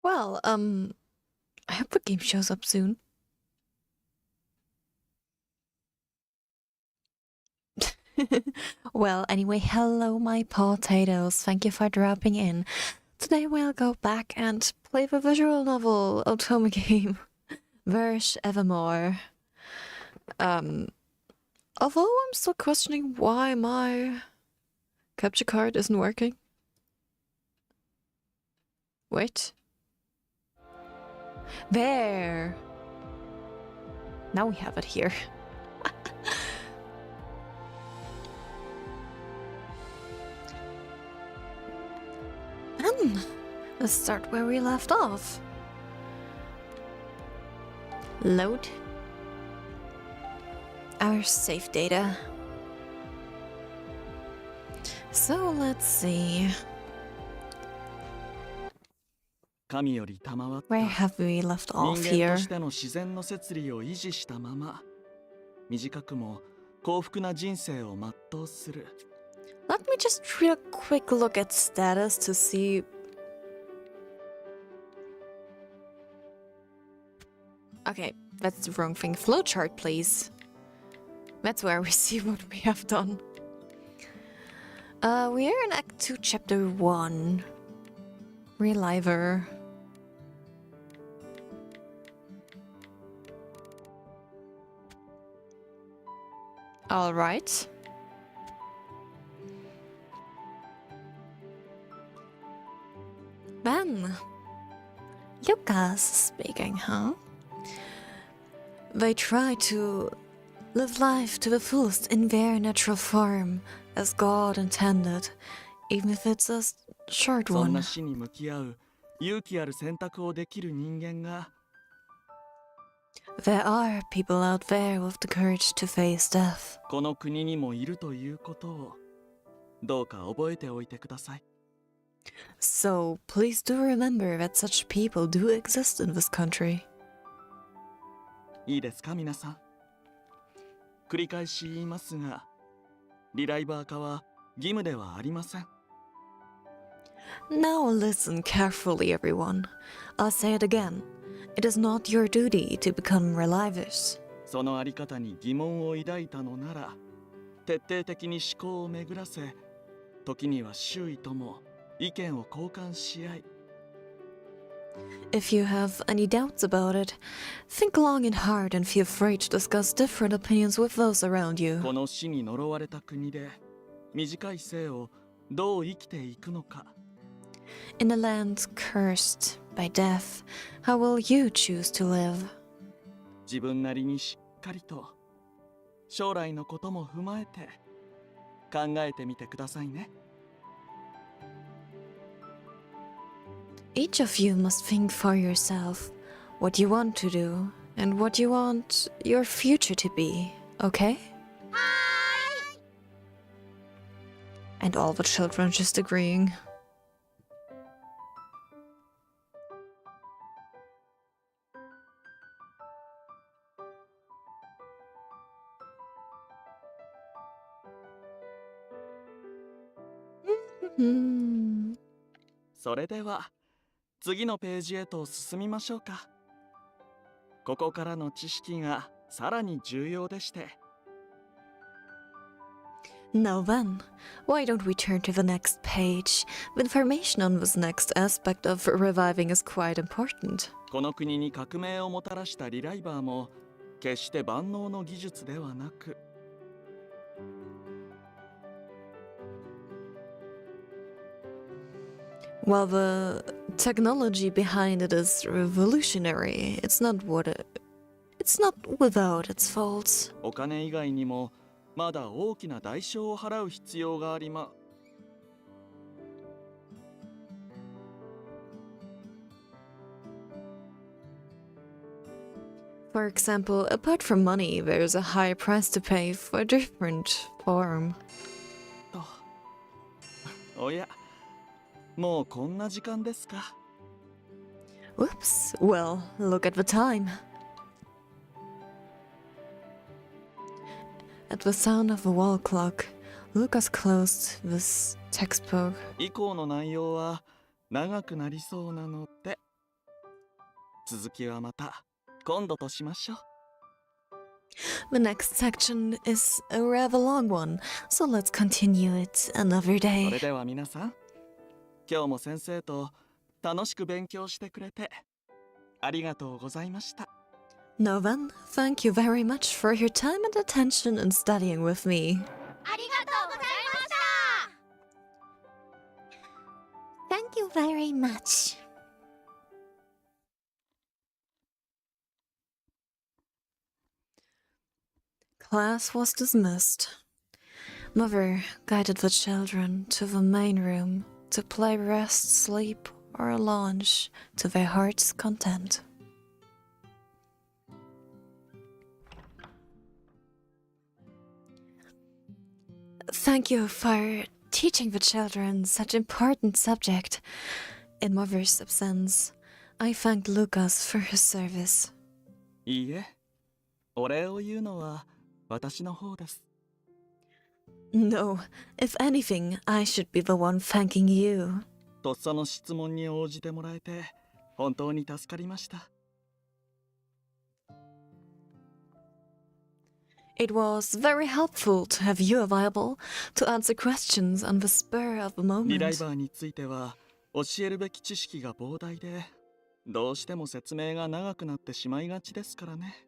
Well, I hope the game shows up soon. Well, anyway, hello my potatoes. Thank you for dropping in. Today we'll go back and play the visual novel otome game, Virche Evermore. Although I'm still questioning why my capture card isn't working. Wait. There! Now we have it here. And let's start where we left off. Load our save data. So let's see. Where have we left off here? Let me just read a quick look at status to see. Okay, that's the wrong thing. Flowchart, please. That's where we see what we have done. We are in Act 2, Chapter 1. Reliver. Alright. Ben. Lucas speaking, huh? They try to live life to the fullest in their natural form, as God intended, even if it's a short one. There are people out there with the courage to face death. So please do remember that such people do exist in this country. Now listen carefully, everyone. I'll say it again. It is not your duty to become relivers. If you have any doubts about it, think long and hard and feel free to discuss different opinions with those around you. In a land cursed by death, how will you choose to live? Each of you must think for yourself what you want to do and what you want your future to be, okay? Hi! And all the children just agreeing. Now then, why don't we turn to the next page? The information on this next aspect of reviving is quite important. While the technology behind it is revolutionary, it's not without its faults. For example, apart from money, there's a high price to pay for a different form. Whoops, well, look at the time. At the sound of the wall clock, Lucas closed this textbook. 続きはまた今度としましょう。 The next section is a rather long one, so let's continue it another そ day. れでは皆さん、今日も先生と楽しく勉強してくれてありがとうございました。 No then, thank you very much for your time and attention in studying with me. ありがとうございました。 Thank you very much. Class was dismissed. Mother guided the children to the main room to play, rest, sleep, or lounge to their heart's content. Thank you for teaching the children such important subject. In Mother's absence, I thanked Lucas for his service. いいえ、お礼を言うのは私の方です。 No, if anything, I should be the one thanking you. とっさの質問に応じてもらえて本当に助かりました。 It was very helpful to have you available to answer questions on the spur of the リライ moment. バーについては教えるべき知識が膨大で、どうしても説明が長くなってしまいがちですからね。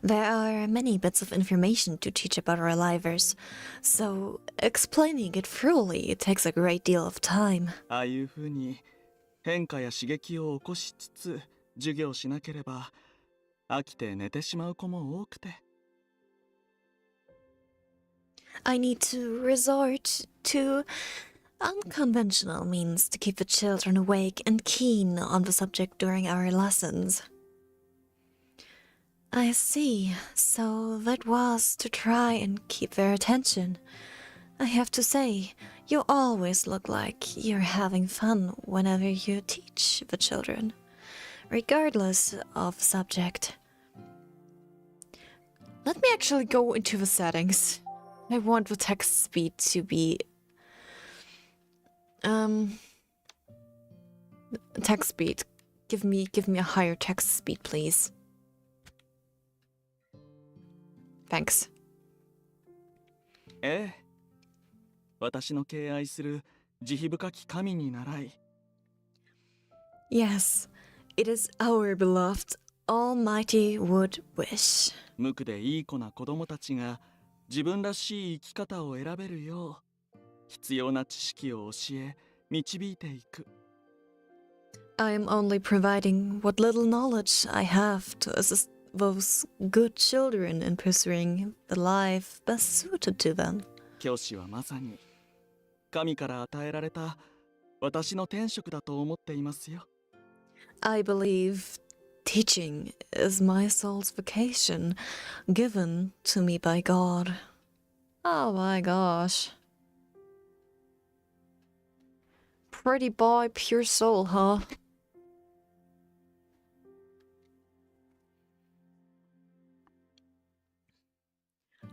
There are many bits of information to teach about relivers, so explaining it thoroughly takes a great deal of time. ああいうふうに変化や刺激を起こしつつ授業しなければ飽きて寝てしまう子も多くて。 I need to resort to unconventional means to keep the children awake and keen on the subject during our lessons. I see, so that was to try and keep their attention. I have to say, you always look like you're having fun whenever you teach the children, regardless of subject. Let me actually go into the settings. I want the text speed to be text speed. Give me a higher text speed, please. Thanks. ええ、私の敬愛する慈悲深き神に倣い。 Yes, it is our beloved Almighty would wish. 無垢でいい子な子供たちが自分らしい生き方を選べるよう必要な知識を教え導いていく。 I am only providing what little knowledge I have to assist those good children in pursuing the life best suited to them. 教師はまさに神から与えられた私の天職だと思っていますよ。 I believe teaching is my soul's vocation, given to me by God. Oh my gosh. Pretty boy, pure soul, huh?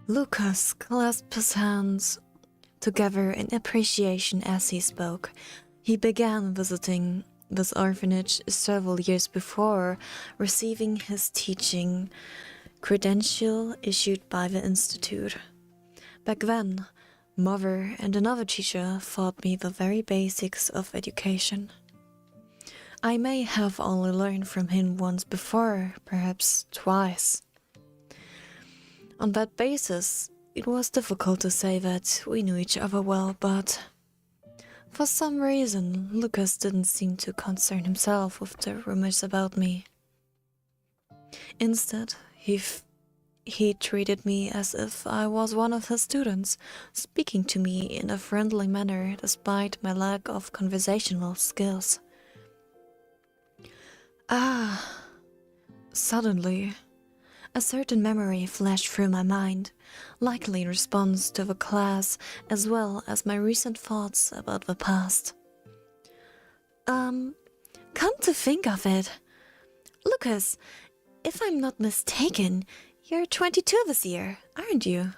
Lucas clasped his hands together in appreciation as he spoke. He began visiting this orphanage several years before receiving his teaching credential issued by the institute. Back then, Mother and another teacher taught me the very basics of education. I may have only learned from him once before, perhaps twice. On that basis, it was difficult to say that we knew each other well, but for some reason, Lucas didn't seem to concern himself with the rumors about me. Instead, he treated me as if I was one of his students, speaking to me in a friendly manner despite my lack of conversational skills. Suddenly, a certain memory flashed through my mind, likely in response to the class as well as my recent thoughts about the past. Come to think of it, Lucas, if I'm not mistaken, you're 22 this year, aren't you?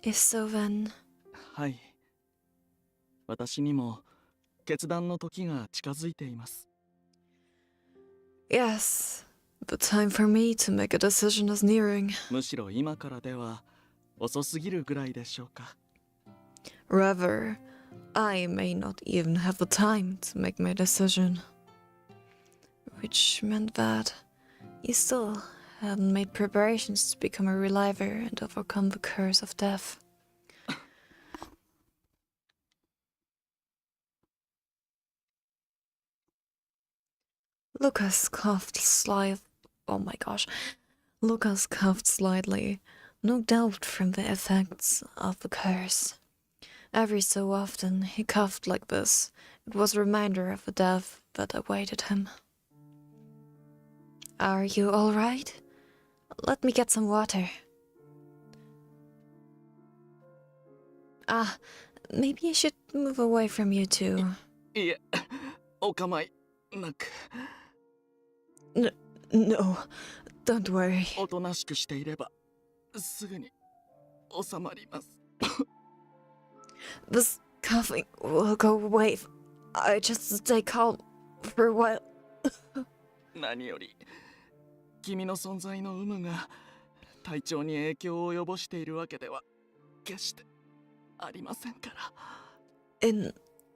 If so, then... はい。私にも決断の時が近づいています。Yes, the time for me to make a decision is nearing. むしろ今からでは遅すぎるぐらいでしょうか。 Rather, I may not even have the time to make my decision. Which meant that you still hadn't made preparations to become a reliver and overcome the curse of death. Lucas coughed oh my gosh. Lucas coughed slightly, no doubt from the effects of the curse. Every so often he coughed like this. It was a reminder of the death that awaited him. Are you all right? Let me get some water. Ah, maybe I should move away from you too. いえ、お構いなく。 No, don't worry. おとなしくしていればすぐに収まります。 This coughing will go away if I just stay calm for a while. 何より君の存在の有無が体調に影響を及ぼしているわけでは決してありませんから。 In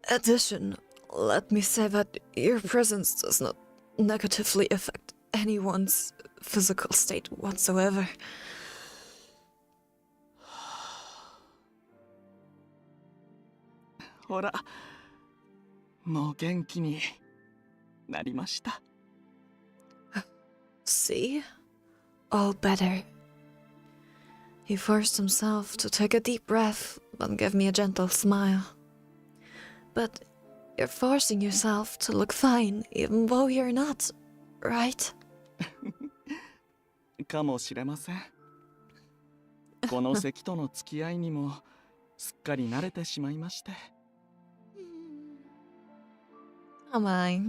addition, let me say that your presence does not negatively affect anyone's physical state whatsoever. ほら、もう元気になりました。 See? All better. He forced himself to take a deep breath and give me a gentle smile. But you're forcing yourself to look fine even though you're not, right? かもしれません。この咳との付き合いにもすっかり慣れてしまいまして。 Oh my.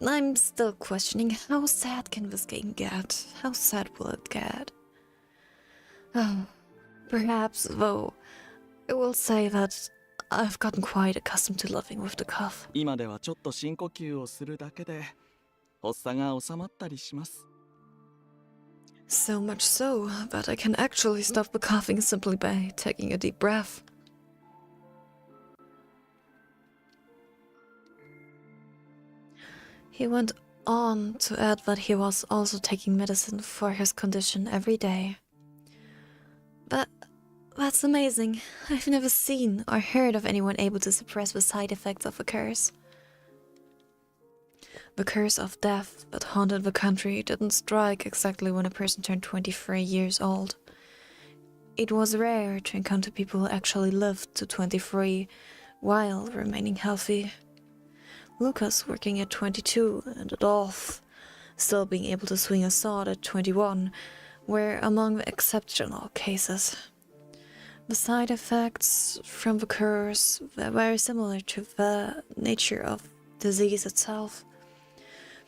I'm still questioning how sad can this game get? How sad will it get? Oh, perhaps, though, I will say that I've gotten quite accustomed to living with the cough. 今ではちょっと深呼吸をするだけで発作が収まったりします。 So much so that I can actually stop the coughing simply by taking a deep breath. He went on to add that he was also taking medicine for his condition every day. That's amazing. I've never seen or heard of anyone able to suppress the side effects of a curse. The curse of death that haunted the country didn't strike exactly when a person turned 23 years old. It was rare to encounter people who actually lived to 23 while remaining healthy. Lucas working at 22 and Adolf still being able to swing a sword at 21 were among the exceptional cases. The side effects from the curse were very similar to the nature of disease itself.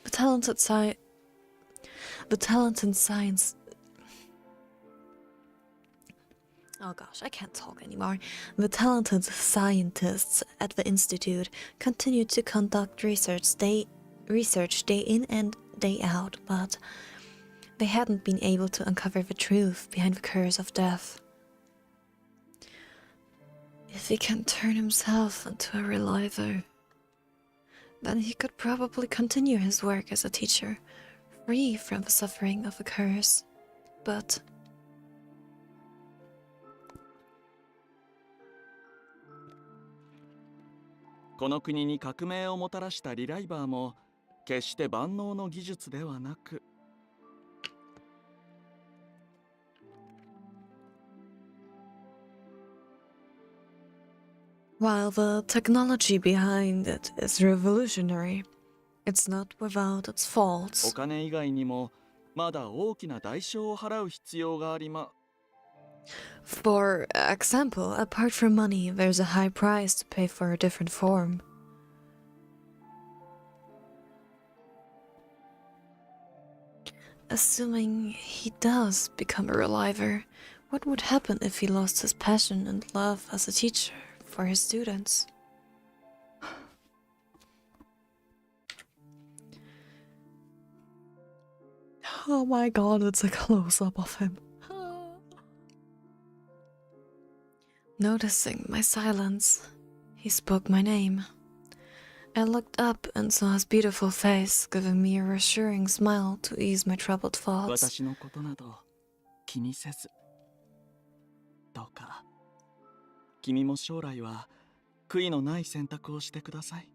The talented science. Oh gosh, I can't talk anymore. The talented scientists at the institute continued to conduct research day in and day out, but they hadn't been able to uncover the truth behind the curse of death. If he can turn himself into a reliver, then he could probably continue his work as a teacher, free from the suffering of a curse. Butこの国に革命をもたらしたリライバーも決して万能の技術ではなく、 while the technology behind it is revolutionary, it's not without its お faults. 金以外にもまだ大きな代償を払う必要がありま。 For example, apart from money, there's a high price to pay for a different form. Assuming he does become a reliver, what would happen if he lost his passion and love as a teacher for his students? Oh my god, it's a close-up of him. Noticing my silence, he spoke my name. I looked up and saw his beautiful face, giving me a reassuring smile to ease my troubled thoughts. 私のことなど気にせずどうか君も将来は悔いのない選択をしてください。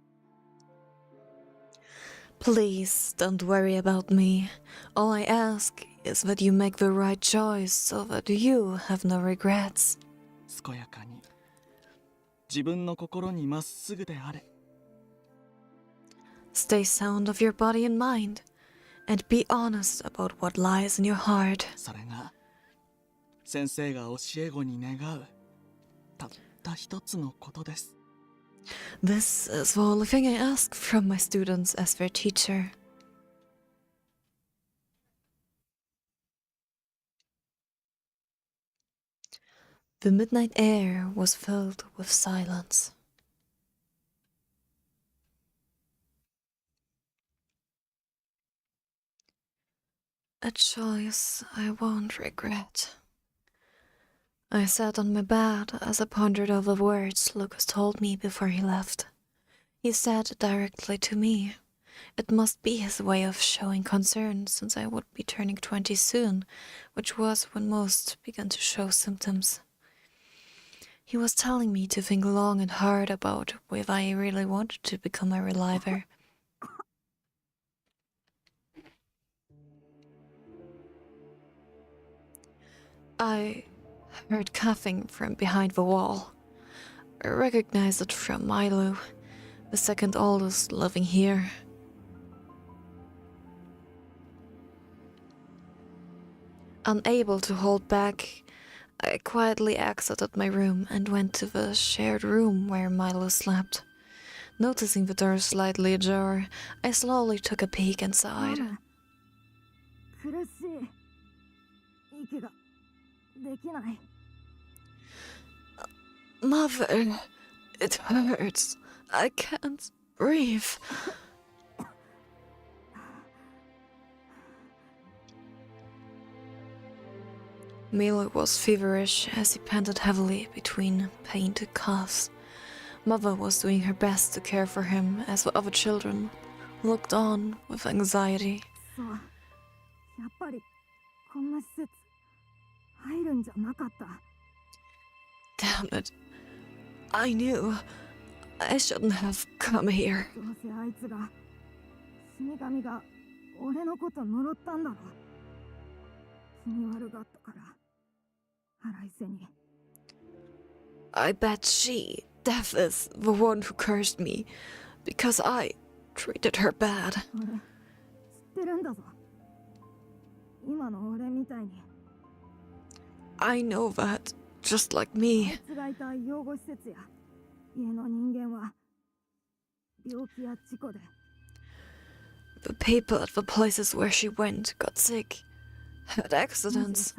Please don't worry about me. All I ask is that you make the right choice so that you have no regrets. 健やかに自分の心にまっすぐであれ。 Stay sound of your body and mind, and be honest about what lies in your heart. それが先生が教え子に願うたった一つのことです。 This is the only thing I ask from my students as their teacher. The midnight air was filled with silence. A choice I won't regret. I sat on my bed as I pondered over the words Lucas told me before he left. He said directly to me. It must be his way of showing concern, since I would be turning 20 soon, which was when most began to show symptoms. He was telling me to think long and hard about whether I really wanted to become a reliver. I heard coughing from behind the wall. I recognized it from Milo, the second oldest living here. Unable to hold back, I quietly exited my room and went to the shared room where Milo slept. Noticing the door slightly ajar, I slowly took a peek inside. Mother, it hurts. I can't breathe. Milo was feverish as he panted heavily between pained coughs. Mother was doing her best to care for him as the other children looked on with anxiety. Damn it. I knew. I shouldn't have come here. I bet she, Death, is the one who cursed me, because I treated her bad. I know that, just like me. The people at the places where she went got sick, had accidents.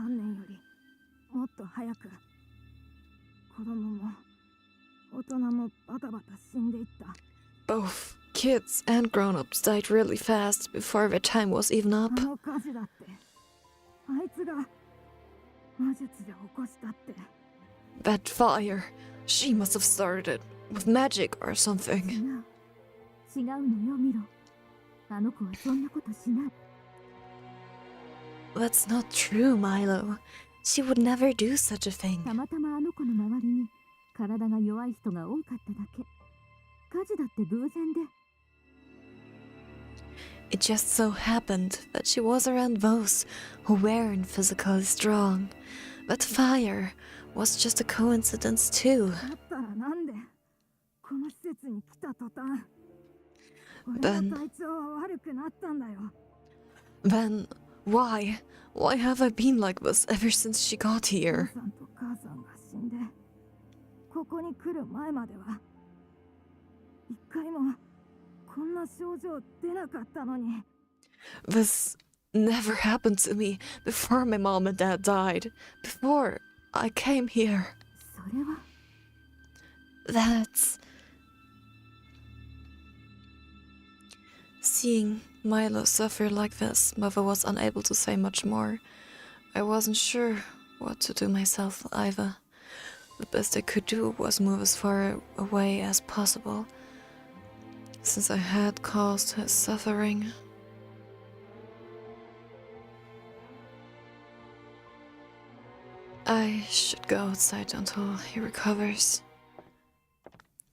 Both kids and grown-ups died really fast before their time was even up. That fire, she must have started it with magic or something. That's not true, Milo. She would never do such a thing. It just so happened that she was around those who weren't physically strong. That fire was just a coincidence too. Then why? Why have I been like this ever since she got here? This never happened to me before my mom and dad died. Before I came here. That's... Seeing Milo suffered like this. Mother was unable to say much more. I wasn't sure what to do myself either. The best I could do was move as far away as possible, since I had caused his suffering. I should go outside until he recovers.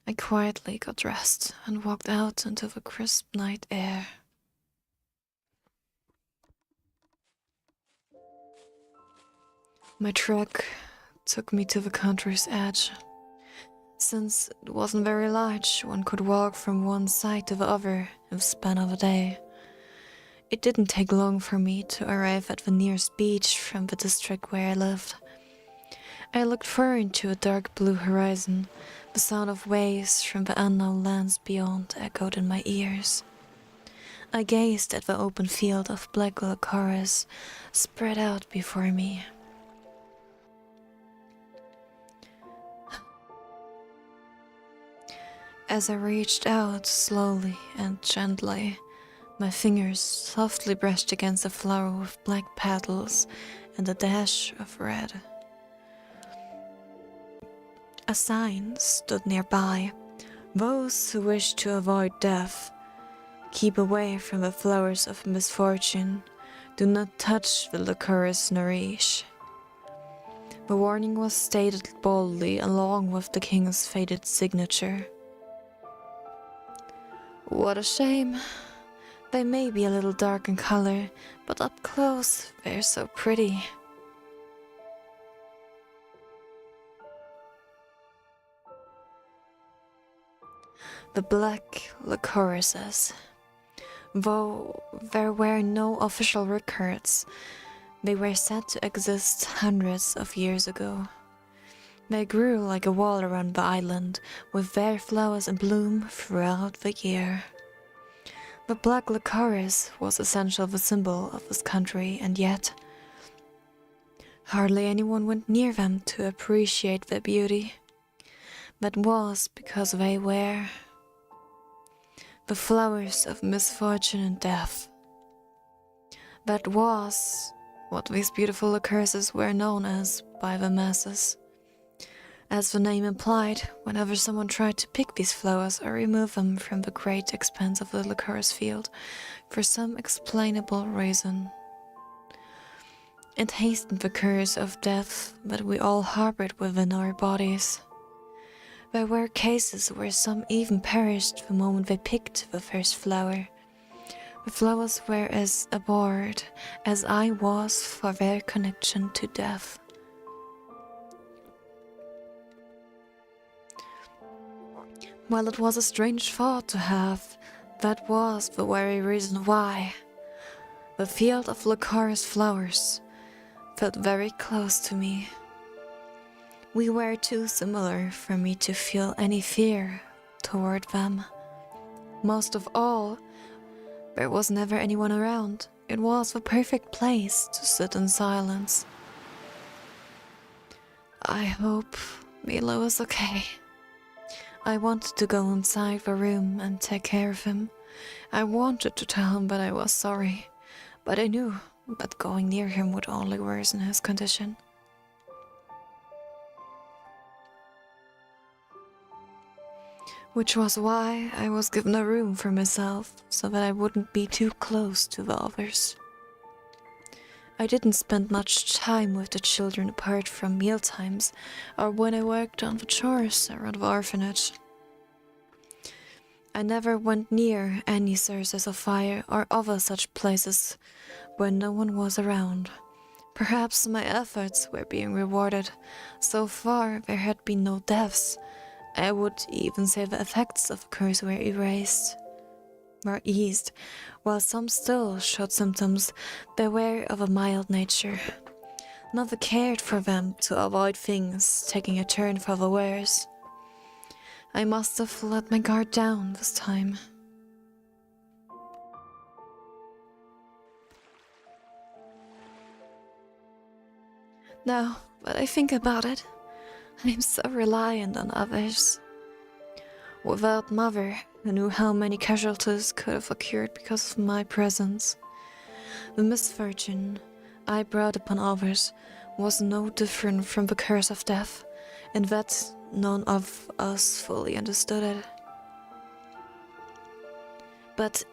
I quietly got dressed and walked out into the crisp night air. My trek took me to the country's edge. Since it wasn't very large, one could walk from one side to the other in the span of a day. It didn't take long for me to arrive at the nearest beach from the district where I lived. I looked far into a dark blue horizon. The sound of waves from the unknown lands beyond echoed in my ears. I gazed at the open field of black LilCatUwU spread out before me. As I reached out slowly and gently, my fingers softly brushed against a flower with black petals and a dash of red. A sign stood nearby. Those who wish to avoid death, keep away from the flowers of misfortune. Do not touch the LilCatUwU's nourish. The warning was stated boldly along with the king's faded signature. What a shame. They may be a little dark in color, but up close they're so pretty. The black LilCatUwUs. Though there were no official records, they were said to exist hundreds of years ago. They grew like a wall around the island, with their flowers in bloom throughout the year. The black LilCatUwU was essentially the symbol of this country, and yet hardly anyone went near them to appreciate their beauty. That was because they were the flowers of misfortune and death. That was what these beautiful LilCatUwUs were known as by the masses. As the name implied, whenever someone tried to pick these flowers or remove them from the great expanse of the LilCatUwU's field, for some explainable reason, it hastened the curse of death that we all harbored within our bodies. There were cases where some even perished the moment they picked the first flower. The flowers were as abhorred as I was for their connection to death. While it was a strange thought to have, that was the very reason why. The field of LilCatUwU's flowers felt very close to me. We were too similar for me to feel any fear toward them. Most of all, there was never anyone around. It was the perfect place to sit in silence. I hope Milo is okay. I wanted to go inside the room and take care of him. I wanted to tell him that I was sorry, but I knew that going near him would only worsen his condition. Which was why I was given a room for myself, so that I wouldn't be too close to the others. I didn't spend much time with the children apart from mealtimes or when I worked on the chores around the orphanage. I never went near any sources of fire or other such places when no one was around. Perhaps my efforts were being rewarded. So far there had been no deaths. I would even say the effects of the curse were eased, while some still showed symptoms. They were of a mild nature. Mother cared for them to avoid things taking a turn for the worse. I must have let my guard down this time. Now that I think about it, I'm so reliant on others. without Mother, who knew how many casualties could have occurred because of my presence. The misfortune I brought upon others was no different from the curse of death, in that none of us fully understood it. But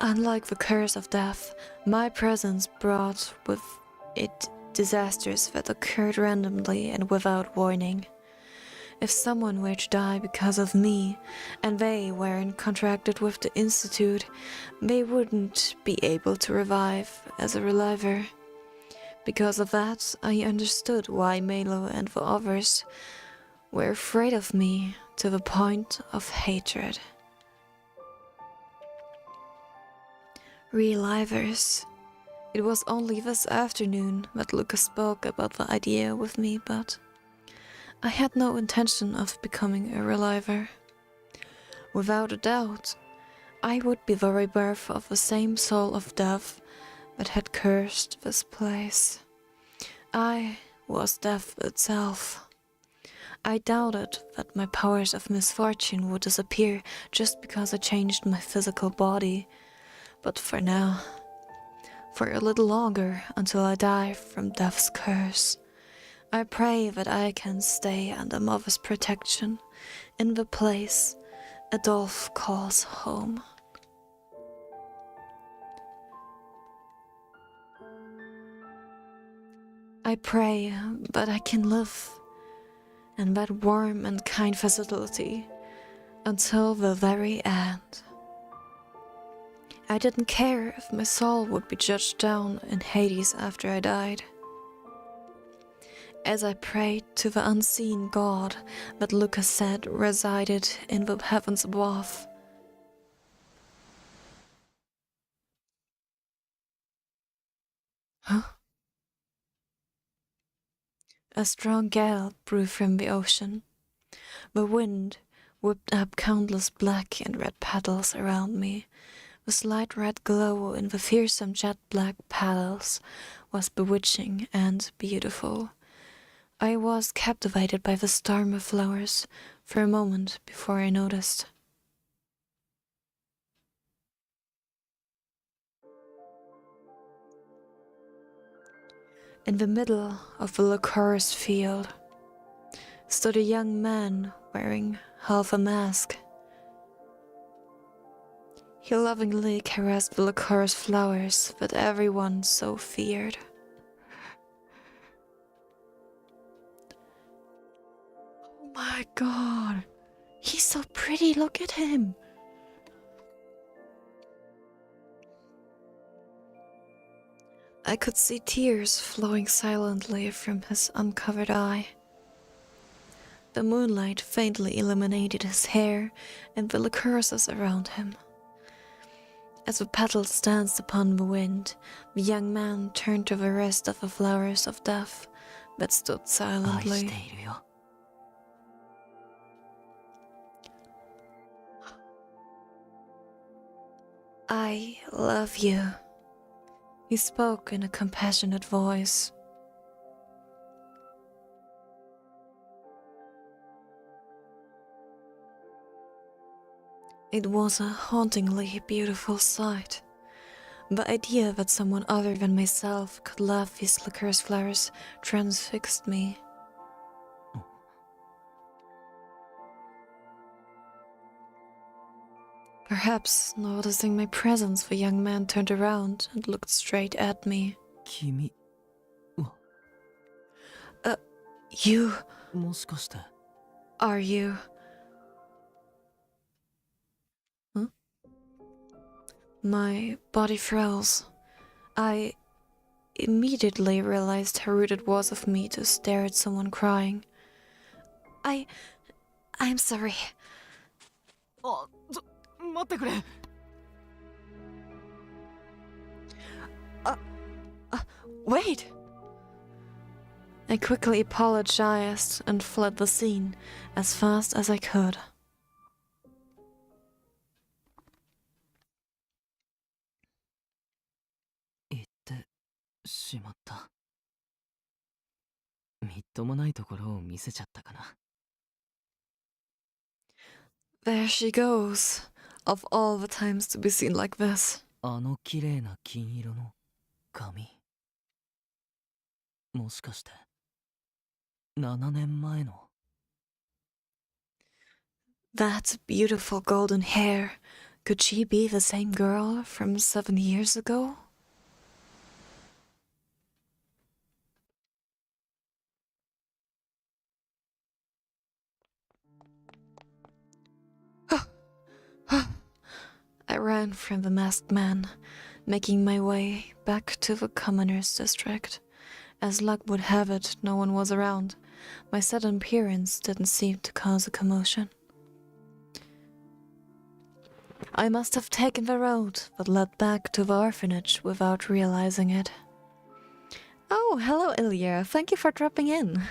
unlike the curse of death, my presence brought with it disasters that occurred randomly and without warning. If someone were to die because of me, and they weren't contracted with the Institute, they wouldn't be able to revive as a reliver. Because of that, I understood why Melo and the others were afraid of me to the point of hatred. Relivers. It was only this afternoon that Lucas spoke about the idea with me, but I had no intention of becoming a reliver. Without a doubt, I would be the rebirth of the same soul of death that had cursed this place. I was death itself. I doubted that my powers of misfortune would disappear just because I changed my physical body, but for now, for a little longer until I die from death's curse, I pray that I can stay under Mother's protection in the place Adolphe calls home. I pray that I can live in that warm and kind facility until the very end. I didn't care if my soul would be judged down in Hades after I died. As I prayed to the unseen God that Lucas said resided in the heavens above, a strong gale blew from the ocean. The wind whipped up countless black and red petals around me. The slight red glow in the fearsome jet-black petals was bewitching and beautiful. I was captivated by the storm of flowers for a moment before I noticed. In the middle of the Lycoris field stood a young man wearing half a mask. He lovingly caressed the Lycoris flowers that everyone so feared. Oh my god, he's so pretty, look at him! I could see tears flowing silently from his uncovered eye. The moonlight faintly illuminated his hair and the lycorises around him. As the petals danced upon the wind, the young man turned to the rest of the flowers of death that stood silently. I love you. He spoke in a compassionate voice. It was a hauntingly beautiful sight. The idea that someone other than myself could love these licorice flowers transfixed me. Perhaps noticing my presence, the young man turned around and looked straight at me. You... Are you... Huh? My body froze. I immediately realized how rude it was of me to stare at someone crying. I'm sorry. Wait! I quickly apologized and fled the scene as fast as I could. There she goes. Of all the times to be seen like this. あの綺麗な金色の髪。もしかして7年前の。 That beautiful golden hair. Could she be the same girl from 7 years ago? I ran from the masked man, making my way back to the commoner's district. As luck would have it, no one was around. My sudden appearance didn't seem to cause a commotion. I must have taken the road that led back to the orphanage without realizing it. Oh, hello Ilya, thank you for dropping in.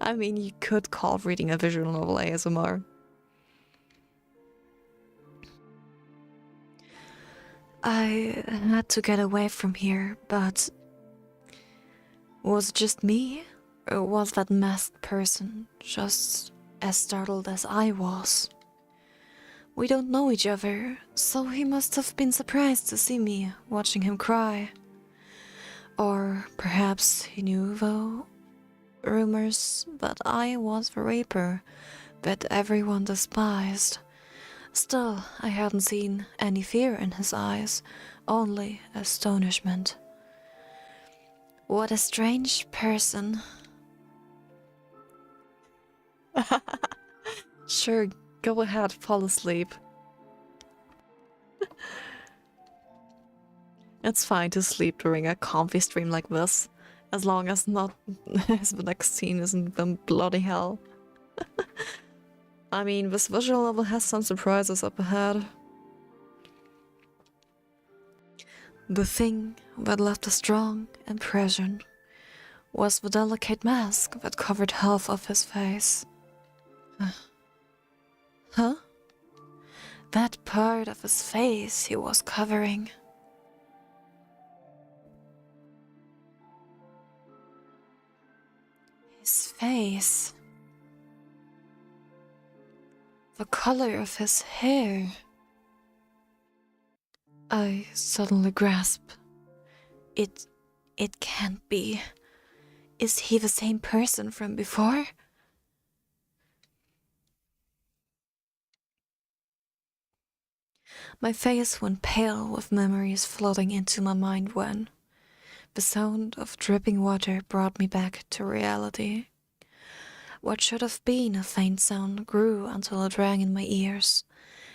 I mean, you could call reading a visual novel ASMR. I had to get away from here, but was it just me? Or was that masked person just as startled as I was? We don't know each other, so he must have been surprised to see me watching him cry. Or perhaps he knew, though. Rumors that I was the Reaper that everyone despised. Still, I hadn't seen any fear in his eyes, only astonishment. What a strange person. Sure, go ahead, fall asleep. It's fine to sleep during a comfy stream like this, as long as the next scene isn't the bloody hell. I mean, this visual novel has some surprises up ahead. The thing that left a strong impression was the delicate mask that covered half of his face. Huh? That part of his face he was covering. His face. The color of his hair. I suddenly grasp. It can't be. Is he the same person from before? My face went pale with memories flooding into my mind when the sound of dripping water brought me back to reality. What should have been a faint sound grew until it rang in my ears.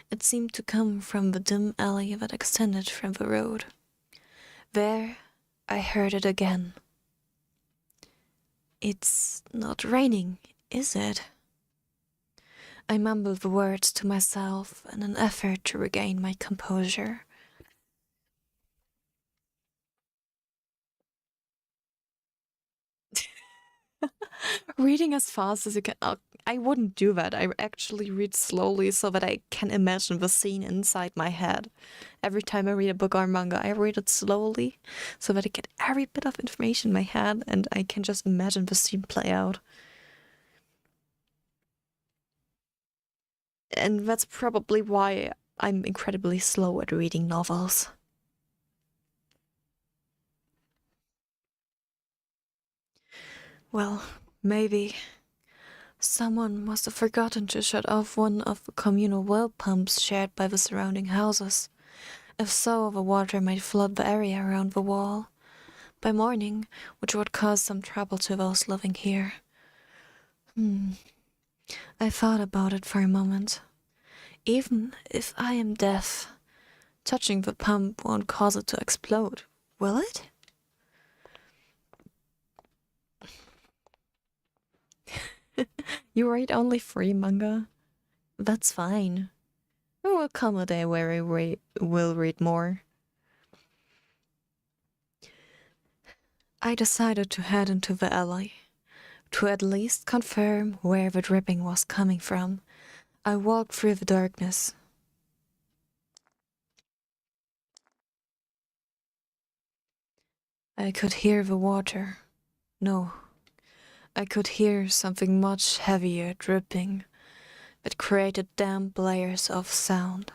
It seemed to come from the dim alley that extended from the road. There, I heard it again. It's not raining, is it? I mumbled the words to myself in an effort to regain my composure. Reading as fast as you can. I wouldn't do that. I actually read slowly so that I can imagine the scene inside my head. Every time I read a book or manga, I read it slowly so that I get every bit of information in my head and I can just imagine the scene play out. And that's probably why I'm incredibly slow at reading novels. Well, maybe someone must have forgotten to shut off one of the communal well pumps shared by the surrounding houses. If so, the water might flood the area around the wall by morning, which would cause some trouble to those living here. I thought about it for a moment. Even if I am deaf, touching the pump won't cause it to explode, will it? You read only free manga? That's fine. There will come a day where I will read more. I decided to head into the alley. To at least confirm where the dripping was coming from, I walked through the darkness. I could hear the water. No, I could hear something much heavier dripping. It created damp layers of sound.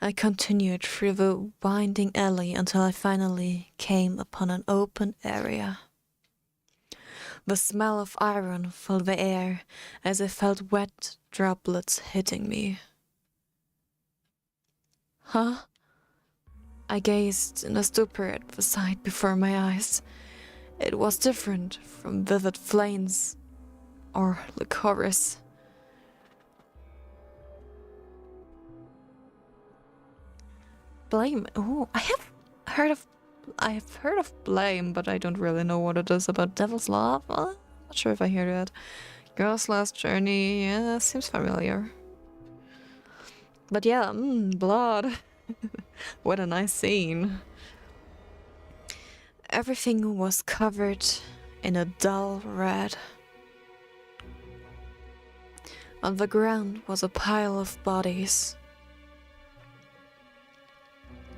I continued through the winding alley until I finally came upon an open area. The smell of iron filled the air as I felt wet droplets hitting me. Huh? I gazed in a stupor at the sight before my eyes. It was different from vivid flames or licorice. Blame? Oh, I have heard of blame, but I don't really know what it is about Devil's Love. Not sure if I hear that. Girl's Last Journey, yeah, seems familiar. But yeah, blood. What a nice scene. Everything was covered in a dull red. On the ground was a pile of bodies.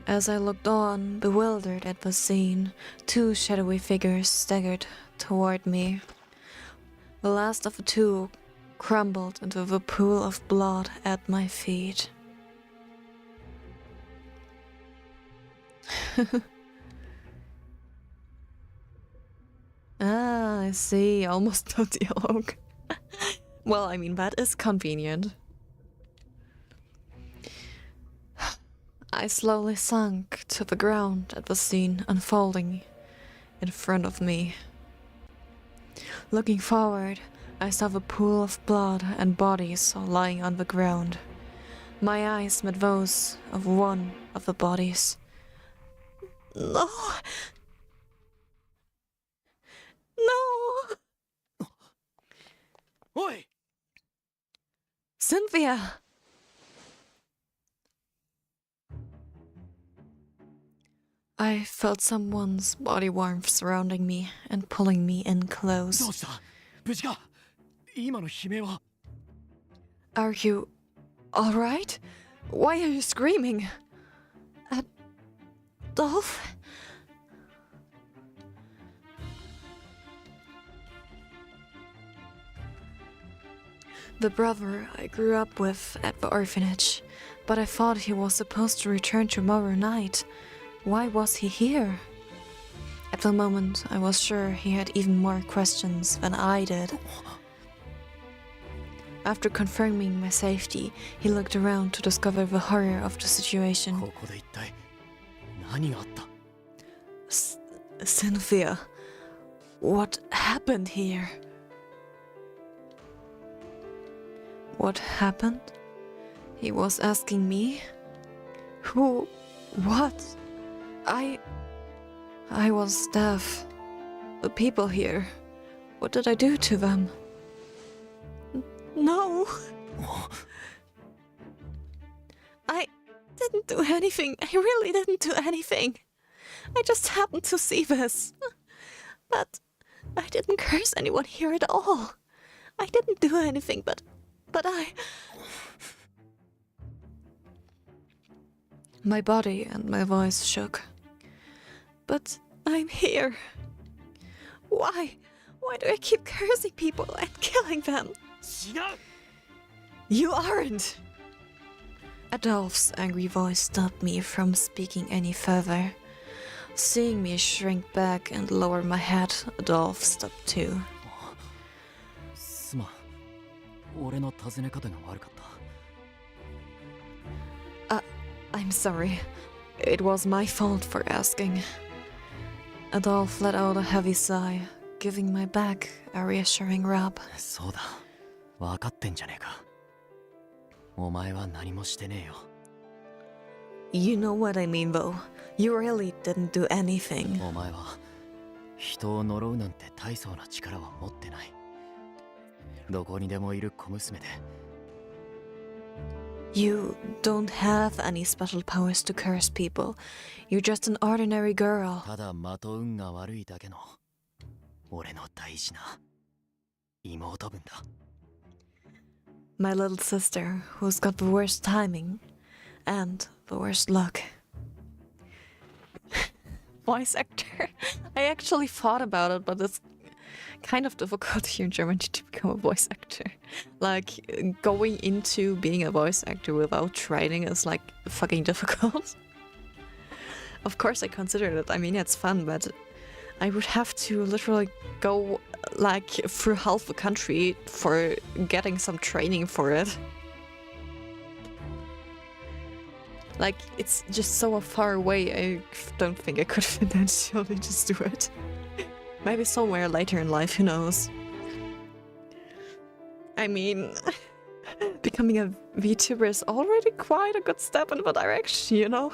As I looked on, bewildered at the scene, two shadowy figures staggered toward me. The last of the two crumbled into the pool of blood at my feet. Ah, I see. Almost no dialogue. Well, I mean, that is convenient. I slowly sunk to the ground at the scene unfolding in front of me. Looking forward, I saw the pool of blood and bodies lying on the ground. My eyes met those of one of the bodies. No! No! Oi! Cynthia! I felt someone's body warmth surrounding me and pulling me in どう close. した無事か今の悲鳴は Are you alright? Why are you screaming? Adolf? The brother I grew up with at the orphanage, but I thought he was supposed to return tomorrow night. Why was he here? At the moment, I was sure he had even more questions than I did. After confirming my safety, he looked around to discover the horror of the situation. ここで一体何があった Cynthia, what happened here? What happened? He was asking me? Who? What? I was deaf. The people here. What did I do to them? No. I didn't do anything. I really didn't do anything. I just happened to see this. But I didn't curse anyone here at all. I didn't do anything, but I... My body and my voice shook. But I'm here. Why? Why do I keep cursing people and killing them? 違う You aren't! Adolf's angry voice stopped me from speaking any further. Seeing me shrink back and lower my head, Adolf stopped too. すまん俺の尋ね方が悪かった I'm sorry. It was my fault for asking. Adolf let out a heavy sigh, giving my back a reassuring rub. そうだ分かってんじゃねえかお前は何もしてねえよ You know what I mean though. You really didn't do anything. お前は人を呪うなんて大層な力は持ってないどこにでもいる小娘で You don't have any special powers to curse people. You're just an ordinary girl. ただまと運が悪いだけの俺の大事な妹分だ My little sister, who's got the worst timing and the worst luck. Voice actor. I actually thought about it, but it's kind of difficult here in Germany to become a voice actor. Like, going into being a voice actor without training is like fucking difficult. Of course I considered it, I mean it's fun, but I would have to literally go like through half the country for getting some training for it. Like, it's just so far away, I don't think I could financially just do it. Maybe somewhere later in life, who knows? I mean, becoming a VTuber is already quite a good step in the direction, you know?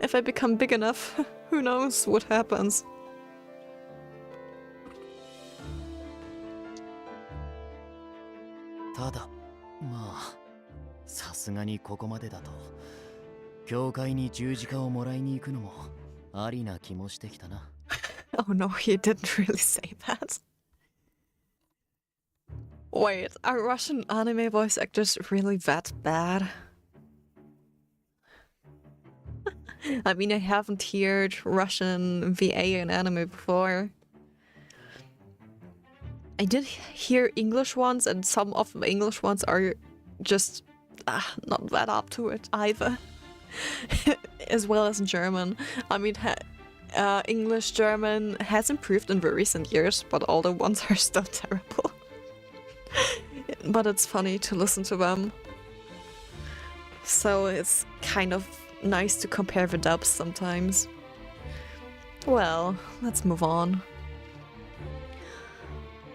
If I become big enough, who knows what happens? Tada, まあ、さすがにここまでだと、教会に十字架をもらいに行くのもありな気もしてきたな。Oh no, he didn't really say that. Wait, are Russian anime voice actors really that bad? I mean, I haven't heard Russian VA in anime before. I did hear English ones, and some of the English ones are just not that up to it either. As well as in German. I mean, English, German has improved in the recent years, but all the ones are still terrible. But it's funny to listen to them. So it's kind of nice to compare the dubs sometimes. Well, let's move on.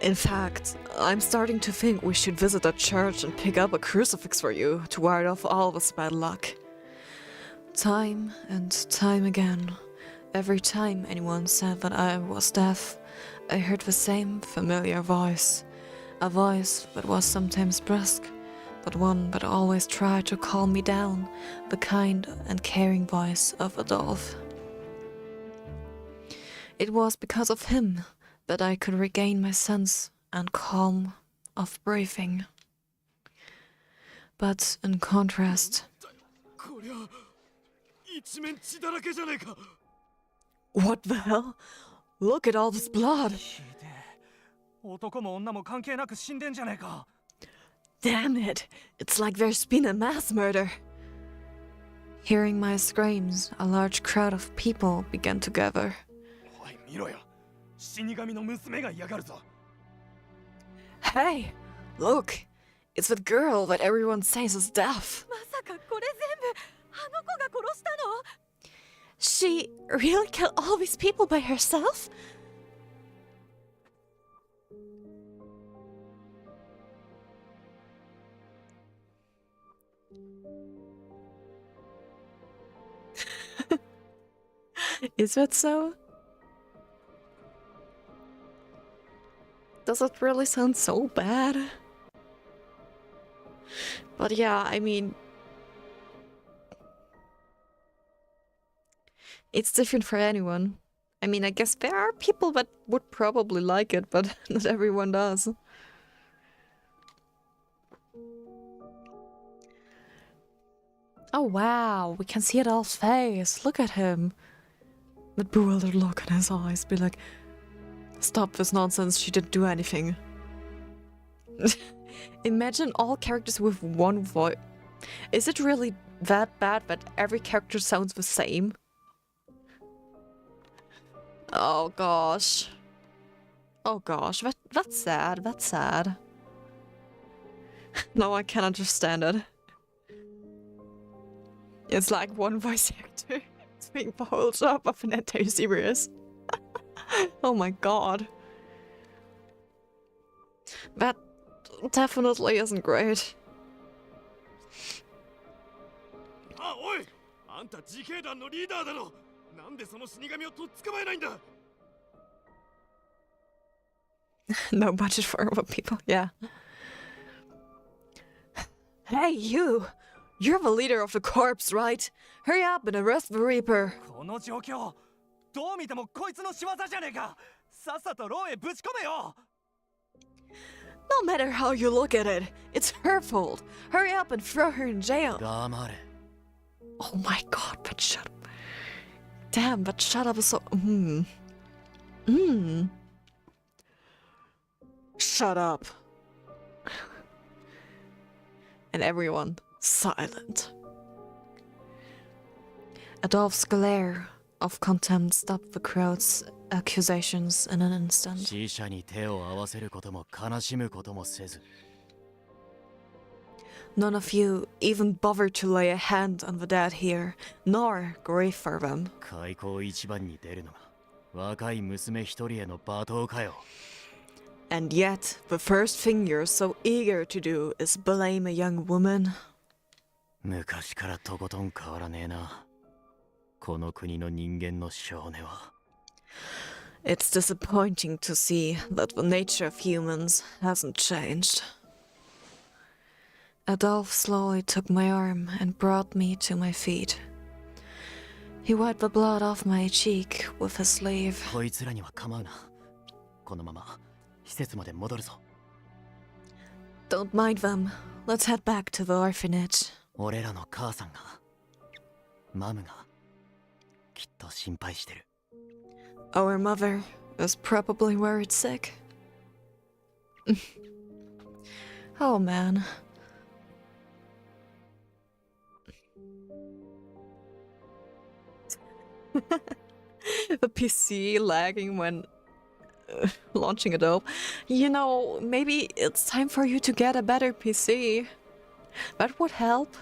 In fact, I'm starting to think we should visit a church and pick up a crucifix for you to ward off all this bad luck. Time and time again, every time anyone said that I was deaf, I heard the same familiar voice. A voice that was sometimes brusque, but one that always tried to calm me down, the kind and caring voice of Adolf. It was because of him that I could regain my sense and calm of breathing. But in contrast... What the hell? Look at all this blood! Damn it! It's like there's been a mass murder! Hearing my screams, a large crowd of people began to gather. Hey! Look! It's that girl that everyone says is deaf! She really killed all these people by herself? Is that so? Does it really sound so bad? But yeah, I mean... it's different for anyone. I mean, I guess there are people that would probably like it, but not everyone does. Oh wow, we can see Adolf's face. Look at him. That bewildered look in his eyes. Be like, stop this nonsense, she didn't do anything. Imagine all characters with one voice. Is it really that bad that every character sounds the same? Oh gosh. Oh gosh, that's sad, that's sad. No, I can understand it. It's like one voice actor doing the whole job of an entire series. Oh my god. That definitely isn't great. No budget for other people, yeah. Hey, you! You're the leader of the corps, right? Hurry up and arrest the Reaper! No matter how you look at it, it's her fault. Hurry up and throw her in jail. Oh my god, but shut up. Damn, but shut up is so... shut up. And everyone silent. Adolf's glare of contempt stopped the crowd's accusations in an instant. 死者に手を合わせることも悲しむこともせず。 None of you even bothered to lay a hand on the dead here, nor grieve for them. 開口一番に出るのが若い娘一人への罵倒かよ。 And yet, the first thing you're so eager to do is blame a young woman. 昔からとことん変わらねえな。この国の人間の性根は。 It's disappointing to see that the nature of humans hasn't changed. Adolf slowly took my arm and brought me to my feet. He wiped the blood off my cheek with his sleeve. こいつらには構うな。このまま施設まで戻るぞ。 Don't mind them. Let's head back to the orphanage. 俺らの母さんが、マムが、きっと心配してる。 Our mother is probably worried sick. Oh man. The PC lagging when launching Adobe. You know, maybe it's time for you to get a better PC. That would help.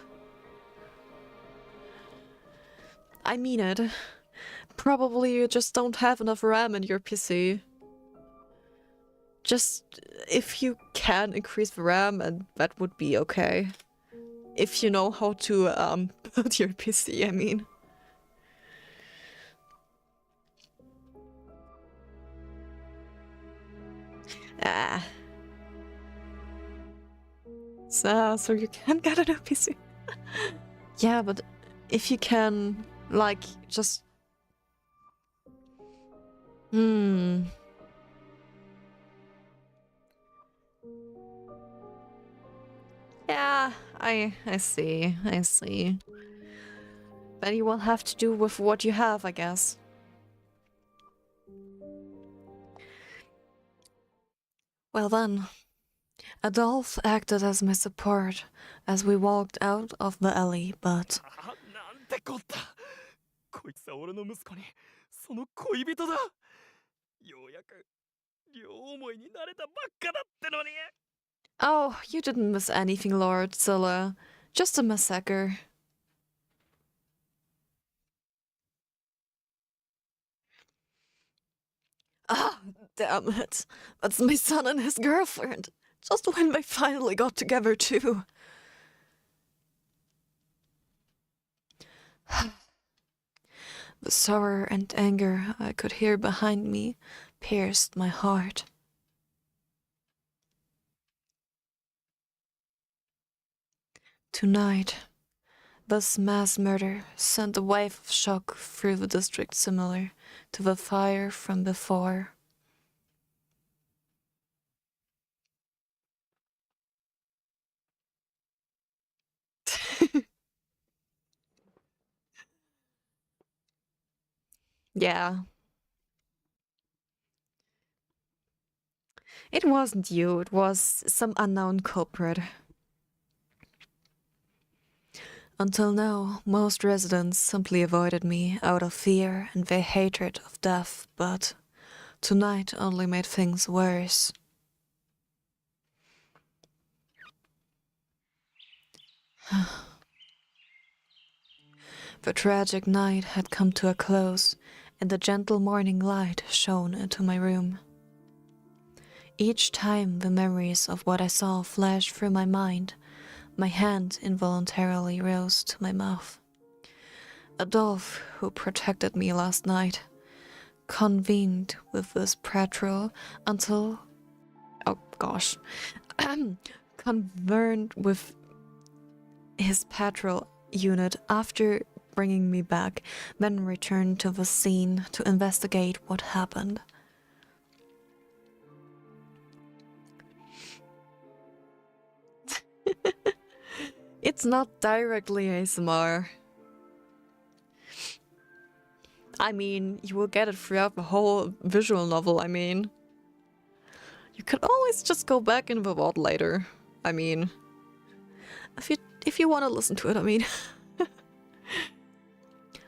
I mean it. Probably you just don't have enough RAM in your PC. Just if you can increase the RAM, and that would be okay. If you know how to build your PC, I mean. Ah. So you can get a new PC. Yeah, but if you can, like, just... Yeah, I see, I see. Then you will have to do with what you have, I guess. Well then, Adolf acted as my support as we walked out of the alley, but... なんてこった。こいつは俺の息子にその恋人だ。ようやく両思いになれたばっかだってのに。 Oh, you didn't miss anything, Lord Scylla. Just a massacre. Ah, damn it. That's my son and his girlfriend. Just when they finally got together, too. The sorrow and anger I could hear behind me pierced my heart. Tonight, this mass murder sent a wave of shock through the district similar to the fire from before. Yeah. It wasn't you, it was some unknown culprit. Until now, most residents simply avoided me out of fear and their hatred of death, but tonight only made things worse. The tragic night had come to a close, and the gentle morning light shone into my room. Each time the memories of what I saw flashed through my mind, my hand involuntarily rose to my mouth. Adolf, who protected me last night, convened with this patrol until... oh gosh. Convened with his patrol unit after bringing me back, then returned to the scene to investigate what happened. It's not directly ASMR. I mean, you will get it throughout the whole visual novel, I mean. You could always just go back in the vault later. I mean, if you want to listen to it, I mean.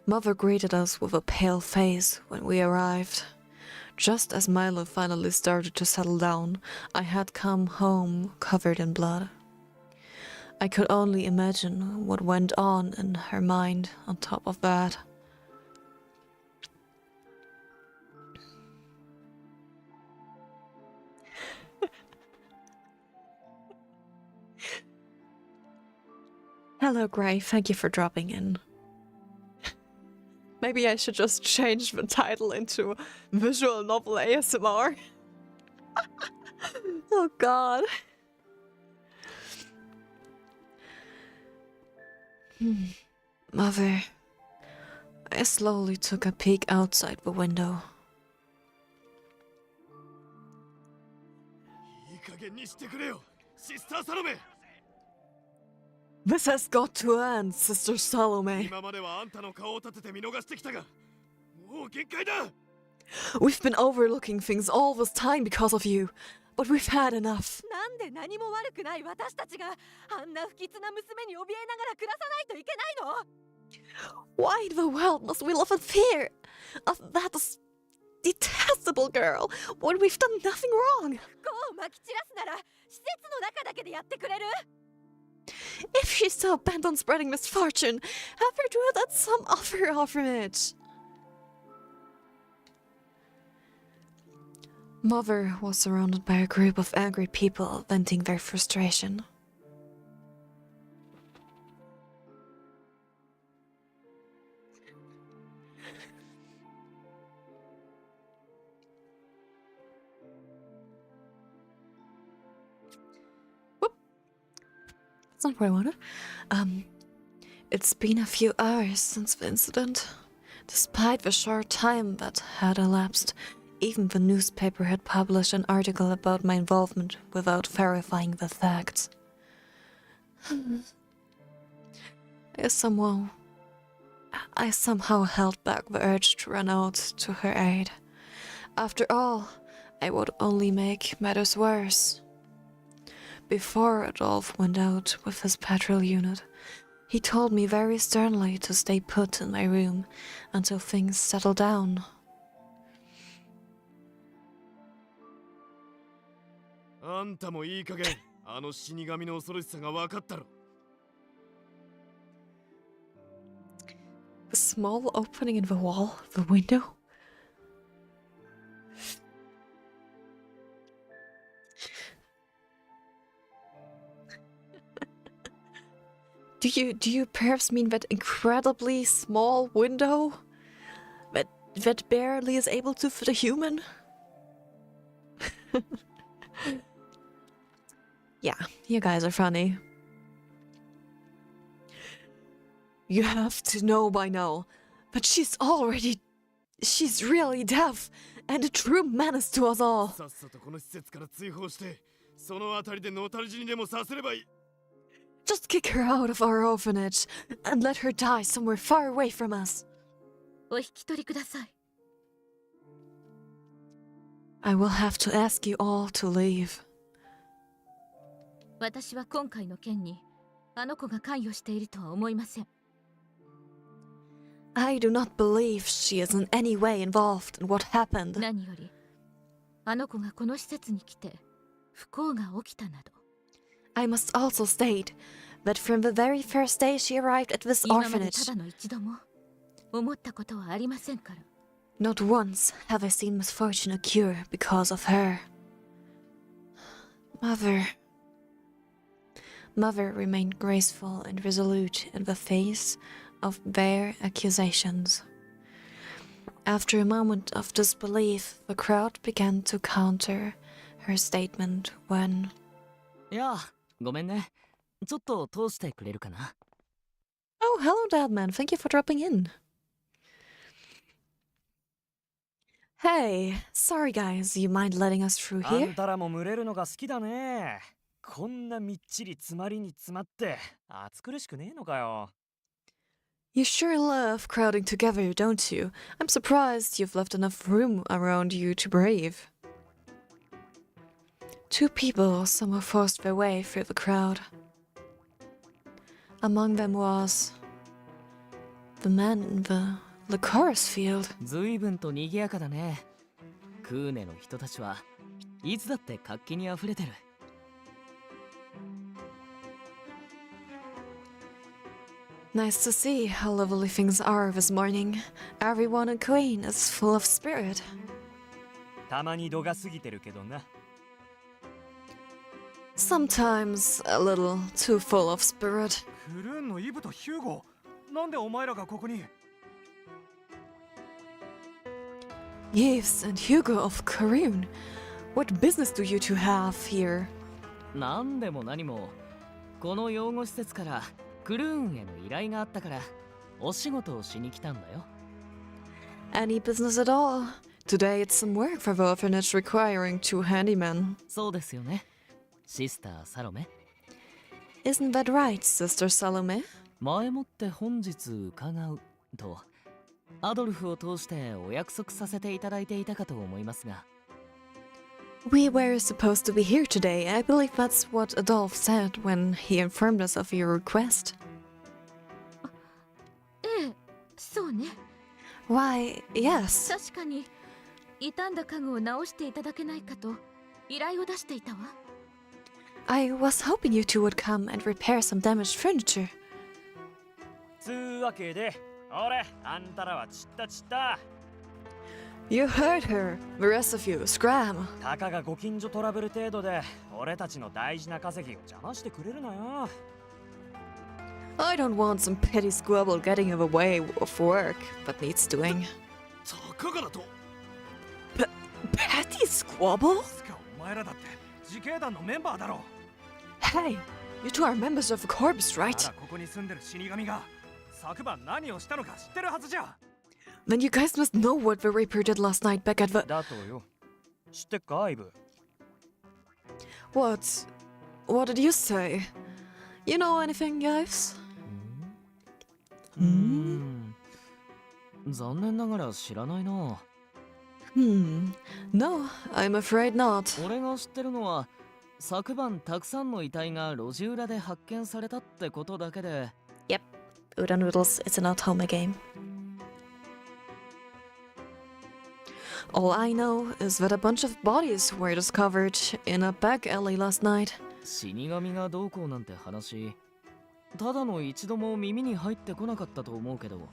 Mother greeted us with a pale face when we arrived. Just as Milo finally started to settle down, I had come home covered in blood. I could only imagine what went on in her mind on top of that. Hello, Gray. Thank you for dropping in. Maybe I should just change the title into visual novel ASMR. Oh god. Mother. I slowly took a peek outside the window. This has got to end, Sister Salome. We've been overlooking things all this time because of you, but we've had enough. Why in the world must we live in fear of that detestable girl when we've done nothing wrong? If she's so bent on spreading misfortune, have her do it at some other orphanage. Mother was surrounded by a group of angry people venting their frustration. Whoop. That's not what I wanted. It's been a few hours since the incident. Despite the short time that had elapsed, even the newspaper had published an article about my involvement without verifying the facts. I somehow held back the urge to run out to her aid. After all, I would only make matters worse. Before Adolf went out with his patrol unit, he told me very sternly to stay put in my room until things settled down. The small opening in the wall, the window. Do you perhaps mean that incredibly small window? That barely is able to fit a human? Yeah, you guys are funny. You have to know by now that she's really deaf and a true menace to us all. Just kick her out of our orphanage and let her die somewhere far away from us. I will have to ask you all to leave. I do not believe she is in any way involved in what happened. I must also state that from the very first day she arrived at this orphanage, not once have I seen misfortune occur because of her. Mother remained graceful and resolute in the face of their accusations. After a moment of disbelief, the crowd began to counter her statement when... Yeah, ごめんね。ちょっと通してくれるかな? Oh, hello, Dadman. Thank you for dropping in. Hey, sorry guys, you mind letting us through あ here? んたらも群れるのが好きだね。こんなみっちり詰まりに詰まって暑苦しくねえのかよ。You sure love crowding together, don't you? I'm surprised you've left enough room around you to breathe. Two people somehow forced their way through the crowd. Among them was the man in the chorus field. 随分と賑やかだね。クーネの人たちはいつだって活気にあふれてる。Nice to see how lovely things are this morning. Everyone in Queen is full of spirit. たまに度が過ぎてるけどな。Sometimes a little too full of spirit. クルーンのイブとヒューゴ、なんでお前らがここに？ Yves and Hugo of Karoon. What business do you two have here? なんでも何もこの養護施設からクルーンへの依頼があったからお仕事をしに来たんだよ。 Any business at all? Today it's some work for the orphanage requiring 2 handymen. そうですよね。シスターサロメ。 Isn't that right, Sister Salome? 前もって本日伺うとアドルフを通してお約束させていただいていたかと思いますが。 We were supposed to be here today. I believe that's what Adolphe said when he informed us of your request. ええ、そうね。 Why, yes. 確かに傷んだ家具を直していただけないかと依頼を出していたわ。 I was hoping you two would come and repair some damaged furniture. つうわけで、俺、あんたらは散った散った。 You heard her. The rest of you, scram. たかがご近所トラブル程度で、俺たちの大事な稼ぎを邪魔してくれるなよ。 I don't want some petty squabble getting in the way of work, but needs doing. たかがだと。Petty squabble? つかお前らだって自警団のメンバーだろ。 Hey, you two are members of the corpse, あ right? らここに住んでる死神が昨晩何をしたのか知ってるはずじゃ。 Then you guys must know what the Reaper did last night back at the... だとよ。知ってっか、アイブ。 What? What did you say? You know anything, guys? 残念ながら知らないな。 No, I'm afraid not. 俺が知ってるのは昨晩たくさんの遺体が路地裏で発見されたってことだけで。 Yep, Udon Noodles, it's an Otome game. All I know is that a bunch of bodies were discovered in a back alley last night. 死神がどうこうなんて話、ただの一度も耳に入ってこなかったと思うけど。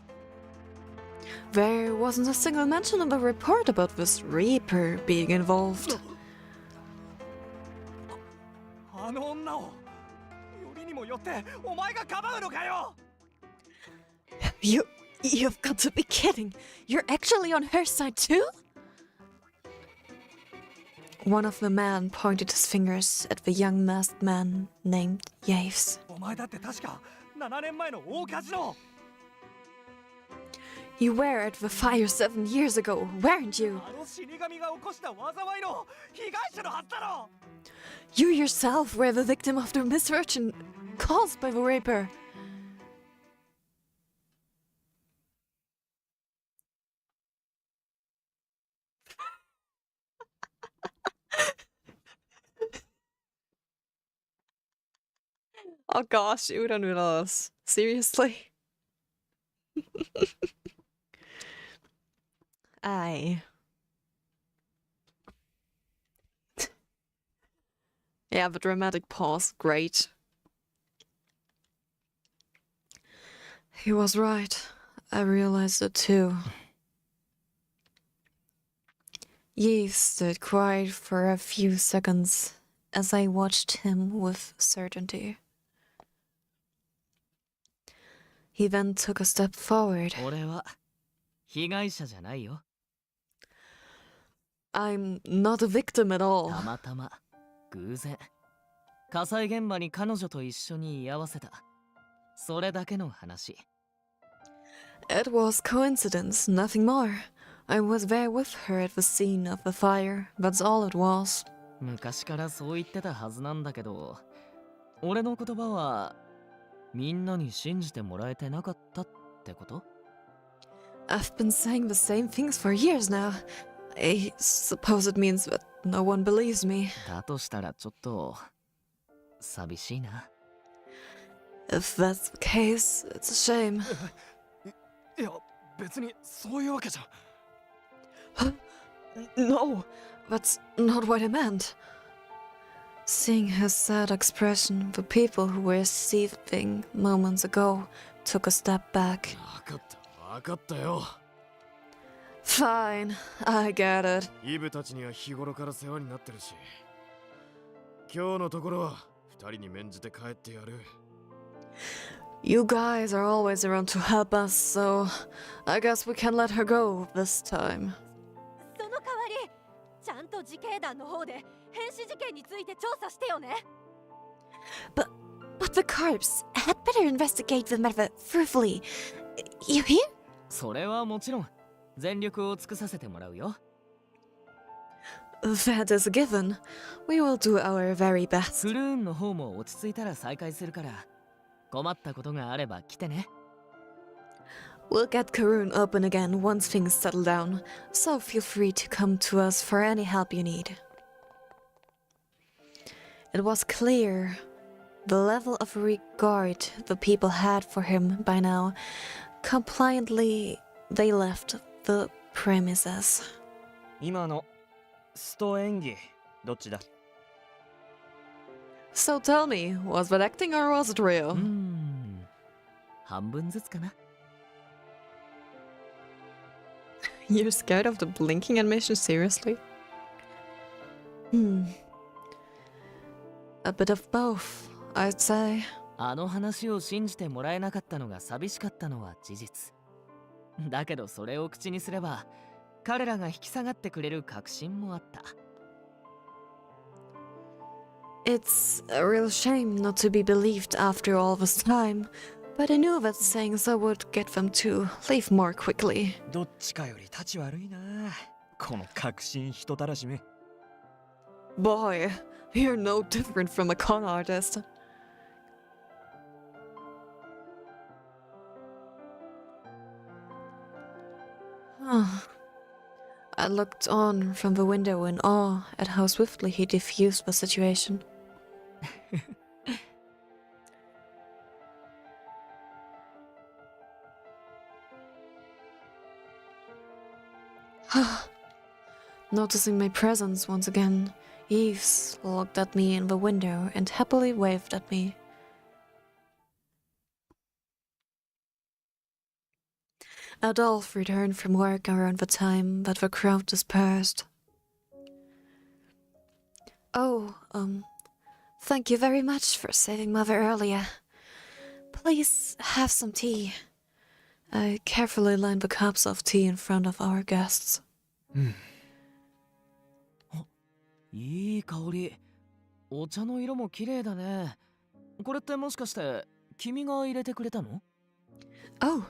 There wasn't a single mention in the report about this Reaper being involved. あの女をよりにもよってお前がかばうのかよ。 You've got to be kidding! You're actually on her side too? One of the men pointed his fingers at the young masked man named Yves. お前だって確か7年前の大火事の。 You were at the fire 7 years ago, weren't you? あの死神が起こした災いの被害者のはずだろ。 You yourself were the victim of the misfortune caused by the Reaper. Oh gosh, Udon Noodles. Seriously? Aye. Yeah, the dramatic pause, great. He was right. I realized it too. Yves stood quiet for a few seconds as I watched him with certainty. He then took a step forward. 俺は被害者じゃないよ。 I'm not a victim at all. たまたま偶然火災現場に彼女と一緒に居合わせた。それだけの話。 It was coincidence, nothing more. I was there with her at the scene of the fire. That's all it was. 昔からそう言ってたはずなんだけど、俺の言葉はみんなに信じてもらえてなかったってこと？ I've been saying the same things for years now. I suppose it means that no one believes me. だとしたらちょっと寂しいな。 If that's the case, it's a shame. いや別にそういうわけじゃ。 No, that's not what I meant. Seeing his sad expression, the people who were receiving moments ago took a step back. 分かったよ。 Fine, I get it. イブたちには日頃から世話になってるし、今日のところは二人に免じて帰ってやる。 You guys are always around to help us, so I guess we can let her go this time. その代わりちゃんと自警団の方で変死事件について調査してよね。 But the corpse had better investigate the matter thoroughly. You hear? それはもちろん全力を尽くさせてもらうよ。 That is a given. We will do our very best. クルーンの方も落ち着いたら再開するから、困ったことがあれば来てね。 We'll get Karun open again once things settle down, so feel free to come to us for any help you need. It was clear the level of regard the people had for him by now. Compliantly, they left the premises. 今のスト演技どっちだ？ So tell me, was that acting or was it real? 半分ずつかな。 You're scared of the blinking animation, seriously? A bit of both, I'd say. あの話を信じてもらえなかったのが寂しかったのは事実。だけどそれを口にすれば、彼らが引き下がってくれる確信もあった。 It's a real shame not to be believed after all this time, but I knew that saying so would get them to leave more quickly. どっちかより立ち悪いな。この確信人たらしめ。 Boy, you're no different from a con artist. I looked on from the window in awe at how swiftly he diffused the situation. Noticing my presence once again, Yves looked at me in the window and happily waved at me. Adolphe returned from work around the time that the crowd dispersed. Oh, thank you very much for saving Mother earlier. Please have some tea. I carefully lined the cups of tea in front of our guests. いい香り。お茶の色も綺麗だね。これってもしかして君が入れてくれたの？ Oh,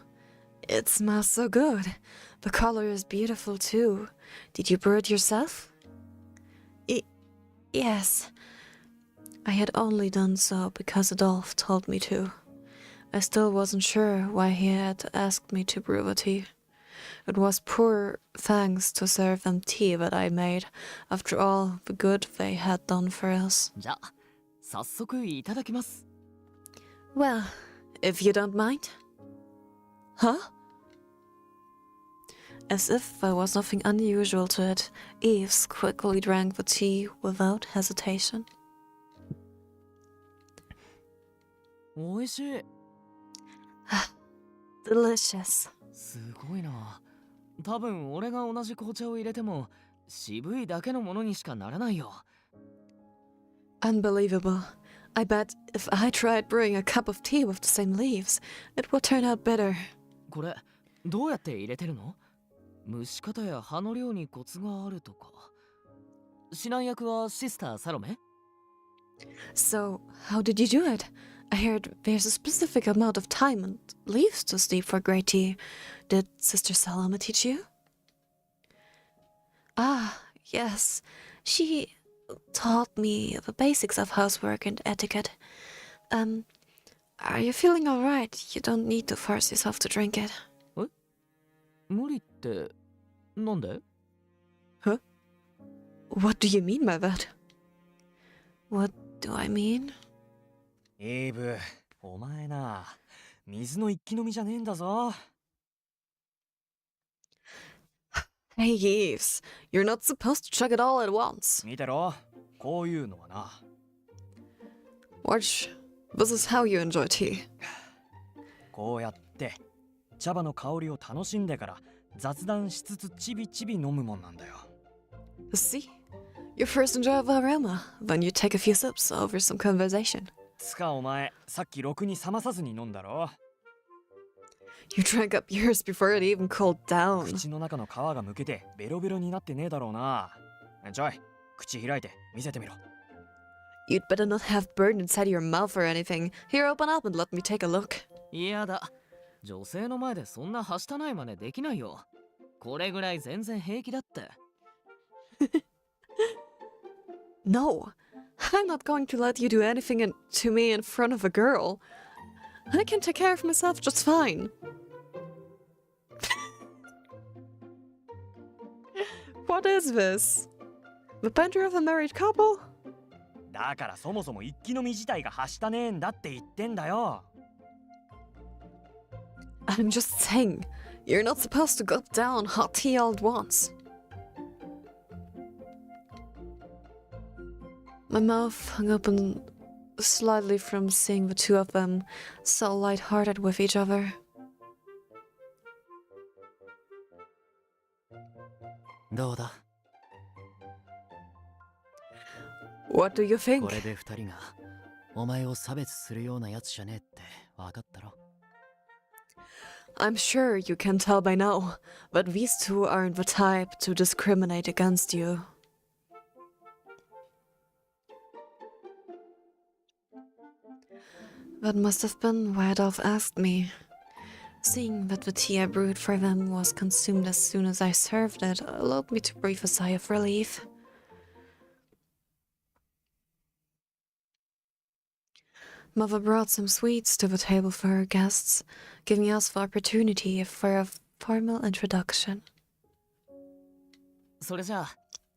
it smells so good. The color is beautiful too. Did you brew it yourself? Yes. I had only done so because Adolphe told me to. I still wasn't sure why he had asked me to brew the tea. It was poor thanks to serve them tea that I made, after all the good they had done for us. じゃ、早速いただきます。 Well, if you don't mind. Huh? As if there was nothing unusual to it, Yves quickly drank the tea without hesitation. おいしい。 Delicious. すごいな。多分俺が同じ紅茶を入れても渋いだけのものにしかならないよ。 Unbelievable. I bet if I tried brewing a cup of tea with the same leaves, it would turn out bitter. これどうやって入れてるの？蒸し方や葉の量にコツがあるとか。指南役はシスターサロメ？ So, how did you do it? I heard there's a specific amount of time and leaves to steep for great tea. Did Sister Salome teach you? Ah, yes. She taught me the basics of housework and etiquette. Are you feeling alright? You don't need to force yourself to drink it. 無理ってなんで？ Huh? What do you mean by that? What do I mean? イーブ、お前な、水の一気飲みじゃねえんだぞ。Hey Yves, you're not supposed to chug it all at once. 見てろ、こういうのはな。Watch, this is how you enjoy tea. こうやって茶葉の香りを楽しんでから雑談しつつちびちび飲むもんなんだよ。See? You first enjoy the aroma, then you take a few sips over some conversation. つかお前、さっきろくに冷まさずに飲んだろ。You drank up yours before it even cooled down. 口の中の皮がむけてベロベロになってねえだろうな。ちょい、口開いて見せてみろ。You'd better not have burned inside your mouth or anything. Here, open up and let me take a look. いやだ。女性の前でそんなはしたない真似できないよ。これぐらい全然平気だって。No, I'm not going to let you do anything to me in front of a girl. I can take care of myself just fine. What is this? The banter of a married couple? だからそもそも一気飲み自体がはしたねえんだって言ってんだよ。I'm just saying, you're not supposed to gulp down hot tea all at once. My mouth hung open slightly from seeing the two of them so light-hearted with each other. どうだ What do you think? これで二人がお前を差別するようなやつじゃねえって分かったろ I'm sure you can tell by now, but these two aren't the type to discriminate against you. That must have been why Adolf asked me. Seeing that the tea I brewed for them was consumed as soon as I served it allowed me to breathe a sigh of relief. Mother brought some sweets to the table for her guests, giving us the opportunity for a formal introduction. それじゃ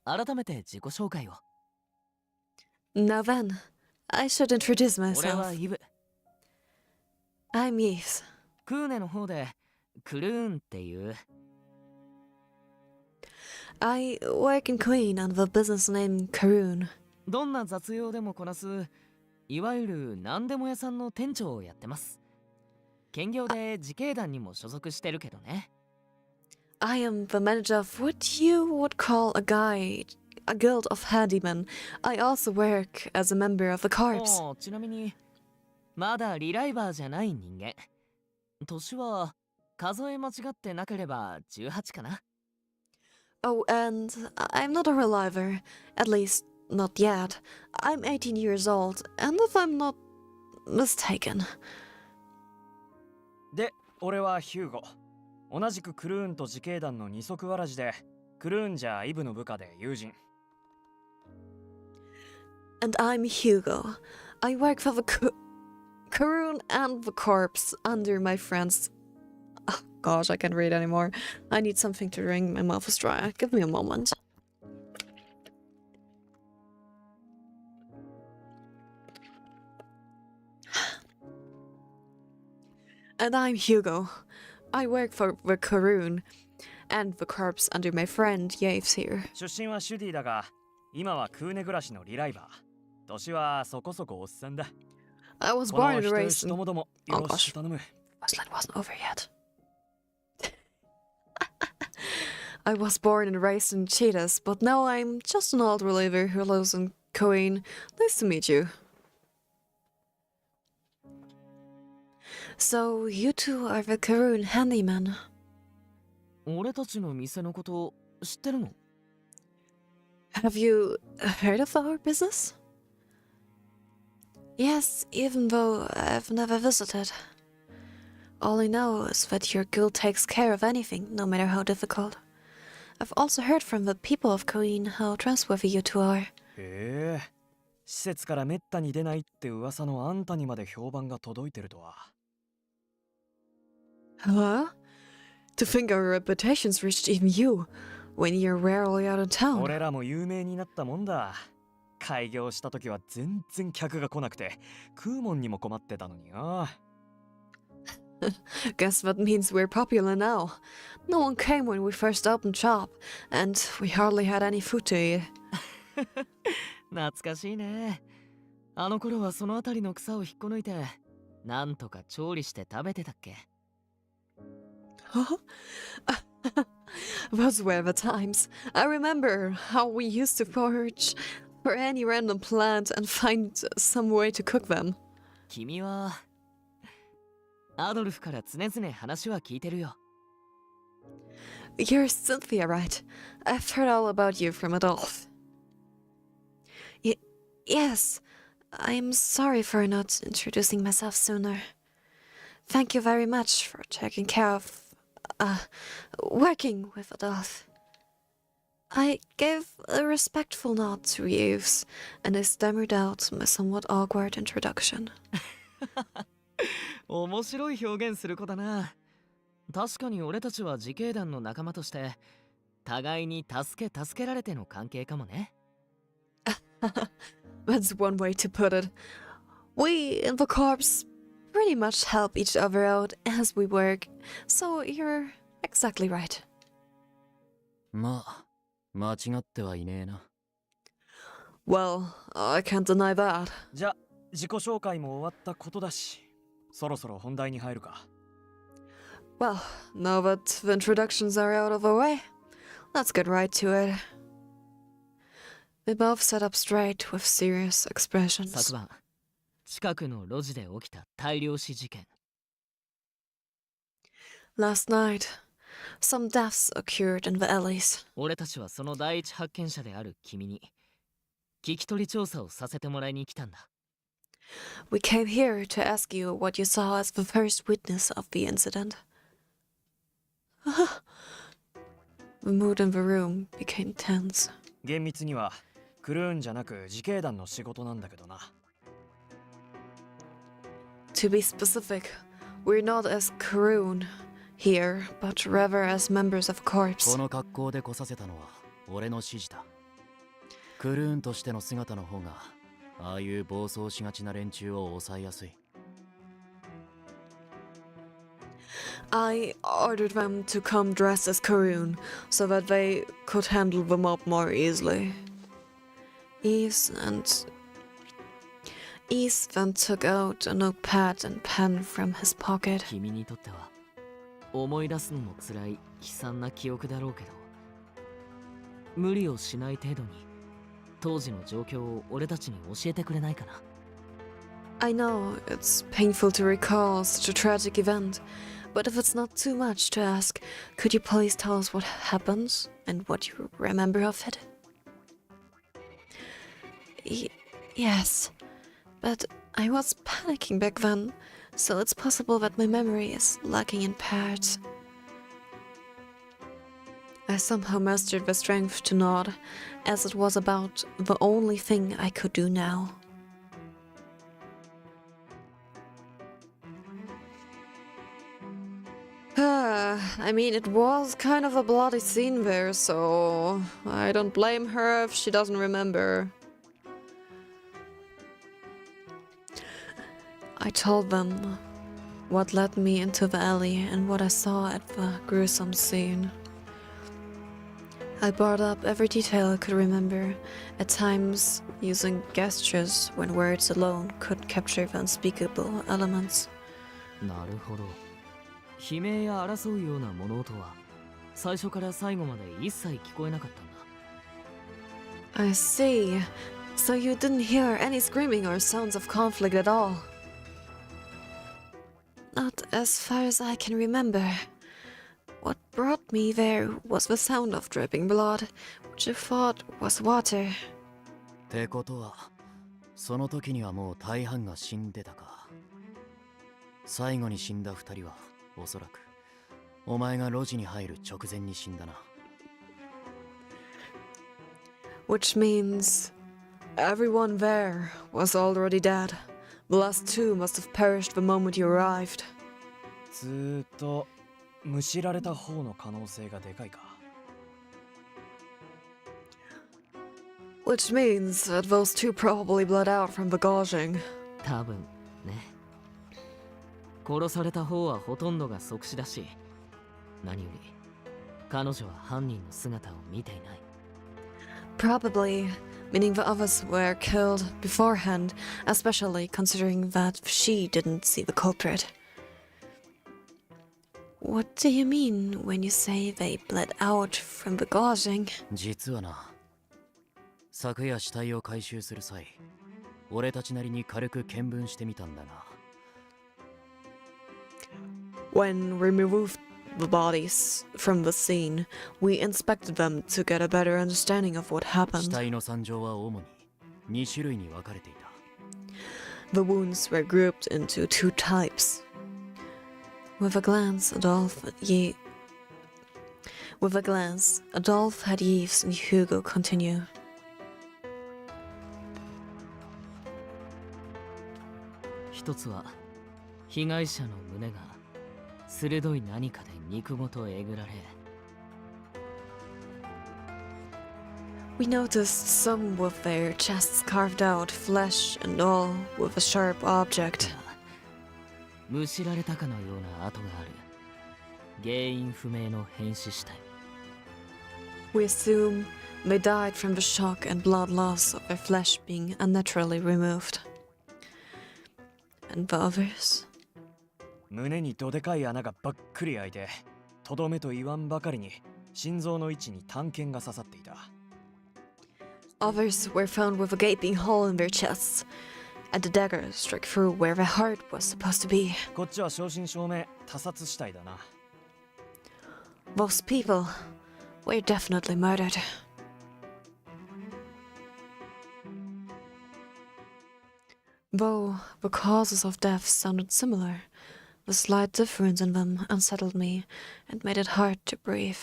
あ改めて自己紹介を。 Now then, I should introduce 俺は myself. イブ。 I'm Yves. クーネの方でクルーンっていう。 I work in Queen under the business name Karoon. どんな雑用でもこなすいわゆる何でも屋さんの店長をやってます。兼業で自警団にも所属してるけどね。 I am the manager of what you would call a guild of handymen. I also work as a member of the corps. おー、ちなみにまだリライバーじゃない人間。年は数え間違ってなければ18かな。 Oh, and I'm not a reliver. At least, not yet. I'm 18 years old, and if I'm not mistaken. で、俺はヒューゴ。同じくクルーンと自警団の二足わらじで、クルーンじゃイブの部下で友人。And I'm Hugo. I work for the Karoon and the corpse under my friends. Oh gosh, I can't read anymore. I need something to drink. My mouth is dry. Give me a moment. And I'm Hugo. I work for the Karoon and the corpse under my friend Yves here. 出身はシュディだが、今はクーネ暮らしのリライバー。年はそこそこおっさんだ。 I was この born and 人 raised 吉 in... ともどもよろしく頼む。 Aslan wasn't over yet. I was born and raised in Cheetahs, but now I'm just an old reliever who lives in Queen. Nice to meet you. So, you two are the Karoon handyman. 俺たちの店のこと知ってるの？ Have you heard of our business? Yes, even though I've never visited. All I know is that your guild takes care of anything, no matter how difficult. I've also heard from the people of Queen how trustworthy you two are. へえ、施設からめったに出ないって噂のあんたにまで評判が届いてるとは。Huh? To think our reputations reached even you. when you're rarely out of town. 俺らも有名になったもんだ。開業した時は全然客が来なくて、食うもんにも困ってたのによ。Guess that means we're popular now. No one came when we first opened shop, and we hardly had any food to eat. 懐かしいね。あの頃はその辺りの草を引っこ抜いて、なんとか調理して食べてたっけ。Huh? Those were the times. I remember how we used to forage for any random plant and find some way to cook them. 君はアドルフから常々話は聞いてるよ。You're Cynthia, right? I've heard all about you from Adolf. Yes, I'm sorry for not introducing myself sooner. Thank you very much for taking care of, working with Adolf. I gave a respectful nod to Reeves, and I stammered out my somewhat awkward introduction. 面白い表現する子だな。確かに俺たちは自警団の仲間として互いに助けられての関係かもね。That's one way to put it. We in the corps pretty much help each other out as we work, so you're exactly right. まあ、間違ってはいねえな。Well, I can't deny that. じゃ、自己紹介も終わったことだし、そろそろ本題に入るか。Well, now that the introductions are out of the way, let's get right to it. We both sat up straight with serious expressions. 昨晩、近くの路地で起きた大量死事件。Last night, some deaths occurred in the alleys. 俺たちはその第一発見者である君に聞き取り調査をさせてもらいに来たんだ。We came here to ask you what you saw as the first witness of the incident. The mood in the room became tense. 厳密にはクルーンじゃなく自警団の仕事なんだけどな。To be specific, we're not as Karoon here, but rather as members of こ corps. の格好で来させたのは俺の指示だ。クルーンとしての姿の方がああいう暴走しがちな連中を抑えやすい。I ordered them to come dressed as Karoon so that they could handle the mob more easily. Eve then took out a notepad and pen from his pocket. 君にとっては思い出すのも辛い悲惨な記憶だろうけど、無理をしない程度に当時の状況を俺たちに教えてくれないかな。 I know it's painful to recall such a tragic event, but if it's not too much to ask, could you please tell us what happened and what you remember of it? Yes, but I was panicking back then, so it's possible that my memory is lacking in parts. I somehow mustered the strength to nod, as it was about the only thing I could do now. I mean, it was kind of a bloody scene there, so I don't blame her if she doesn't remember. I told them what led me into the alley and what I saw at the gruesome scene. I brought up every detail I could remember, at times using gestures when words alone couldn't capture the unspeakable elements. なるほど。悲鳴や争うような物音は最初から最後まで一切聞こえなかったんだ。 I see. So you didn't hear any screaming or sounds of conflict at all? Not as far as I can remember. What brought me there was the sound of dripping blood, which I thought was water. ってことは、その時にはもう大半が死んでたか。最後に死んだ二人はおそらくお前が路地に入る直前に死んだな。Which means everyone there was already dead. The last two must have perished the moment you arrived. ずーっとむしられた方の可能性がでかいか。Which means that those two probably bled out from the gouging. 多分ね。殺された方はほとんどが即死だし、何より彼女は犯人の姿を見ていない。Probably, meaning the others were killed beforehand, especially considering that she didn't see the culprit. What do you mean when you say they bled out from the gouging? 実はな、昨夜死体を回収する際、俺たちなりに軽く見分してみたんだが。When we removed the bodies from the scene, we inspected them to get a better understanding of what 死 happened. 体の惨状は主に2種類に分かれていた。 The wounds were grouped into two types. With a glance, Adolphe had Yves and Hugo continue. 一つは被害者の胸が鋭い何かで肉ごとえぐられ、 We noticed some with their chests carved out, flesh and all, with a sharp object. むしられたかのような跡がある。原因不明の変死死体。 We assume they died from the shock and blood loss of their flesh being unnaturally removed. And the others? 胸にどでかい穴がばっくり開いて、とどめと言わんばかりに心臓の位置に短剣が刺さっていた。 Others were found with a gaping hole in their chests, and the dagger struck through where their heart was supposed to be. こっちは正真正銘他殺死体だな。 Those people were definitely murdered. Though the causes of death sounded similar, the slight difference in them unsettled me and made it hard to breathe.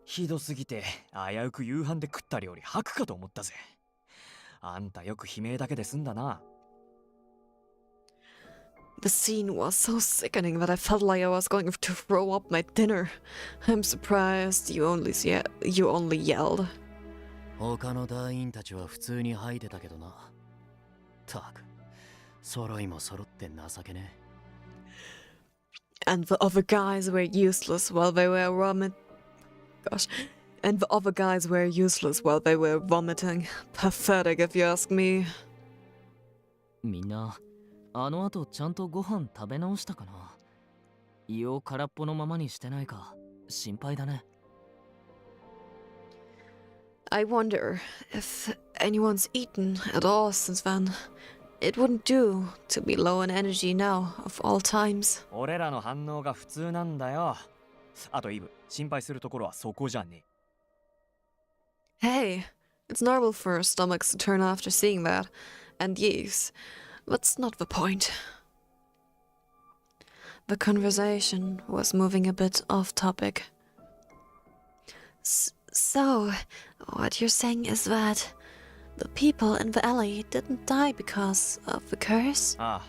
ひどすぎて危うく夕飯で食った料理吐くかと思ったぜ。あんたよく悲鳴だけで済んだな。 The scene was so sickening that I felt like I was going to throw up my dinner. I'm surprised you only yelled. 他の団員たちは普通に吐いてたけどな。たく、揃いも揃って情けね。 And the other guys were useless while they were vomiting. Pathetic if you ask me. みんなあの後ちゃんとご飯食べ直したかな。胃を空っぽのままにしてないか心配だね。 I wonder if anyone's eaten at all since then. It wouldn't do to be low on energy now, of all times. 俺らの反応が普通なんだよ。あとイブ、心配するところはそこじゃねえ。 Hey, it's normal for our stomachs to turn after seeing that. And yes, that's not the point. The conversation was moving a bit off topic. So, what you're saying is that the people in the alley didn't die because of the curse? あ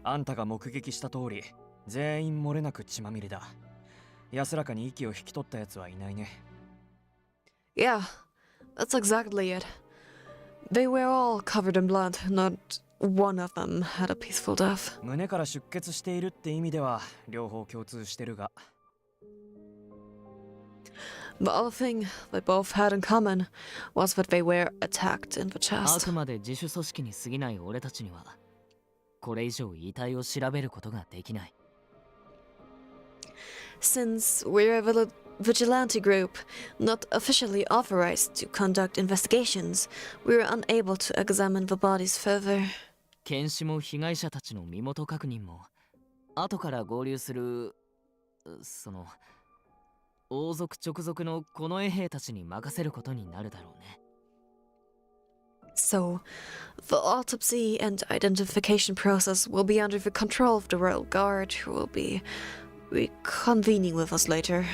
あ、あんたが目撃した通り、全員漏れなく血まみれだ。安らかに息を引き取ったやつはいないね。 Yeah, that's exactly it. They were all covered in blood, not one of them had a peaceful death. 胸から出血しているって意味では両方共通してるが。 The other thing they both had in common was that they were attacked in the あ chest. くまで自主組織に過ぎない俺たちにはこれ以上遺体を調べることができない。 Since we're a vigilante group, not officially authorized to conduct investigations, we were unable to examine the bodies further. 検視も被害者たちの身元確認も後から合流するその王族直属の近衛兵たちに任せることになるだろうね。 So, the autopsy and identification process will be under the control of the Royal Guard, who will be reconvening with us later.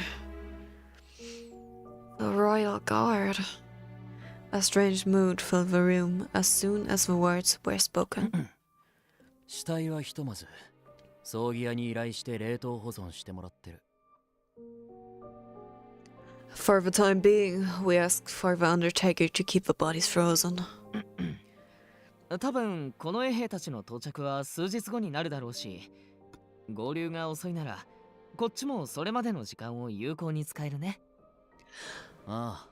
The Royal Guard. A strange mood filled the room as soon as the words were spoken. 死体はひとまず葬儀屋に依頼して冷凍保存してもらってる。For the time being, we ask for the Undertaker to keep the bodies frozen. 多分この衛兵たちの到着は数日後になるだろうし、合流が遅いならこっちもそれまでの時間を有効に使えるね。あ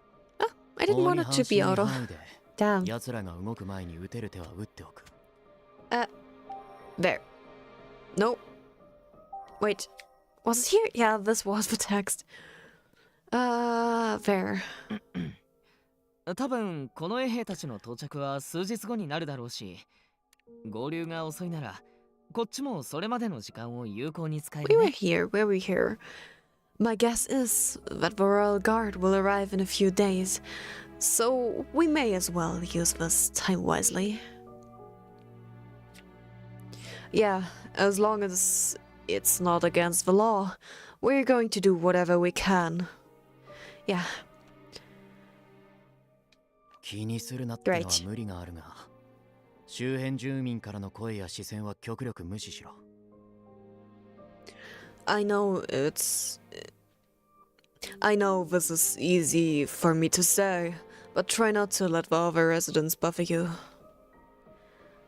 I didn't want it to be auto. 範囲で Damn. 奴らが動く前に撃てる手は撃っておく。 There. No. Wait. Was it here? Yeah, this was the text. There. 多分この衛兵たちの到着は数日後になるだろうし、合流が遅いならこっちもそれまでの時間を有効に使え We る were ね。 here. Were we here? My guess is that the Royal Guard will arrive in a few days, so we may as well use this time wisely. Yeah, as long as it's not against the law, we're going to do whatever we can. Yeah. 気にするなってのは Great. 無理があるが、周辺住民からの声や視線は極力無視しろ。 I know this is easy for me to say, but try not to let the other residents bother you.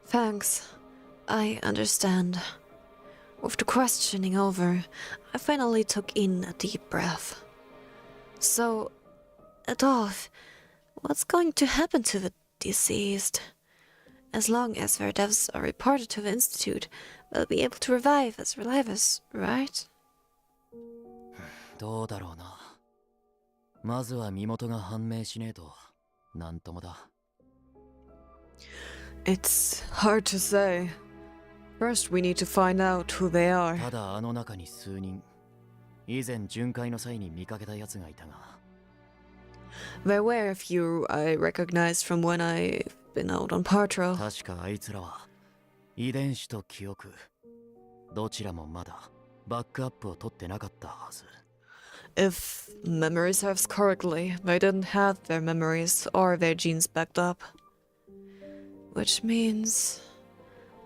Thanks. I understand. With the questioning over, I finally took in a deep breath. So, Adolf, what's going to happen to the deceased? As long as their deaths are reported to the Institute, they'll be able to revive as relivers, right? どうだろうな。まずは身元が判明しねえと、なんともだ。 It's hard to say. First, we need to find out who they are. ただあの中に数人、以前巡回の際に見かけた奴がいたが。 There were a few I recognized from when I've been out on patrol. 確かあいつらは、遺伝子と記憶、どちらもまだバックアップを取ってなかったはず。 If memory serves correctly, they didn't have their memories or their genes backed up. Which means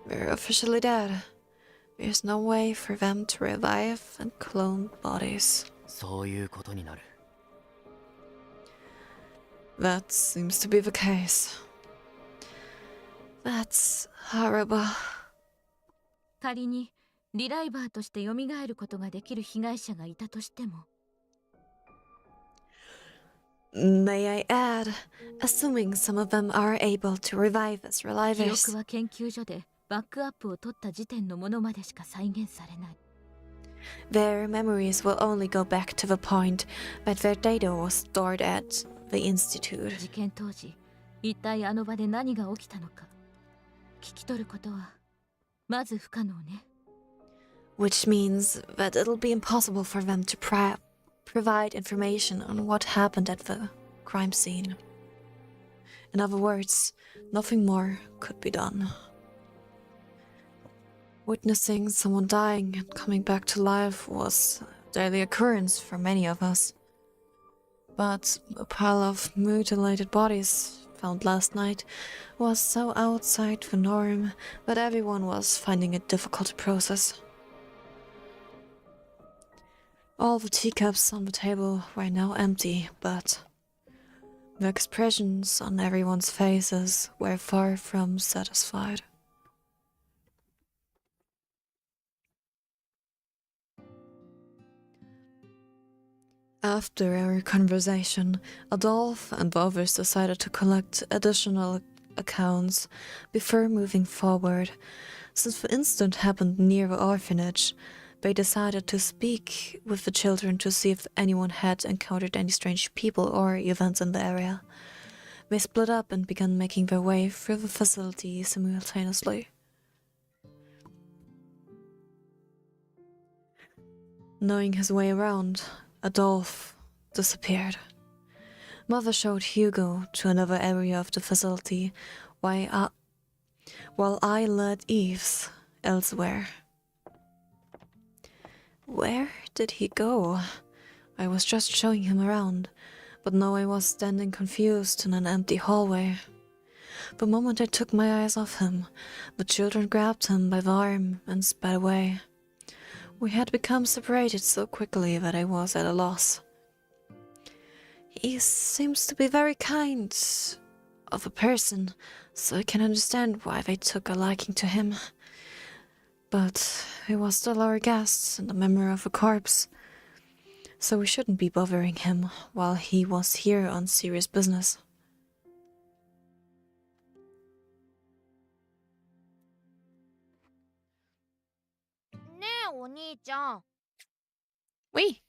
they're officially dead. There's no way for them to revive and clone bodies. そういうことになる。 That seems to be the case. That's horrible. 仮にリライバーとして蘇ることができる被害者がいたとしても、 May I add, assuming some of them are able to revive as 記 relivers, 憶は研究所でバックアップを取った時点のものまでしか再現されない。 their memories will only go back to the point that their data was stored at the Institute. 事件当時、一体あの場で何が起きたのか聞き取ることはまず不可能ね。 Which means that it'll be impossible for them to provide information on what happened at the crime scene. In other words, nothing more could be done. Witnessing someone dying and coming back to life was a daily occurrence for many of us. But a pile of mutilated bodies found last night was so outside the norm that everyone was finding it difficult to process. All the teacups on the table were now empty, but the expressions on everyone's faces were far from satisfied. After our conversation, Adolf and the others decided to collect additional accounts before moving forward. Since the incident happened near the orphanage, they decided to speak with the children to see if anyone had encountered any strange people or events in the area. They split up and began making their way through the facility simultaneously. Knowing his way around, Adolf disappeared. Mother showed Hugo to another area of the facility, while I led Eves elsewhere. Where did he go? I was just showing him around, but now I was standing confused in an empty hallway. The moment I took my eyes off him, the children grabbed him by the arm and sped away. We had become separated so quickly that I was at a loss. He seems to be very kind of a person, so I can understand why they took a liking to him. But he was still our guest and a member of a corps, so we shouldn't be bothering him while he was here on serious business. We.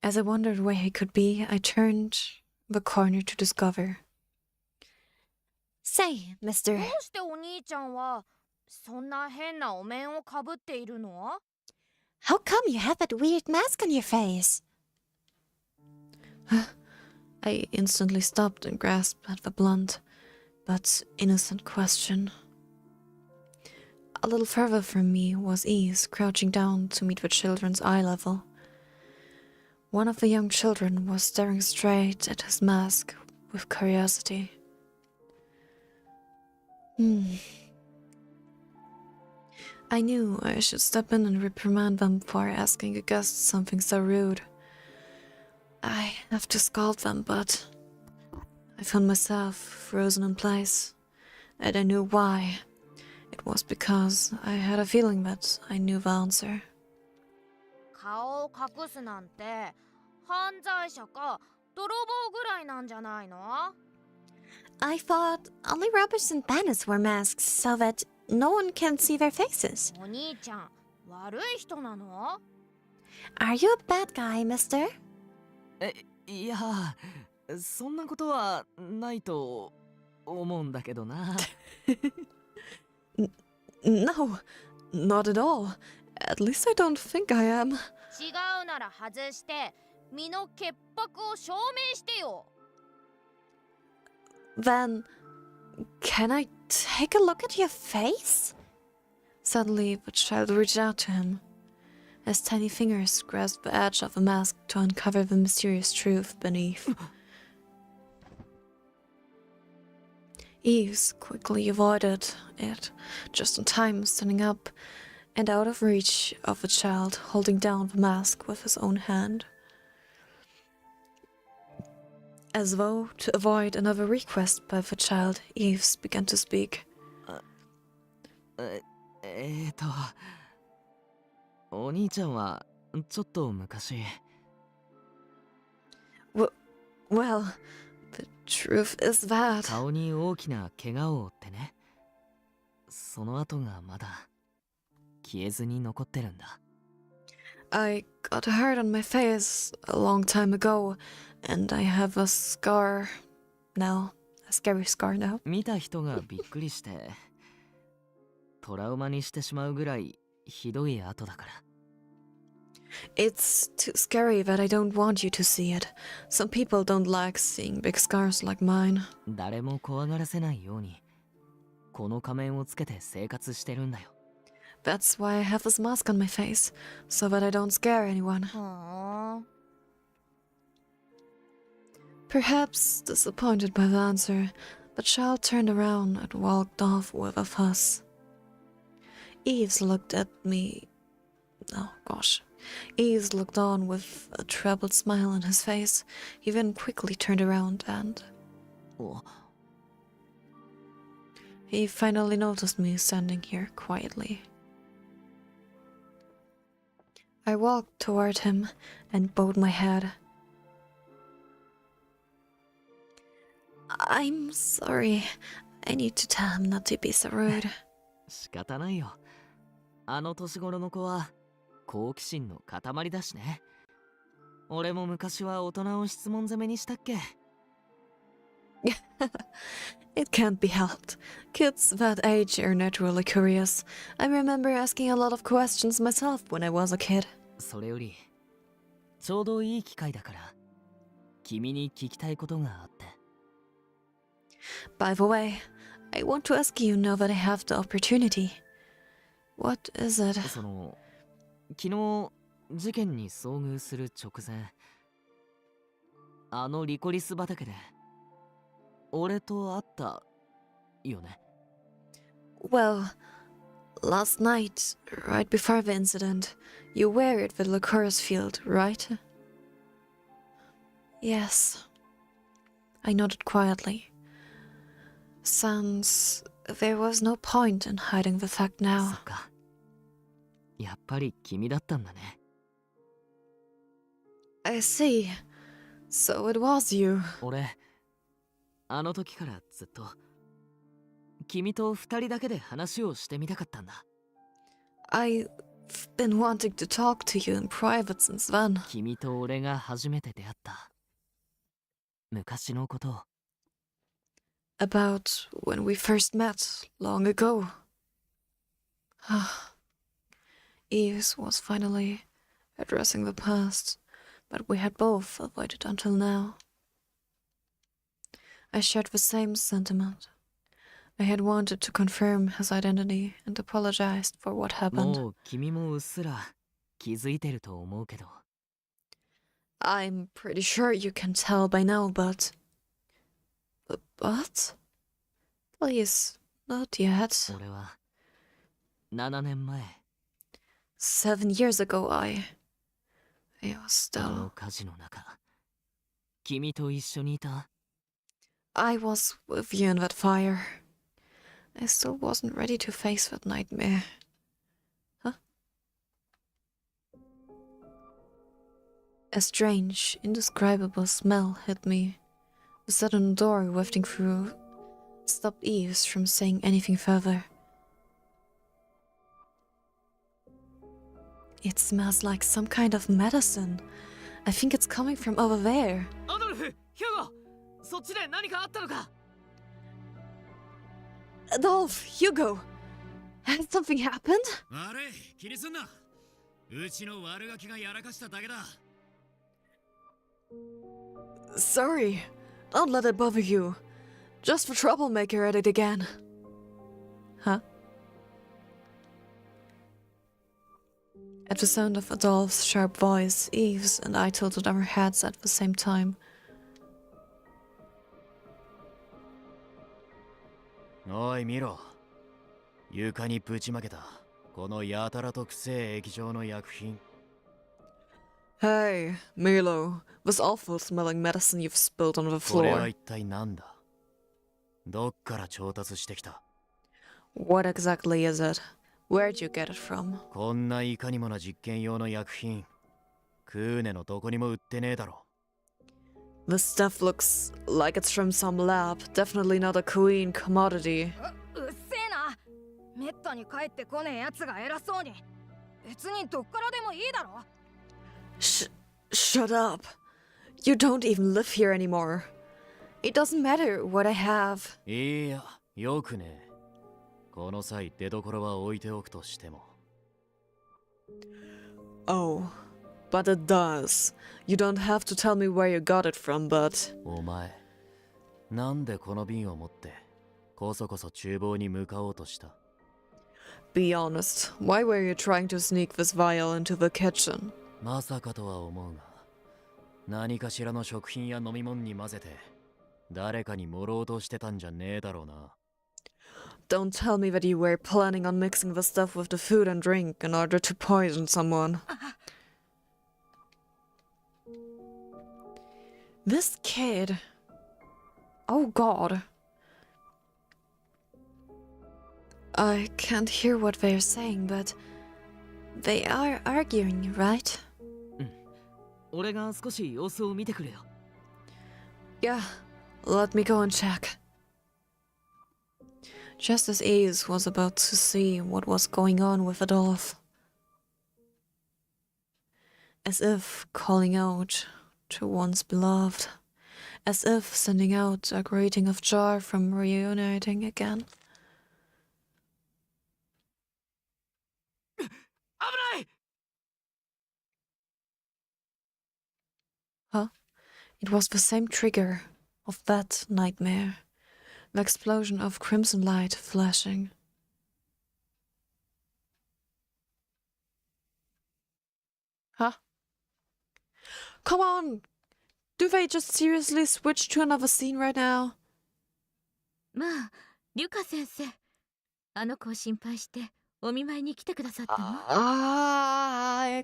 As I wondered where he could be, I turned the corner to discover. Say, mister, どうしてお兄ちゃんはそんな変なお面をかぶっているの？ how come you have that weird mask on your face? I instantly stopped and grasped at the blunt but innocent question. A little further from me was Eve, crouching down to meet the children's eye level. One of the young children was staring straight at his mask with curiosity. I knew I should step in and reprimand them for asking a guest something so rude. I have to scold them, but I found myself frozen in place, and I knew why. It was because I had a feeling that I knew the answer. 顔を隠すなんて犯罪者か泥棒ぐらいなんじゃないの？ I thought only robbers and bandits wore masks so that no one can see their faces. お兄ちゃん悪い人なの？ Are you a bad guy, mister? いや、そんなことはないと思うんだけどな。No, not at all. At least I don't think I am. 違うなら外して身の潔白を証明してよ。 Then, can I take a look at your face? Suddenly, the child reached out to him. His tiny fingers grasped the edge of the mask to uncover the mysterious truth beneath. Eve quickly avoided it, just in time, standing up and out of reach of the child, holding down the mask with his own hand. As though to avoid another request by the child, Eve began to speak. お兄ちゃんはちょっと昔。Well, the truth is that... 顔に大きな怪我を負ってね。その後がまだ消えずに残ってるんだ。I got hurt on my face a long time ago, and I have a scar now. A scary scar now. 見た人がびっくりして、トラウマにしてしまうぐらいひどい跡だから。It's too scary that I don't want you to see it. Some people don't like seeing big scars like mine. 誰も怖がらせないように、この仮面をつけて生活してるんだよ。That's why I have this mask on my face, so that I don't scare anyone. ふーん。 Perhaps disappointed by the answer, the child turned around and walked off with a fuss. Eves looked at me. Oh gosh. Eves looked on with a troubled smile on his face. He then quickly turned around and... He finally noticed me standing here quietly. I walked toward him and bowed my head. I'm sorry. I need to tell him not to be so rude. 仕方ないよ。あの年頃の子は好奇心の塊だしね。俺も昔は大人を質問攻めにしたっけ。It can't be helped. Kids that age are naturally curious. I remember asking a lot of questions myself when I was a kid. それより、ちょうどいい機会だから、君に聞きたいことがあって。By the way, I want to ask you now that I have the opportunity. What is it? その、昨日事件に遭遇する直前、あのリコリス畑で俺と会ったよね。Well, last night, right before the incident, you were at the licorice field, right? Yes. I nodded quietly. Since there was no point in hiding the fact そ now. っか。やっぱり君だったんだね。 I see. So it was you. 俺、あの時からずっと、君と二人だけで話をしてみたかったんだ。I've been wanting to talk to you in private since then. 君と俺が初めて出会った昔のことを。 About when we first met long ago. Eves was finally addressing the past, but we had both avoided until now. I shared the same sentiment. I had wanted to confirm his identity and apologized for what happened. もう君もうっすら気づいてると思うけど。 I'm pretty sure you can tell by now, but... But? Please, not yet. 俺は7年前、 7 years ago, I was あの still... 火事の中、君と一緒にいた。 I was with you in that fire. I still wasn't ready to face that nightmare. Huh? A strange, indescribable smell hit me. The sudden door wafting through stopped Eves from saying anything further. It smells like some kind of medicine. I think it's coming from over there. アドルフ、ヒューゴ、そっちで何かあったのか？ Adolf, Hugo, has something happened? あれ、気にすんな。うちの悪ガキがやらかしただけだ。 Sorry, don't let it bother you. Just the troublemaker at it again. Huh? At the sound of Adolf's sharp voice, Eves and I tilted our heads at the same time. おい見ろ。床にぶちまけた。このやたらとくせえ液状の薬品。 Hey, Milo, this awful smelling medicine you've spilled on the これは floor. 一体なんだ？どっから調達してきた？ What exactly is it? Where'd you get it from? こんないかにもな実験用の薬品。クーネのどこにも売ってねえだろ。 This stuff looks like it's from some lab. Definitely not a queen commodity. うっせえな。めったに帰ってこねえやつが偉そうに。別にどっからでもいいだろ。 Shut up. You don't even live here anymore. It doesn't matter what I have. いや、よくね。この際出所は置いておくとしても。 Oh, but it does. You don't have to tell me where you got it from, but... お前、なんでこの瓶を持ってこそこそ厨房に向かおうとした？ Be honest, why were you trying to sneak this vial into the kitchen? まさかとは思うが、何かしらの食品や飲み物に混ぜて誰かに盛ろうとしてたんじゃねえだろうな。 Don't tell me that you were planning on mixing the stuff with the food and drink in order to poison someone. This kid... Oh god. I can't hear what they're saying, but... They are arguing, right? 俺が少し様子を見てくれよ。 Yeah, let me go and check. Just as Ace was about to see what was going on with Adolf. As if calling out to one's beloved. As if sending out a greeting of joy from reuniting again. 危ない！ Huh? It was the same trigger of that nightmare. The explosion of crimson light flashing. Huh? Come on! Do they just seriously switch to another scene right now? まあ、リュカ先生。あの子を心配してお見舞いに来てくださったの？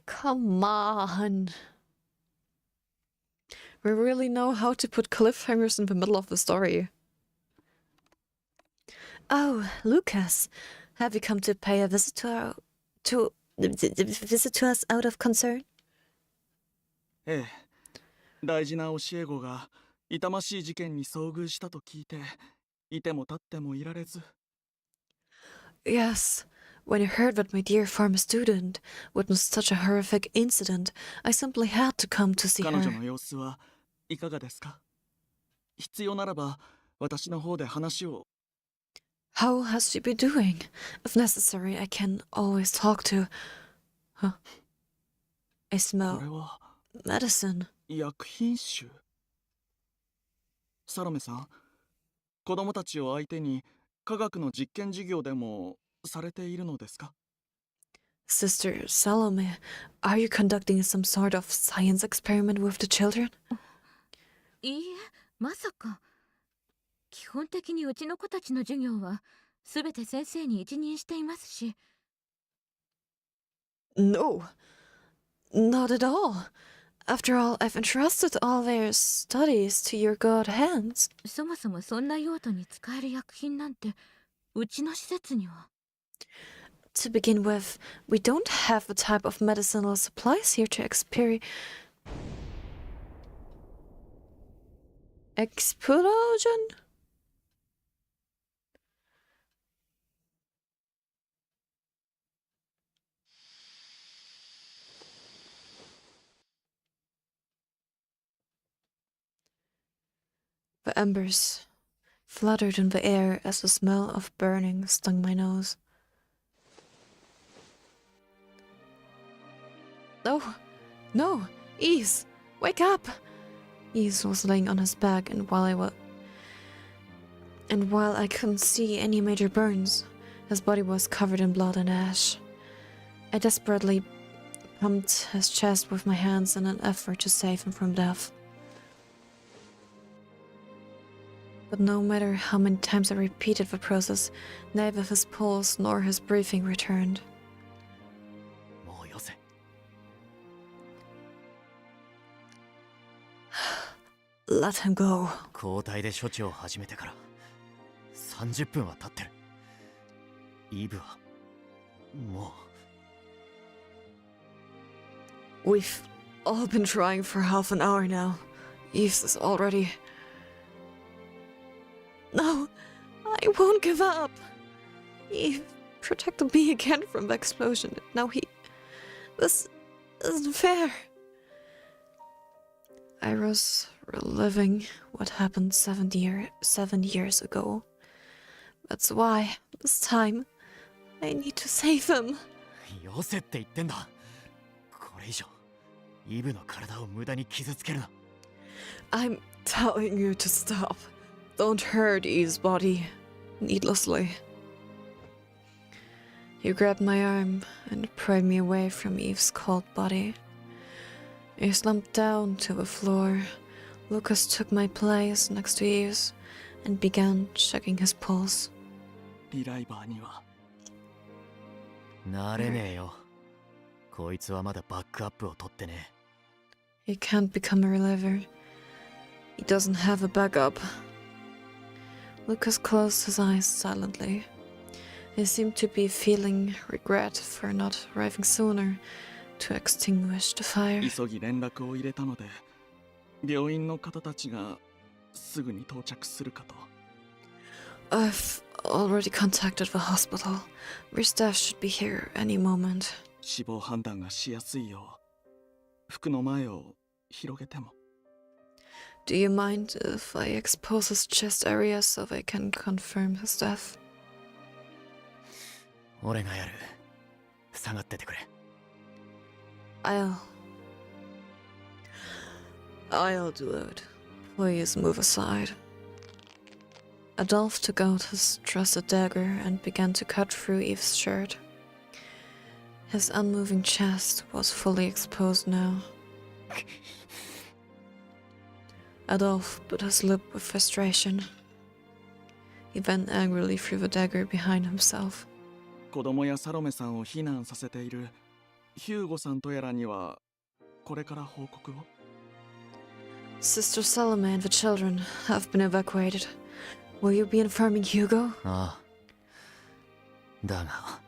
Come on. We really know how to put cliffhangers in the middle of the story. Oh, Lucas, have you come to pay a visit visit to us out of concern? ええ、大事な教え子が痛ましい事件に遭遇したと聞いて、いても立ってもいられず。Yes, when I heard that my dear former student witnessed such a horrific incident, I simply had to come to see 彼女 her. の様子はいかがですか？必要ならば私の方で話を。 How has she been doing? If necessary, I can always talk to... Huh? I これ smell は medicine. 薬品種。サロメさん、子供たちを相手に科学の実験授業でもされているのですか？ Sister Salome, are you conducting some sort of science experiment with the children? いいえ、まさか。基本的にうちの子たちの授業はすべて先生に一任していますし。 No, not at all. After all, I've entrusted all their studies to your good hands. そもそもそんな用途に使える薬品なんてうちの施設には。 To begin with, we don't have the type of medicinal supplies here to Explosion? The embers fluttered in the air as the smell of burning stung my nose. No, no, Ease, wake up! Ease was laying on his back, and while I couldn't see any major burns, his body was covered in blood and ash. I desperately pumped his chest with my hands in an effort to save him from death. But no matter how many times I repeated the process, neither his pulse nor his breathing returned. もうよせ。 Let him go. 交代で処置を始めてから30分は経ってる。イブはもう。 We've all been trying for half an hour now. Eves is already... No, I won't give up. Eve protected me again from the explosion. Now this isn't fair. I was reliving what happened 7 years ago. That's why, this time, I need to save him. よせって言ってんだ。これ以上イブの体を無駄に傷つけるな。 I'm telling you to stop. Don't hurt Eve's body needlessly. He grabbed my arm and pried me away from Eve's cold body. I slumped down to the floor. Lucas took my place next to Eve's and began checking his pulse. リライバーには。なれねえよ。こいつはまだバックアップを取ってね。 He can't become a reliver. He doesn't have a backup. Lucas closed his eyes silently. He seemed to be feeling regret for not arriving sooner to extinguish the fire. 急ぎ連絡を入れたので、病院の方たちがすぐに到着するかと。 I've already contacted the hospital. Their staff should be here any moment. 死亡判断がしやすいよう、服の前を広げても。 Do you mind if I expose his chest area so they can confirm his death? 俺がやる。下がっててくれ。 I'll do it. Please move aside. Adolph took out his trusted dagger and began to cut through Eve's shirt. His unmoving chest was fully exposed now. Adolph bit his lip with frustration. He then angrily threw the dagger behind himself. 子供やサロメさんを避難させているヒューゴさんとやらにはこれから報告を。Sister Salome and the children have been evacuated. Will you be informing Hugo? ああ。だが、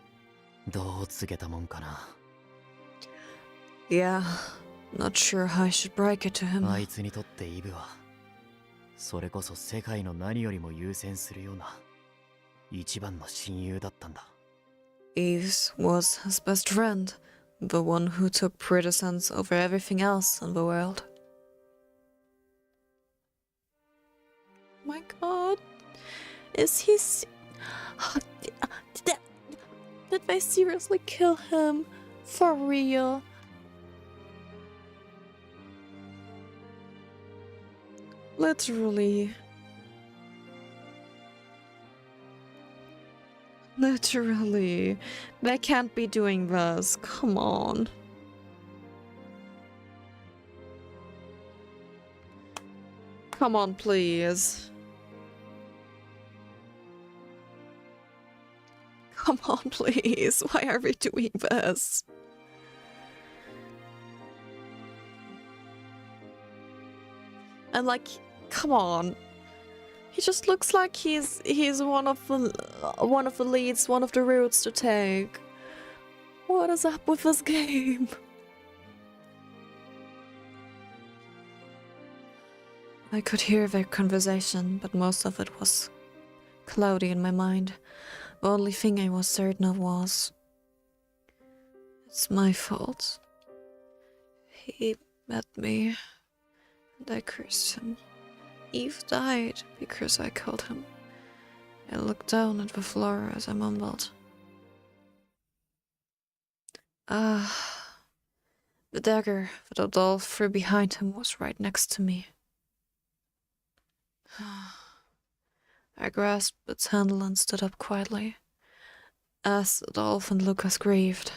どう告げたもんかな。Yeah, not sure how I should break it to him. あいつにとってイブは、それこそ世界の何よりも優先するような一番の親友だったんだ。Eves was his best friend, the one who took precedence over everything else in the world. My god. Is he did they seriously kill him? For real? Literally. Literally. They can't be doing this. Come on. Come on, please. Come on, please. Why are we doing this? And like, come on. He just looks like he's one of the leads, one of the routes to take. What is up with this game? I could hear their conversation, but most of it was cloudy in my mind. The only thing I was certain of was, it's my fault. He met me, and I cursed him. Eve died because I killed him. I looked down at the floor as I mumbled. The dagger that Adolf threw behind him was right next to me. I grasped its handle and stood up quietly, as Adolf and Lucas grieved.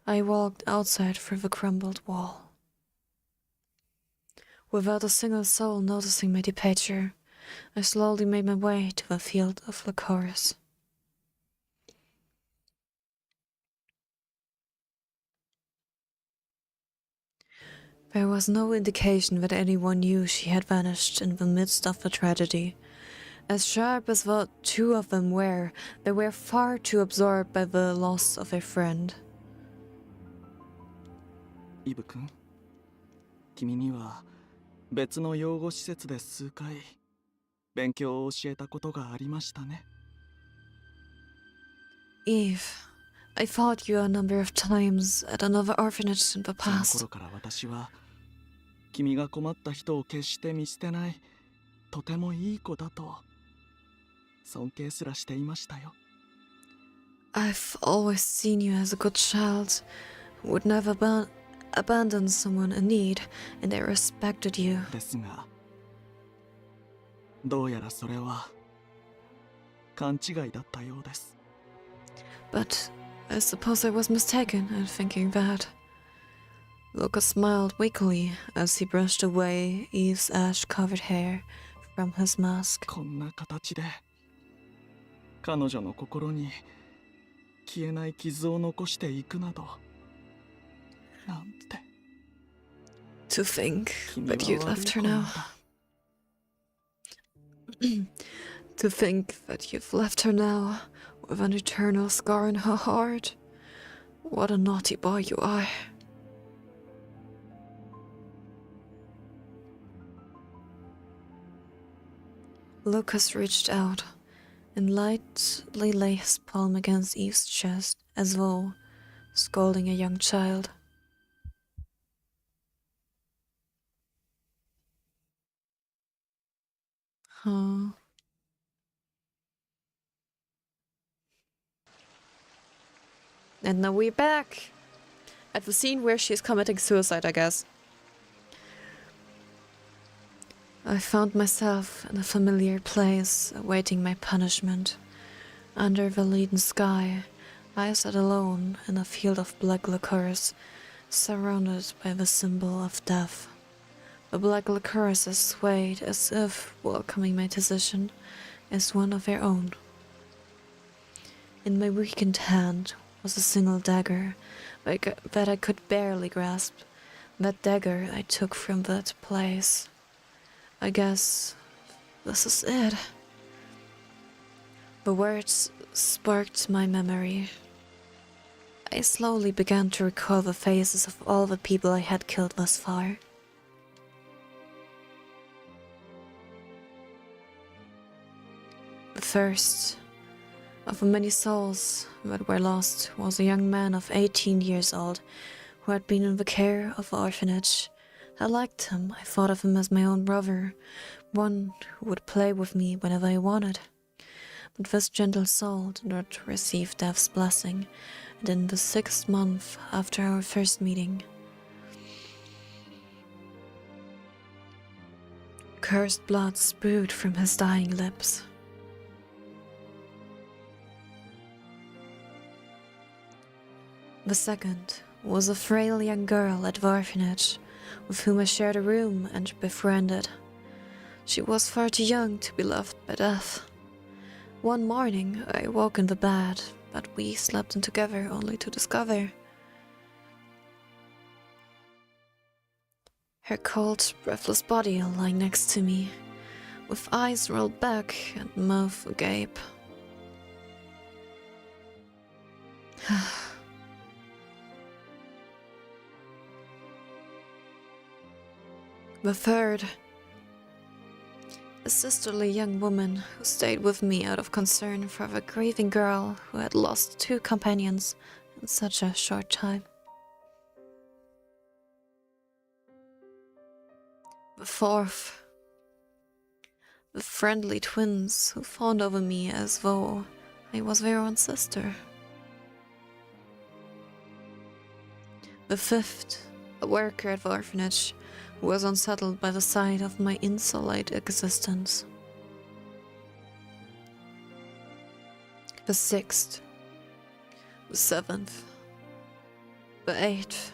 I walked outside through the crumbled wall. Without a single soul noticing my departure, I slowly made my way to the field of Lycoris. There was no indication that anyone knew she had vanished in the midst of the tragedy. As sharp as the two of them were, they were far too absorbed by the loss of a friend. イブ君、君には別の養護施設で数回勉強を教えたことがありましたね。Eve, I fought you a number of times at another orphanage in the その past. 頃から私は君が困った人を決して見捨てないとてもいい子だと尊敬すらしていましたよ。I've always seen you as a good child who would never abandon someone in need, and I respected you. ですが、どうやらそれは勘違いだったようです。But I suppose I was mistaken in thinking that. Lucas smiled weakly as he brushed away Eve's ash-covered hair from his mask. こんな形で彼女の心に消えない傷を残していくなどなんて。 To think that you'd left her now. To think that you've left her now with an eternal scar in her heart. What a naughty boy you are. Lucas reached out and lightly laid his palm against Eve's chest as though scolding a young child. Huh. And now we're back at the scene where she's committing suicide, I guess. I found myself in a familiar place, awaiting my punishment. Under the leaden sky, I sat alone in a field of black liqueurs, surrounded by the symbol of death. The black liqueurs swayed as if welcoming my decision as one of their own. In my weakened hand was a single dagger, that I could barely grasp. That dagger I took from that place. I guess this is it. The words sparked my memory. I slowly began to recall the faces of all the people I had killed thus far. The first of the many souls that were lost was a young man of 18 years old who had been in the care of the orphanage. I liked him. I thought of him as my own brother, one who would play with me whenever I wanted. But this gentle soul did not receive death's blessing, and in the 6th month after our first meeting, cursed blood spewed from his dying lips. The second was a frail young girl at the orphanage, with whom I shared a room and befriended. She was far too young to be loved by death. One morning I woke in the bed that we slept in together, only to discover her cold, breathless body lying next to me, with eyes rolled back and mouth agape. The third, a sisterly young woman who stayed with me out of concern for the grieving girl who had lost 2 companions in such a short time. The fourth, the friendly twins who fawned over me as though I was their own sister. The fifth, a worker at the orphanage who was unsettled by the sight of my insolite existence. The 6th, the 7th, the 8th.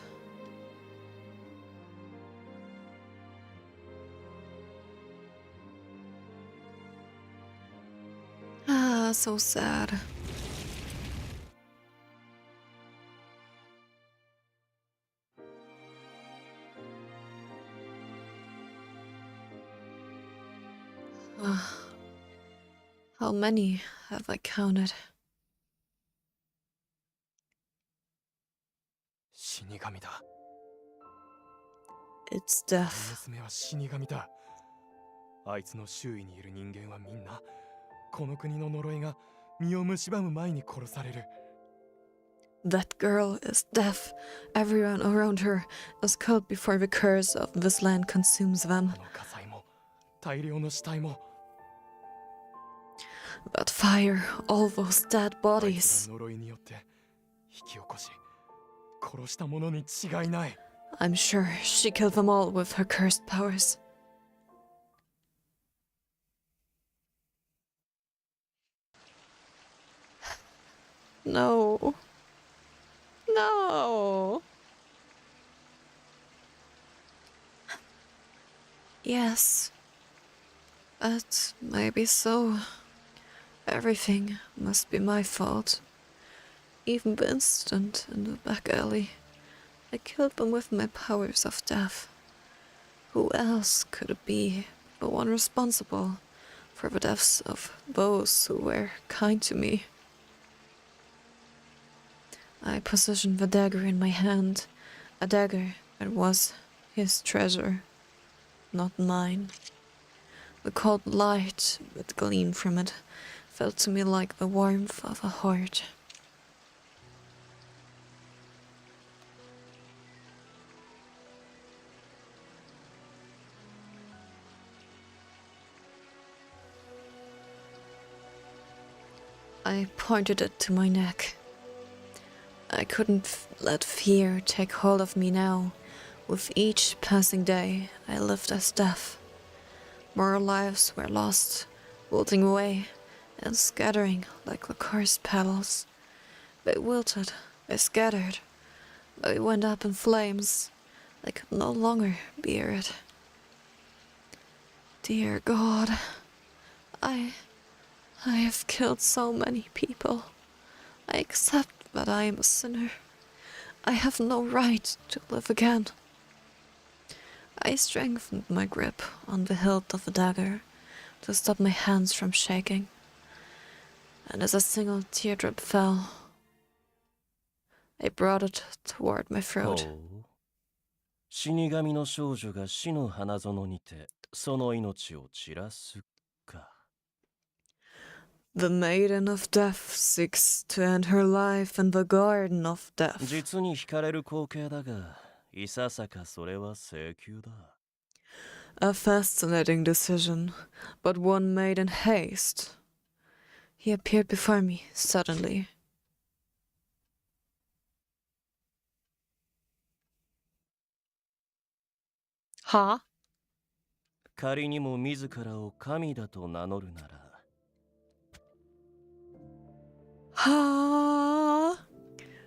Ah, so sad. How many have I counted? 死神だ。 It's この death. 娘は死神だ。あいつの周囲にいる人間はみんなこの国の呪いが身を蝕む前に殺される。 That girl is death. Everyone around her is killed before the curse of this land consumes them. この火災も大量の死体も That fire, all those dead あい bodies. つが呪いによって引き起こし殺したものに違いない。 I'm sure she killed them all with her cursed powers. No. No. Yes. That may be so. Everything must be my fault. Even the instant in the back alley, I killed them with my powers of death. Who else could it be but one responsible for the deaths of those who were kind to me? I positioned the dagger in my hand, a dagger that was his treasure, not mine. The cold light that gleamed from it felt to me like the warmth of a heart. I pointed it to my neck. I couldn't let fear take hold of me now. With each passing day, I lived as death. More lives were lost, wilting away and scattering like the cursed petals. They wilted, they scattered, they went up in flames. I could no longer bear it. Dear God, I have killed so many people. I accept that I am a sinner. I have no right to live again. I strengthened my grip on the hilt of the dagger to stop my hands from shaking, and as a single teardrop fell, I brought it toward my ほ throat. う。死神の少女が死の花園にてその命を散らすか。 The Maiden of Death seeks to end her life in the Garden of Death. 実に惹かれる光景だが、いささかそれは請求だ。 A fascinating decision, but one made in haste. He appeared before me suddenly. Huh? 仮にも自らを神だと名乗るなら、 Huh?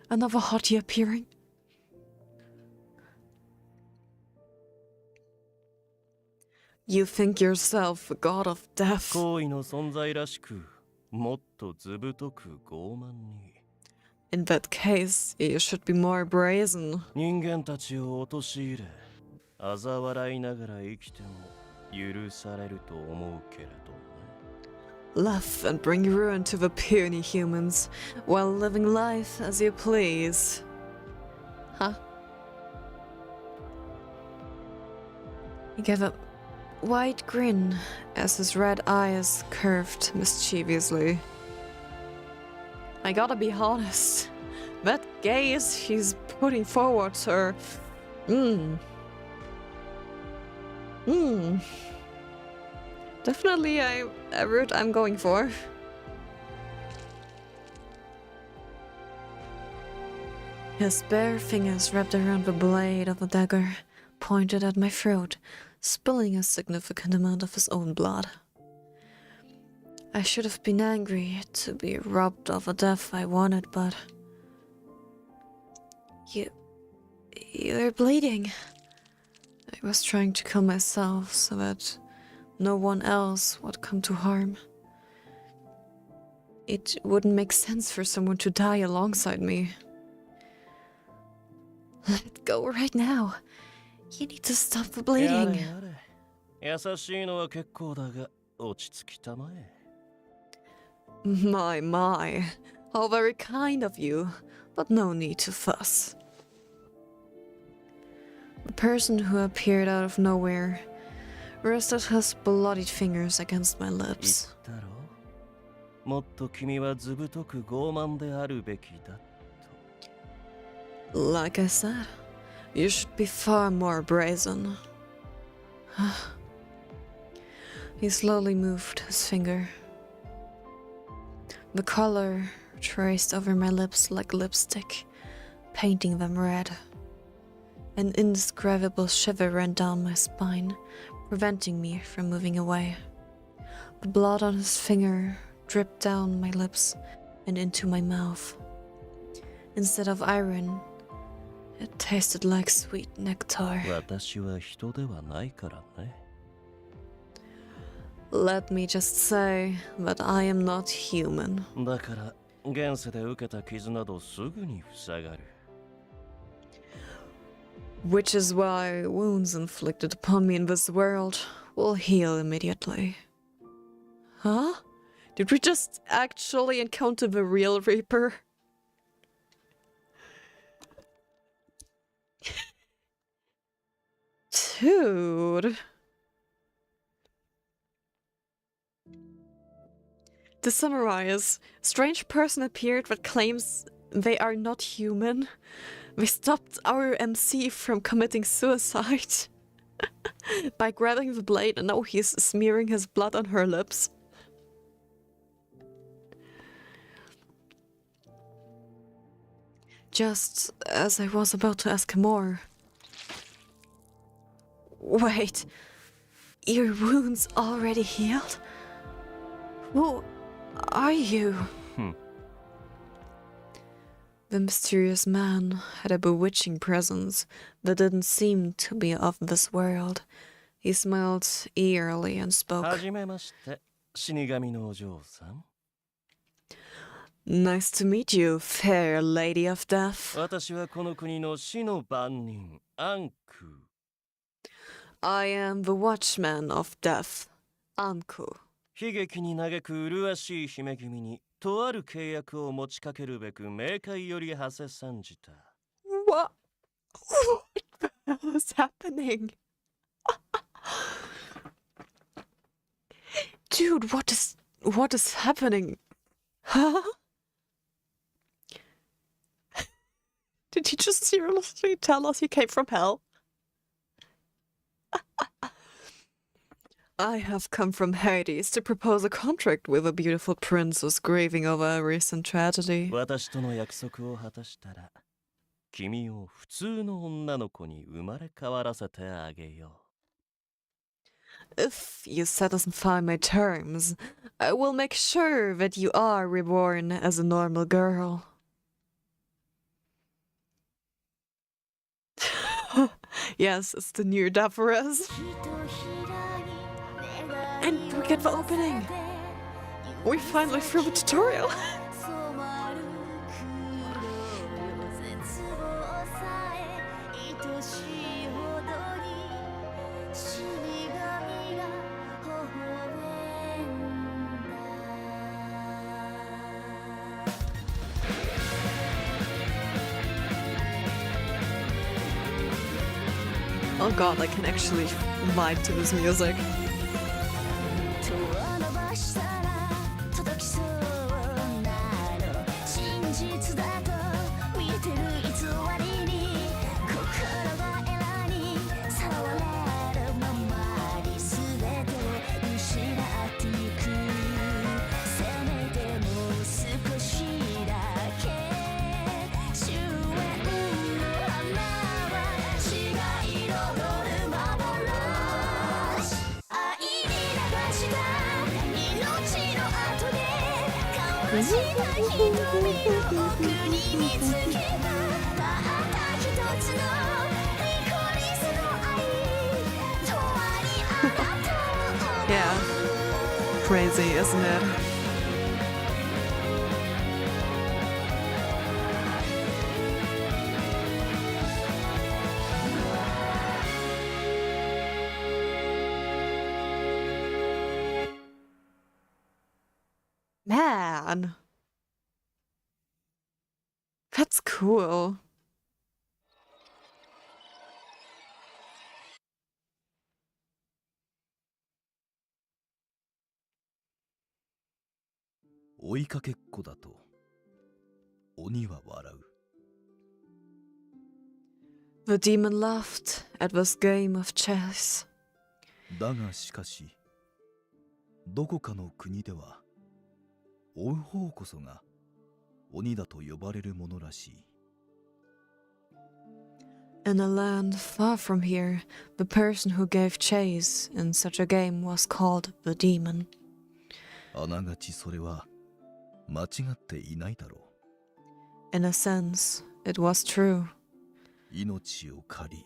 Another hottie appearing. You think yourself a god of death. 行為の存在らしく、もっとずぶとく傲慢に。 In that case, you should be more brazen. 人間たちを陥れ、嘲笑いながら生きても許されると思うけれどね。 Laugh and bring ruin to the puny humans, while living life as you please. Huh? He gave a wide grin as his red eyes curved mischievously. I gotta be honest, that gaze he's putting forward, sir. Definitely a route I'm going for. His bare fingers wrapped around the blade of a dagger, pointed at my throat, spilling a significant amount of his own blood. I should have been angry to be robbed of a death I wanted, but... You're bleeding. I was trying to kill myself so that no one else would come to harm. It wouldn't make sense for someone to die alongside me. Let go right now. You need to stop the bleeding. やれやれ。優しいのは結構だが、落ち着きたまえ。 My, how very kind of you, but no need to fuss. The person who appeared out of nowhere rested his bloodied fingers against my 言っ lips. たろ。もっと君はずぶとく傲慢であるべきだと。 Like I said, you should be far more brazen. He slowly moved his finger. The color traced over my lips like lipstick, painting them red. An indescribable shiver ran down my spine, preventing me from moving away. The blood on his finger dripped down my lips and into my mouth. Instead of iron, it tasted like sweet nectar. 私は人ではないからね。 Let me just say that I am not human. だから現世で受けた傷などすぐに塞がる。 Which is why wounds inflicted upon me in this world will heal immediately. Huh? Did we just actually encounter the real Reaper? Dude. To summarize, strange person appeared that claims they are not human. They stopped our MC from committing suicide by grabbing the blade, and now he's smearing his blood on her lips. Just as I was about to ask more. Wait, your wounds already healed? Who are you? The mysterious man had a bewitching presence that didn't seem to be of this world. He smiled eerily and spoke. はじめまして、死神のお嬢さん。Nice to meet you, fair lady of death. 私はこの国の死の番人アンク I am the watchman of death, Anku. 悲劇に嘆く麗しい姫君にとある契約を持ちかけるべく冥界より馳せ参じた What? What the hell is happening? Dude, what is happening? Huh? Did he just seriously tell us he came from hell? I have come from Hades to propose a contract with a beautiful princess grieving over a recent tragedy. 私との約束を果たしたら君を普通の女の子に生まれ変わらせてあげよ If you satisfy my terms, I will make sure that you are reborn as a normal girl. Yes, it's the new Davros. And we get the opening. We finally through the tutorial. Oh god, I can actually vibe to this music. Yeah. Crazy, isn't it? Man. That's cool. The demon laughed at this game of chess. だがしかし、どこかの国では、追う方こそが鬼だと呼ばれるものらしい。In a land far from here, the person who gave chase in such a game was called the demon. あながちそれは間違っていないだろう。In a sense, it was true. 命を借り、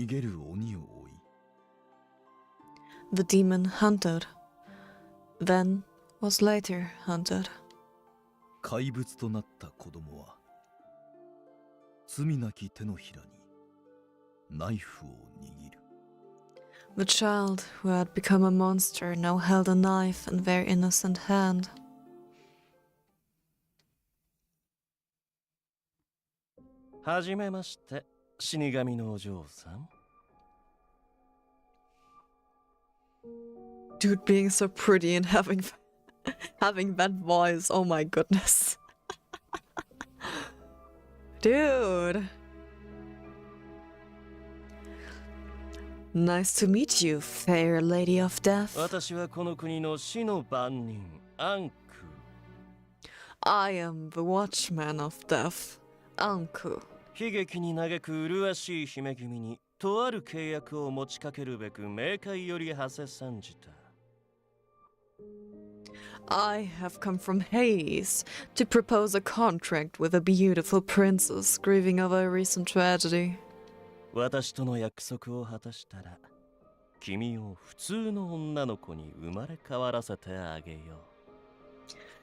逃げる鬼を追い。The demon hunted, then was later hunted. 怪物となった子供は、罪なき手のひらにナイフを握る。The child who had become a monster now held a knife in their innocent hand. はじめまして、死神のお嬢さん。Dude being so pretty and having that voice, oh my goodness. Dude. Nice to meet you, fair lady of death. 私はこの国の死の番人、アンク。I am the watchman of death, Anku. 悲劇に嘆く麗しい姫君にとある契約を持ちかけるべく冥界より馳せ参じた。I have come from Hades to propose a contract with a beautiful princess grieving over a recent tragedy. 私との約束を果たしたら、君を普通の女の子に生まれ変わらせてあげよ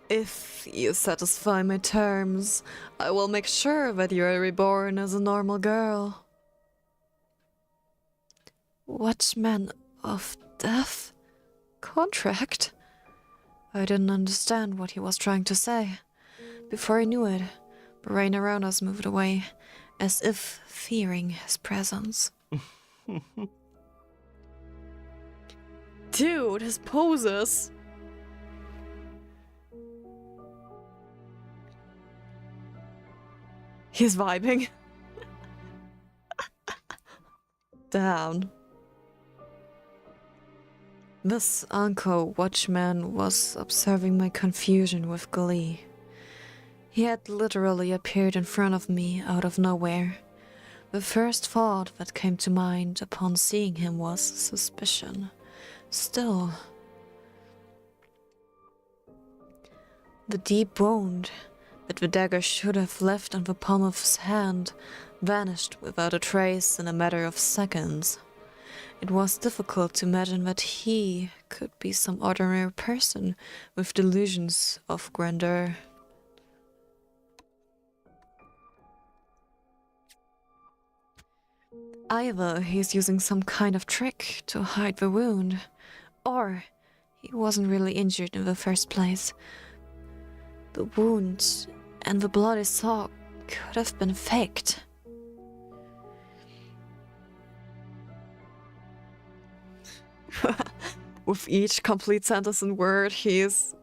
If you satisfy my terms, I will make sure that you are reborn as a normal girl. Watchman of Death? Contract? I didn't understand what he was trying to say. Before I knew it, the rain around us moved away, as if fearing his presence. Dude, his poses! He's vibing. Damn. This uncle watchman was observing my confusion with glee. He had literally appeared in front of me out of nowhere. The first thought that came to mind upon seeing him was suspicion. Still, the deep wound that the dagger should have left on the palm of his hand vanished without a trace in a matter of seconds. It was difficult to imagine that he could be some ordinary person with delusions of grandeur. Either he's using some kind of trick to hide the wound, or he wasn't really injured in the first place. The wound and the blood I saw could have been faked. With each complete sentence and word, he is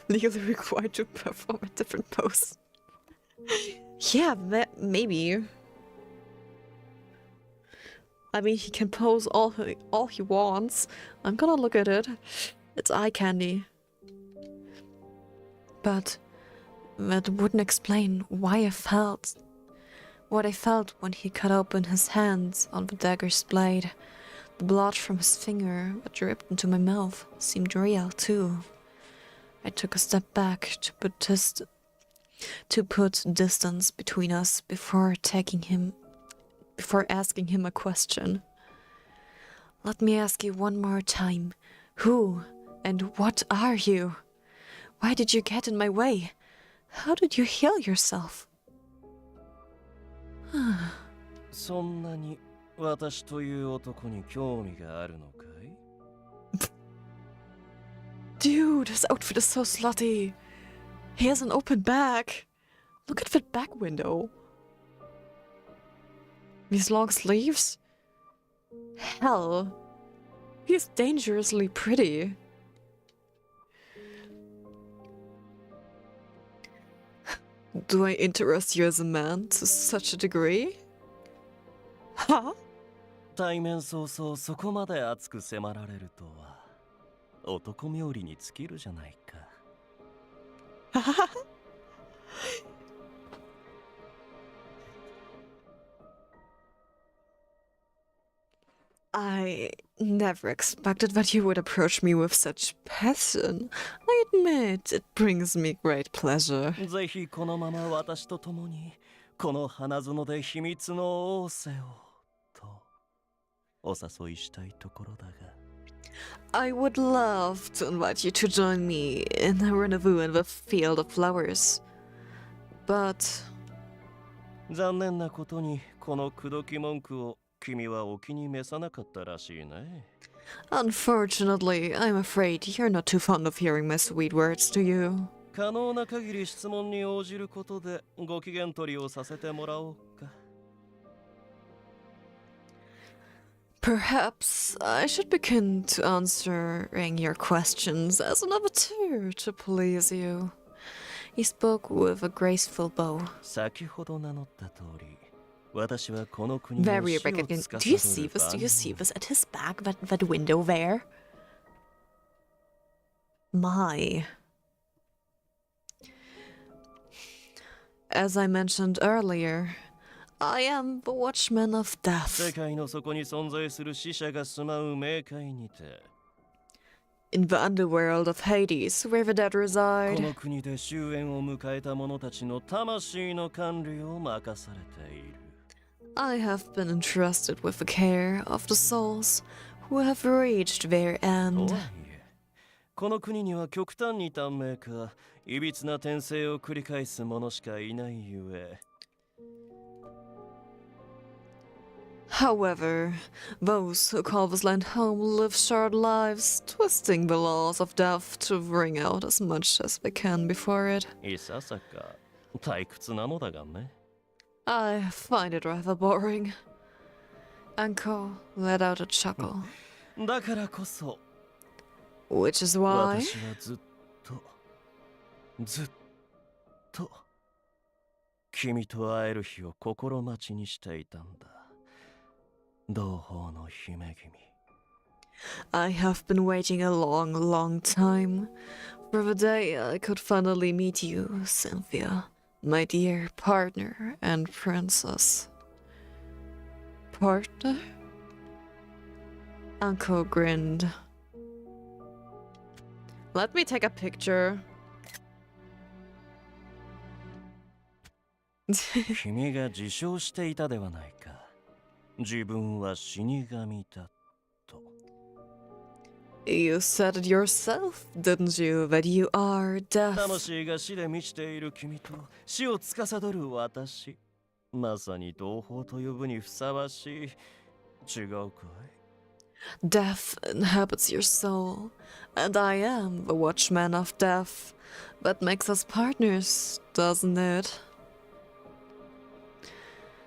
legally required to perform a different pose. Yeah, maybe. I mean, he can pose all he wants. I'm gonna look at it. It's eye candy. But that wouldn't explain why I felt what I felt when he cut open his hands on the dagger's blade. The blood from his finger that dripped into my mouth seemed real too. I took a step back to put distance between us before asking him a question. Let me ask you one more time. Who and what are you? Why did you get in my way? How did you heal yourself? そんなに私という男に興味があるのかい? Dude, his outfit is so slutty. He has an open back. Look at that back window. These long sleeves? Hell. He's dangerously pretty. Do I interest you as a man to such a degree? Huh? 対面早々そこまで熱く迫られるとは男冥利に尽きるじゃないか。I never expected that you would approach me with such passion. I admit, it brings me great pleasure. ぜひこのまま私と共にこの花園で秘密の仰せをとお誘いしたいところだが。I would love to invite you to join me in a rendezvous in the field of flowers. But 残念なことにこの口説き文句を君はお気に召さなかったらしいね。unfortunately, I'm afraid you're not too fond of hearing my sweet words to you. 可能な限り質問に応じることでご機嫌取りをさせてもらおうか。Perhaps I should begin to answering your questions as an avatar to please you. He spoke with a graceful bow. 先ほど名乗った通り、私はこの国の Very 死を arrogant. 司 Do you see る this? Do you 番 see this at his back? That window there? My. As I mentioned earlier, I am the Watchman of 世 Death. 界の底に存在する死者が住まう冥界にて、 In the underworld of Hades, where the dead こ reside. の国で終焉を迎えた者たちの魂の管理を任されている。I have been entrusted with the care of the souls who have reached their と end. はいえ、この国には極端に短命かいびつな転生を繰り返す者しかいないゆえ。 However, those who call this land home live short lives, twisting the laws of death to wring out as much as they can before it. いささか退屈なのだがね。 I find it rather boring. Anko let out a chuckle. だからこそ Which is why 私はずっと君と会える日を心待ちにしていたんだ。同胞の姫君。 I have been waiting a long, long time for the day I could finally meet you, Cynthia, my dear partner and princess. Partner? Uncle grinned. Let me take a picture. 君が自称していたではないか。自分は死神だと。 You said it yourself, didn't you, that you are death? 魂が死で満ちている君と死を司る私。まさに同胞と呼ぶにふさわしい。違うかい？ Death inhabits your soul, and I am the watchman of death. That makes us partners, doesn't it?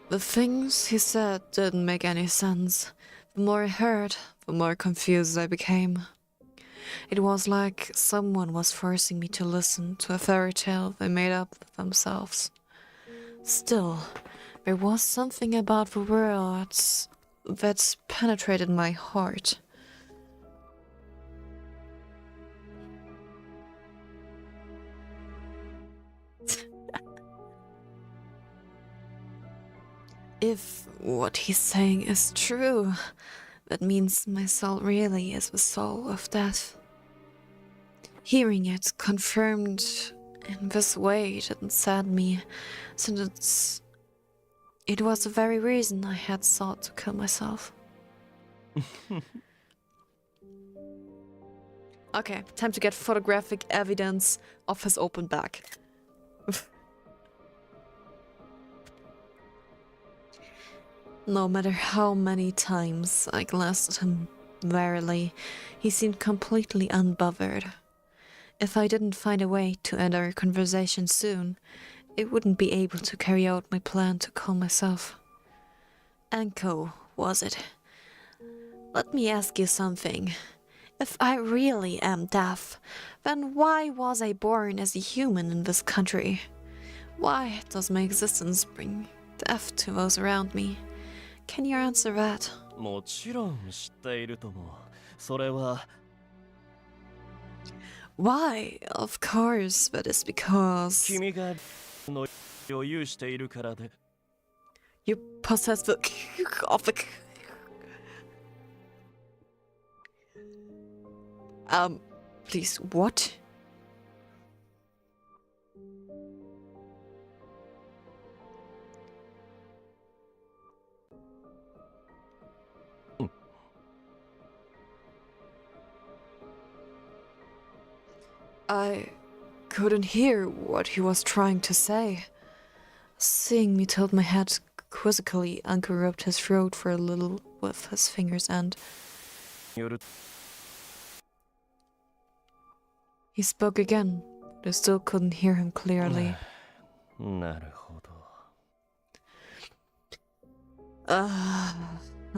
The things he said didn't make any sense. The more I heard, the more confused I became. It was like someone was forcing me to listen to a fairy tale they made up themselves. Still, there was something about the world that penetrated my heart. If what he's saying is true, that means my soul really is the soul of death. Hearing it confirmed in this way didn't sadden me, since it was the very reason I had sought to kill myself. Okay, time to get photographic evidence of his open back. No matter how many times I glanced at him warily, he seemed completely unbothered. If I didn't find a way to end our conversation soon, I wouldn't be able to carry out my plan to kill myself. Anko, was it? Let me ask you something. If I really am deaf, then why was I born as a human in this country? Why does my existence bring death to those around me? Can you answer that? もちろん知っているとも。それは Why? Of course, but it's because 君がの余裕しているからで。 you possess the of the please, what? I couldn't hear what he was trying to say. Seeing me tilt my head quizzically, Anko rubbed his throat for a little with his fingers and よる he spoke again, but I still couldn't hear him clearly. なるほど。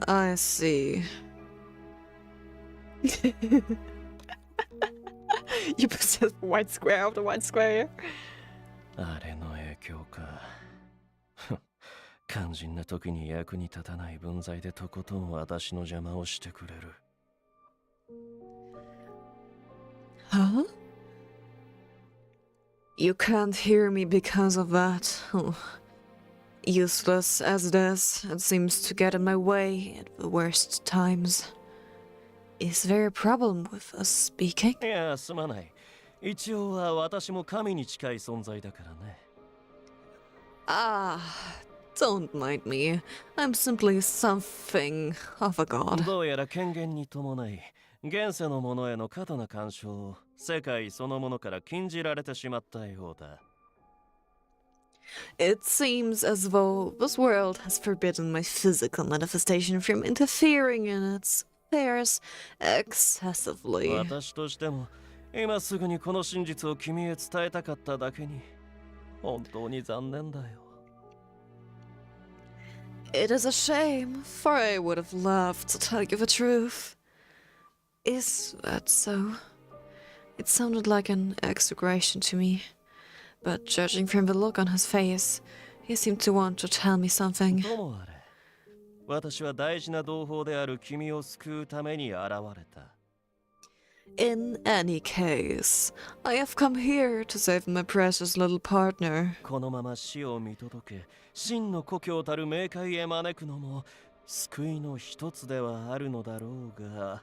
I see. You possess the white square of the white square. あれの影響か。肝心な時に役に立たない分際でとことん私の邪魔をしてくれる。 Huh? You can't hear me because of that. Useless as it is, it seems to get in my way at the worst times. Is there a problem with us speaking? いや、すまない。一応は私も神に近い存在だからね。Ah, Don't mind me. I'm simply something of a god. どうやら権限に伴い現世のものへの過度な干渉を世界そのものから禁じられてしまったようだ。It seems as though this world has forbidden my physical manifestation from interfering in its affairs excessively. 私としても今すぐにこの真実を君へ伝えたかっただけに本当に残念だよ。It is a shame, for I would have loved to tell you the truth. Is that so? It sounded like an exaggeration to me, but judging from the look on his face, he seemed to want to tell me something. ともあれ、私は大事な同胞である君を救うために現れた。In any case, I have come here to save my precious little partner. このまま死を見届け、真の故郷たる冥界へ招くのも救いの一つではあるのだろうが。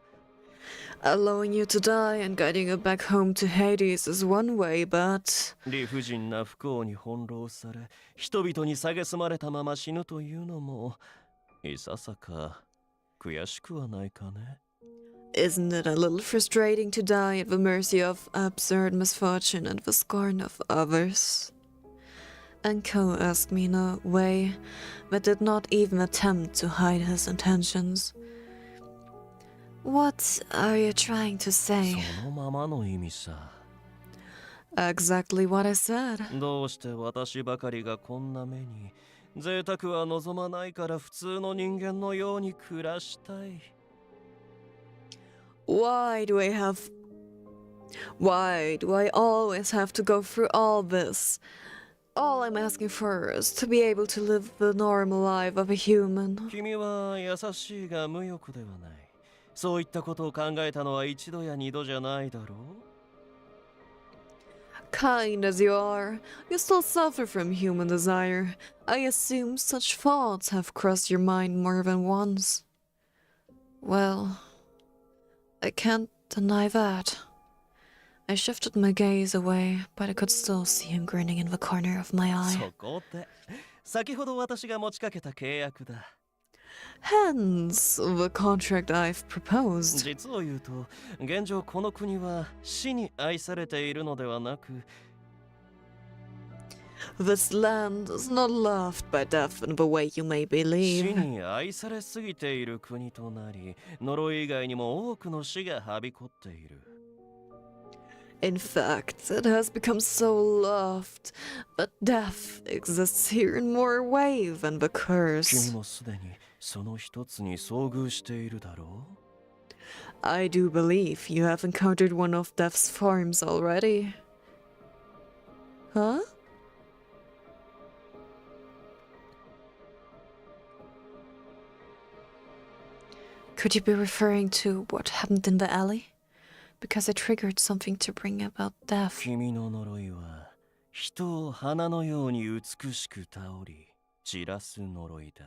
Allowing you to die and guiding you back home to Hades is one way, but... 理不尽な不幸に翻弄され、人々に蔑まれたまま死ぬというのも、いささか悔しくはないかね。Isn't it a little frustrating to die at the mercy of absurd misfortune and the scorn of others? Anko asked me in a way that did not even attempt to hide his intentions. What are you trying to say? そのままの意味さ。Exactly what I said. どうして私ばかりがこんな目に、贅沢は望まないから普通の人間のように暮らしたい。Why do I always have to go through all this? All I'm asking for is to be able to live the normal life of a human. 君は優しいが無欲ではない。そういったことを考えたのは一度や二度じゃないだろう。Kind as you are, you still suffer from human desire. I assume such thoughts have crossed your mind more than once. Well, I can't deny that. I shifted my gaze away, but I could still see him grinning in the corner of my eye. そこで、先ほど私が持ちかけた契約だ。Hence, the contract I've proposed. 実を言うと、現状この国は死に愛されているのではなく、This land is not loved by death in the way you may 死 believe. に愛されすぎている国となり、呪い以外にも多くの死がはびこっている。In fact, it has become so loved, but death exists here in more way than the 君 curse. もすでにその一つに遭遇しているだろう。I do believe you have encountered one of death's forms already. Huh? Could you be referring to what happened in the alley? Because I triggered something to bring about death. 君の呪いは人を花のように美しく倒り散らす呪いだ。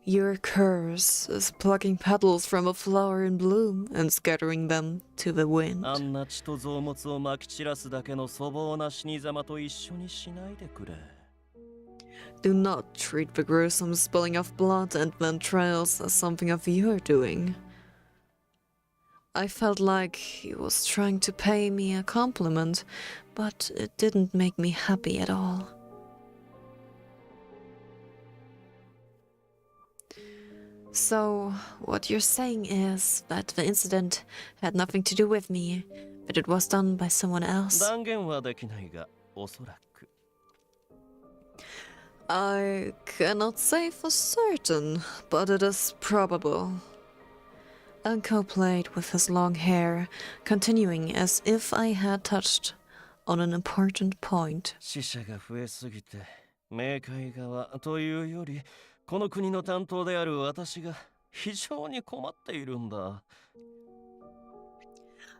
Your curse is plucking petals from a flower in bloom and scattering them to the wind. あんな血と臓物をまき散らすだけの粗暴な死に様と一緒にしないでくれ。Do not treat the gruesome spilling of blood and entrails as something of your doing. I felt like he was trying to pay me a compliment, but it didn't make me happy at all. So, what you're saying is that the incident had nothing to do with me, that it was done by someone else? 断言はできないが、おそらく。I cannot say for certain, but it is probable. Anko played with his long hair, continuing as if I had touched on an important point. 死者が増えすぎて、冥界側というより、この国の担当である私が非常に困っているんだ。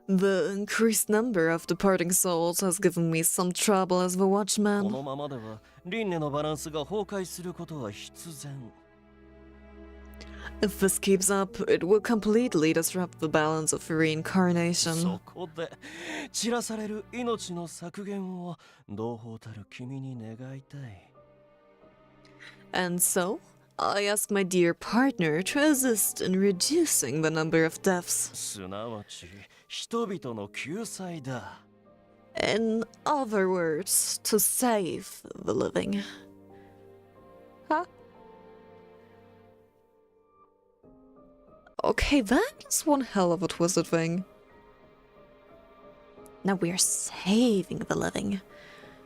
The increased number of departing souls has given me some trouble as the こ watchman. のままでは輪廻のバランスが崩壊することは必然。If this keeps up, it will completely disrupt the balance of そ reincarnation. こで散らされる命の削減を同胞たる君に願いたい。And so, I ask my dear partner to assist in reducing the number of deaths. すなわち人々の救済だ。 In other words, to save the living. Huh? Okay, that is one hell of a twisted thing. Now we are saving the living.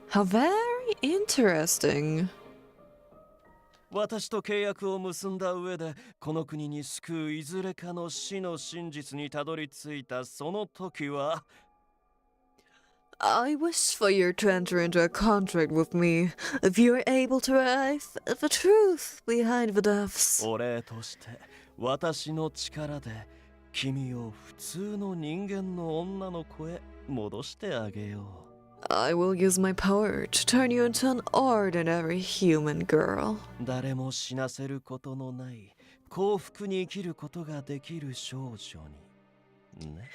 How very interesting. 私と契約を結んだ上でこの国に救ういずれかの死の真実にたどり着いたその時は I wish for you to enter into a contract with me if you are able to arrive at the truth behind the deaths. お礼として私の力で君を普通の人間の女の子へ戻してあげよう。 I will use my power to turn you into an ordinary human girl. 誰も死なせることのない幸福に生きることができる少女にね。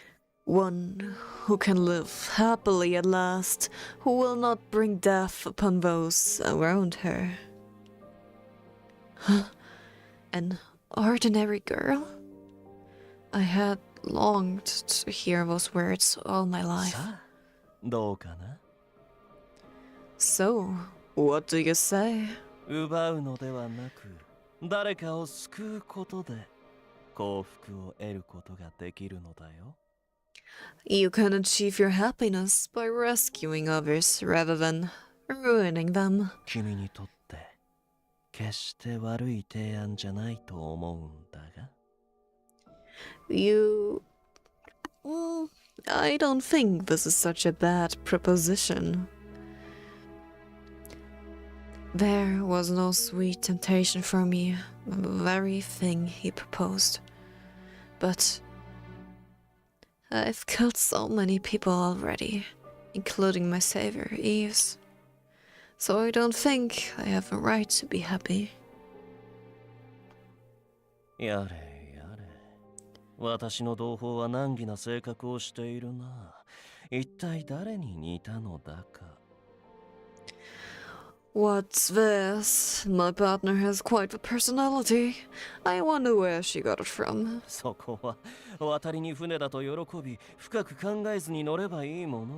One who can live happily at last, who will not bring death upon those around her. Huh? An ordinary girl? I had longed to hear those words all my life. さあどうかな。 So, what do you say? 奪うのではなく誰かを救うことで幸福を得ることができるのだよ。 You can achieve your happiness by rescuing others rather than ruining them. 君にとって決して悪い提案じゃないと思うんだが。 You... I don't think this is such a bad proposition. There was no sweet temptation for me, the very thing he proposed. But I've killed so many people already, including my savior, Eves. So I don't think I have a right to be happy. やれやれ。私の同胞は難儀な性格をしているな。一体誰に似たのだか。 What's this? My partner has quite the personality. I wonder where she got it from. そこは渡りに船だと喜び深く考えずに乗ればいいもの。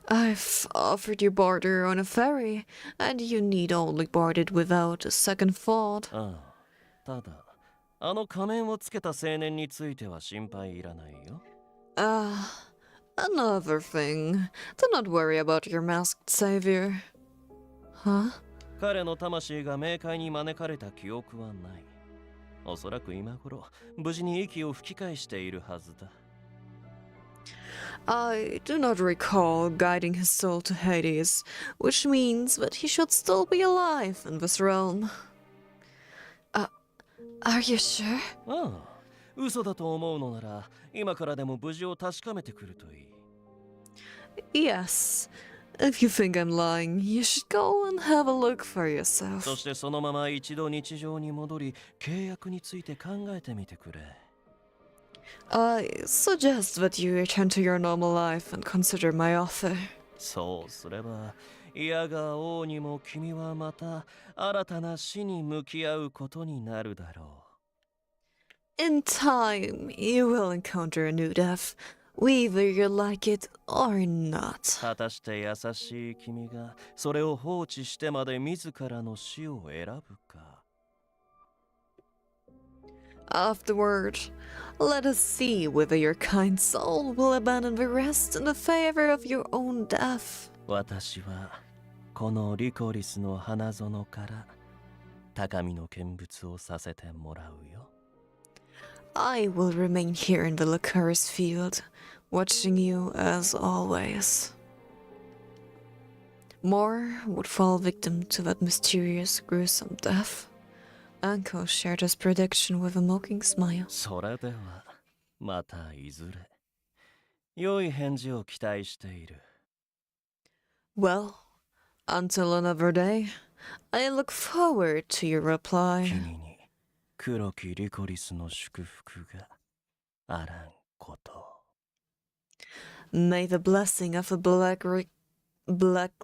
I've offered you barter on a ferry, and you need only board it without a second thought. ああ、ただあの仮面をつけた青年については心配いらないよ。 Another thing. Do not worry about your masked savior. Huh? 彼の魂が冥界に招かれた記憶はない。おそらく今頃無事に息を吹き返しているはずだ。 I do not recall guiding his soul to Hades, which means that he should still be alive in this realm. Are you sure? ああ、嘘だと思うのなら今からでも無事を確かめてくるといい。 Yes. If you think I'm lying, you should go and have a look for そ yourself. してそのまま一度日常に戻り契約について考えてみてくれ。 I suggest that you return to your normal life and consider my offer. そうすればいやが王にも君はまた新たな死に向き合うことになるだろう。 In time, you will encounter a new death, whether you like it or not. 果たして優しい君がそれを放置してまで自らの死を選ぶか。 Afterward, let us see whether your kind soul will abandon the rest in the favor of your own death. 私はこのリコリスの花園から高みの見物をさせてもらうよ。 I will remain here in the Lycoris field, watching you as always. More would fall victim to that mysterious, gruesome death. Anko shared his prediction with a mocking smile. それではまたいずれ良い返事を期待している。 Well, until another day, I look forward to your reply. 君に黒きリコリスの祝福があらんことを。 May the blessing of the black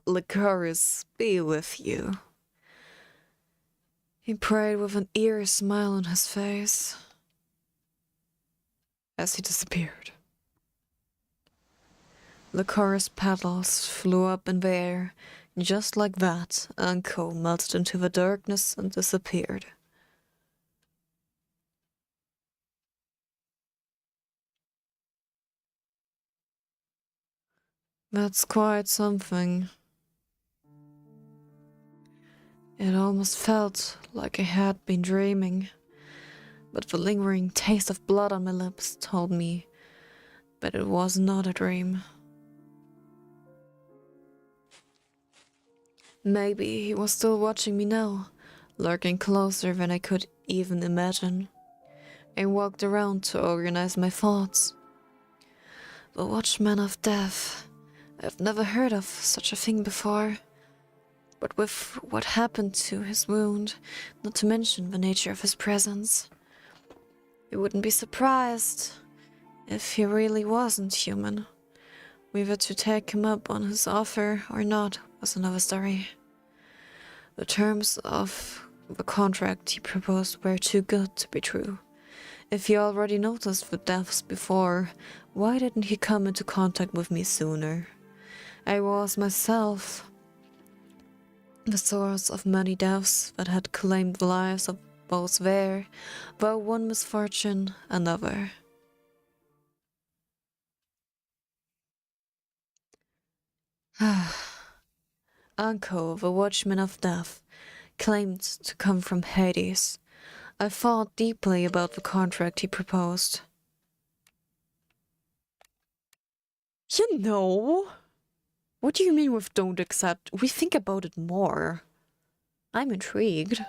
licorice be with you. He prayed with an eerie smile on his face as he disappeared. The chorus petals flew up in the air. Just like that, Anko melted into the darkness and disappeared. That's quite something. It almost felt like I had been dreaming, but the lingering taste of blood on my lips told me that it was not a dream. Maybe he was still watching me now, lurking closer than I could even imagine. I walked around to organize my thoughts. The Watchman of Death. I've never heard of such a thing before. But with what happened to his wound, not to mention the nature of his presence, you wouldn't be surprised if he really wasn't human. Whether to take him up on his offer or not was another story. The terms of the contract he proposed were too good to be true. If he already noticed the deaths before, why didn't he come into contact with me sooner? I was myself the source of many deaths that had claimed the lives of both there, though one misfortune another. Anko, the Watchman of Death, claimed to come from Hades. I thought deeply about the contract he proposed. You know? What do you mean with don't accept? We think about it more. I'm intrigued.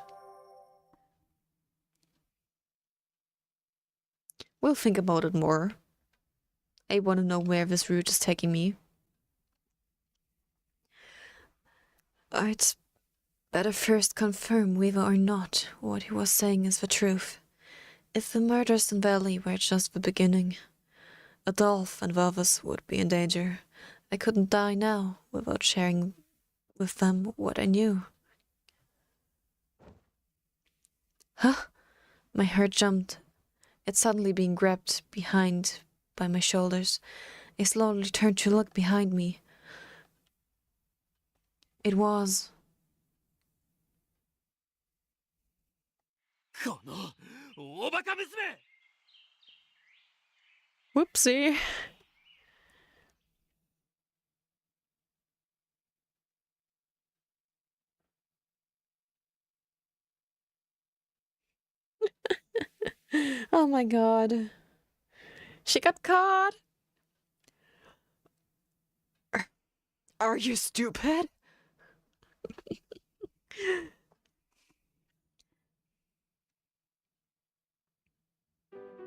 We'll think about it more. I want to know where this route is taking me. I'd better first confirm whether or not what he was saying is the truth. If the murders in Valley were just the beginning, Adolf and the others would be in danger. I couldn't die now without sharing with them what I knew. Huh? My heart jumped. It suddenly being grabbed behind by my shoulders. I slowly turned to look behind me. It was... Whoopsie. Oh my god. She got caught. Are you stupid?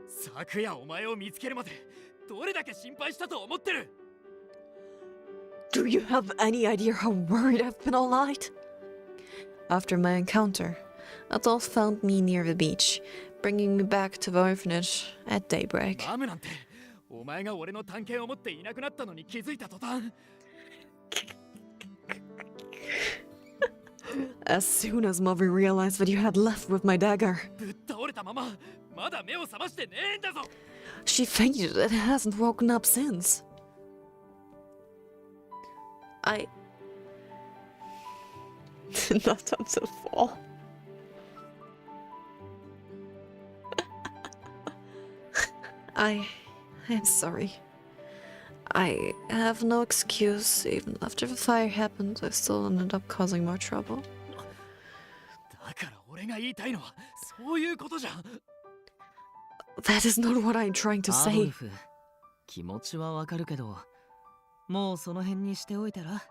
昨夜お前を見つけるまでどれだけ心配したと思ってる Do you have any idea how worried I've been all night? After my encounter, Adolf found me near the beach, bringing me back to the orphanage at daybreak. マムなんてお前が俺の探検を持っていなくなったのに気づいた途端 As soon as Mother realized that you had left with my dagger, ぶっ倒れたまままだ目を覚ましてねえんだぞ she fainted and hasn't woken up since. Not until fall. I'm sorry. I have no excuse. Even after the fire happened, I still ended up causing more trouble. だから俺が言いたいのはそういうことじゃん That is not what I'm trying to アド say. ルフ、気持ちはわかるけど、もうその辺にしておいたら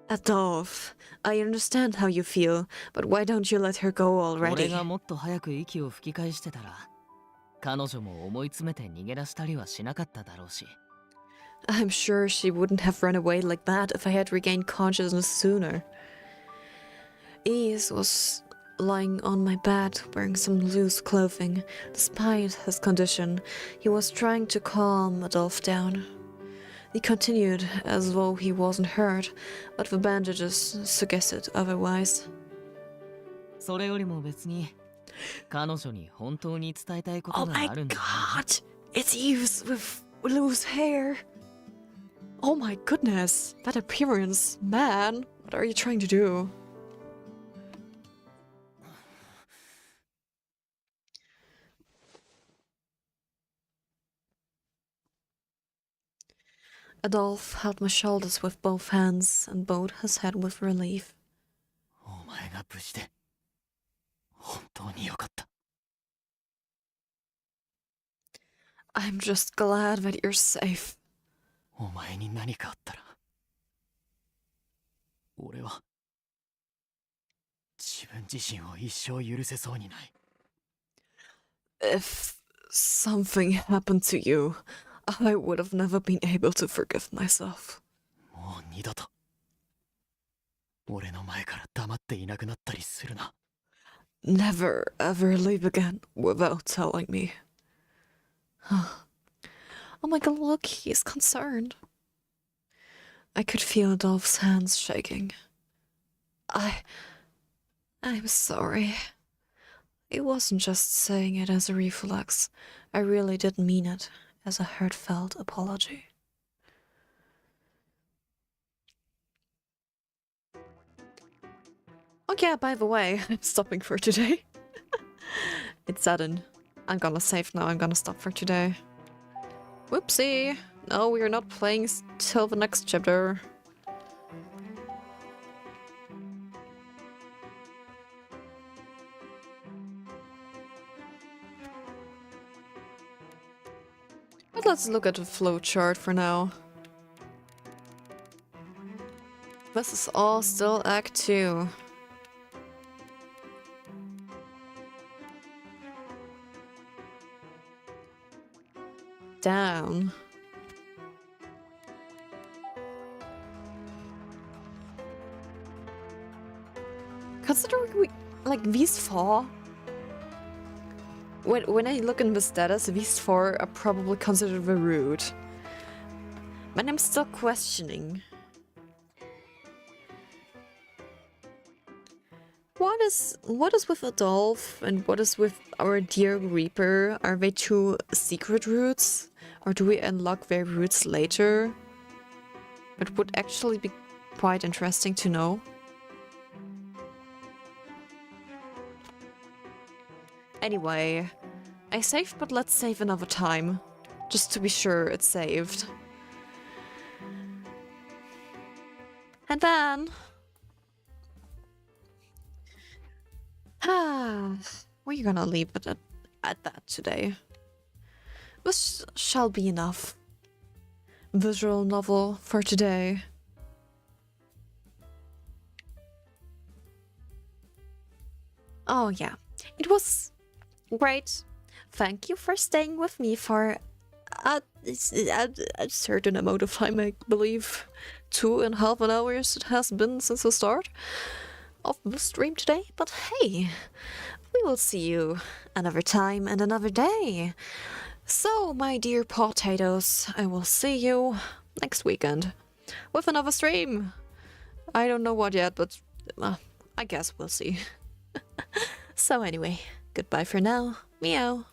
Adolf, I understand how you feel, but why don't you let her go 俺 already? がもっと早く息を吹き返してたら、彼女も思い詰めて逃げ出したりはしなかっただろうし。I'm sure she wouldn't have run away like that if I had regained consciousness sooner. Ease was lying on my bed, wearing some loose clothing. Despite his condition, he was trying to calm Adolf down. He continued as though he wasn't hurt, but the bandages suggested otherwise. それよりも別に彼女に本当に伝えたいこと Oh が my あるんだ。 god! It's Eves with loose hair! Oh my goodness! That appearance! Man! What are you trying to do? Adolf held my shoulders with both hands and bowed his head with relief. お前が無事で本当によかった。 I'm just glad that you're safe. お前に何かあったら俺は自分自身を一生許せそうにない。 If something happened to you, I would have never been able to forgive myself. もう二度と俺の前から黙っていなくなったりするな。 Never ever leave again without telling me. Oh my god, look, he's concerned. I could feel Adolph's hands shaking. I'm sorry. I wasn't just saying it as a reflex. I really did mean it as a heartfelt apology. Oh yeah, by the way, I'm stopping for today. It's sudden. I'm gonna save now, I'm gonna stop for today. Whoopsie! No, we are not playing till the next chapter. But let's look at the flowchart for now. This is all still Act 2. Down. Considering we like these four, when I look in the status, these four are probably considered the rude. But I'm still questioning. What is with Adolf and what is with our dear Reaper? Are they two secret roots? Or do we unlock their roots later? It would actually be quite interesting to know. Anyway, I saved, but let's save another time. Just to be sure it's saved. And then... we're gonna leave it at that today. This shall be enough. Visual novel for today. Oh yeah, it was great. Thank you for staying with me for a certain amount of time, I believe. 2.5 hours it has been since the start of the stream today, but hey, we will see you another time and another day. So, my dear potatoes, I will see you next weekend with another stream. I don't know what yet, but I guess we'll see. So anyway, goodbye for now. Meow.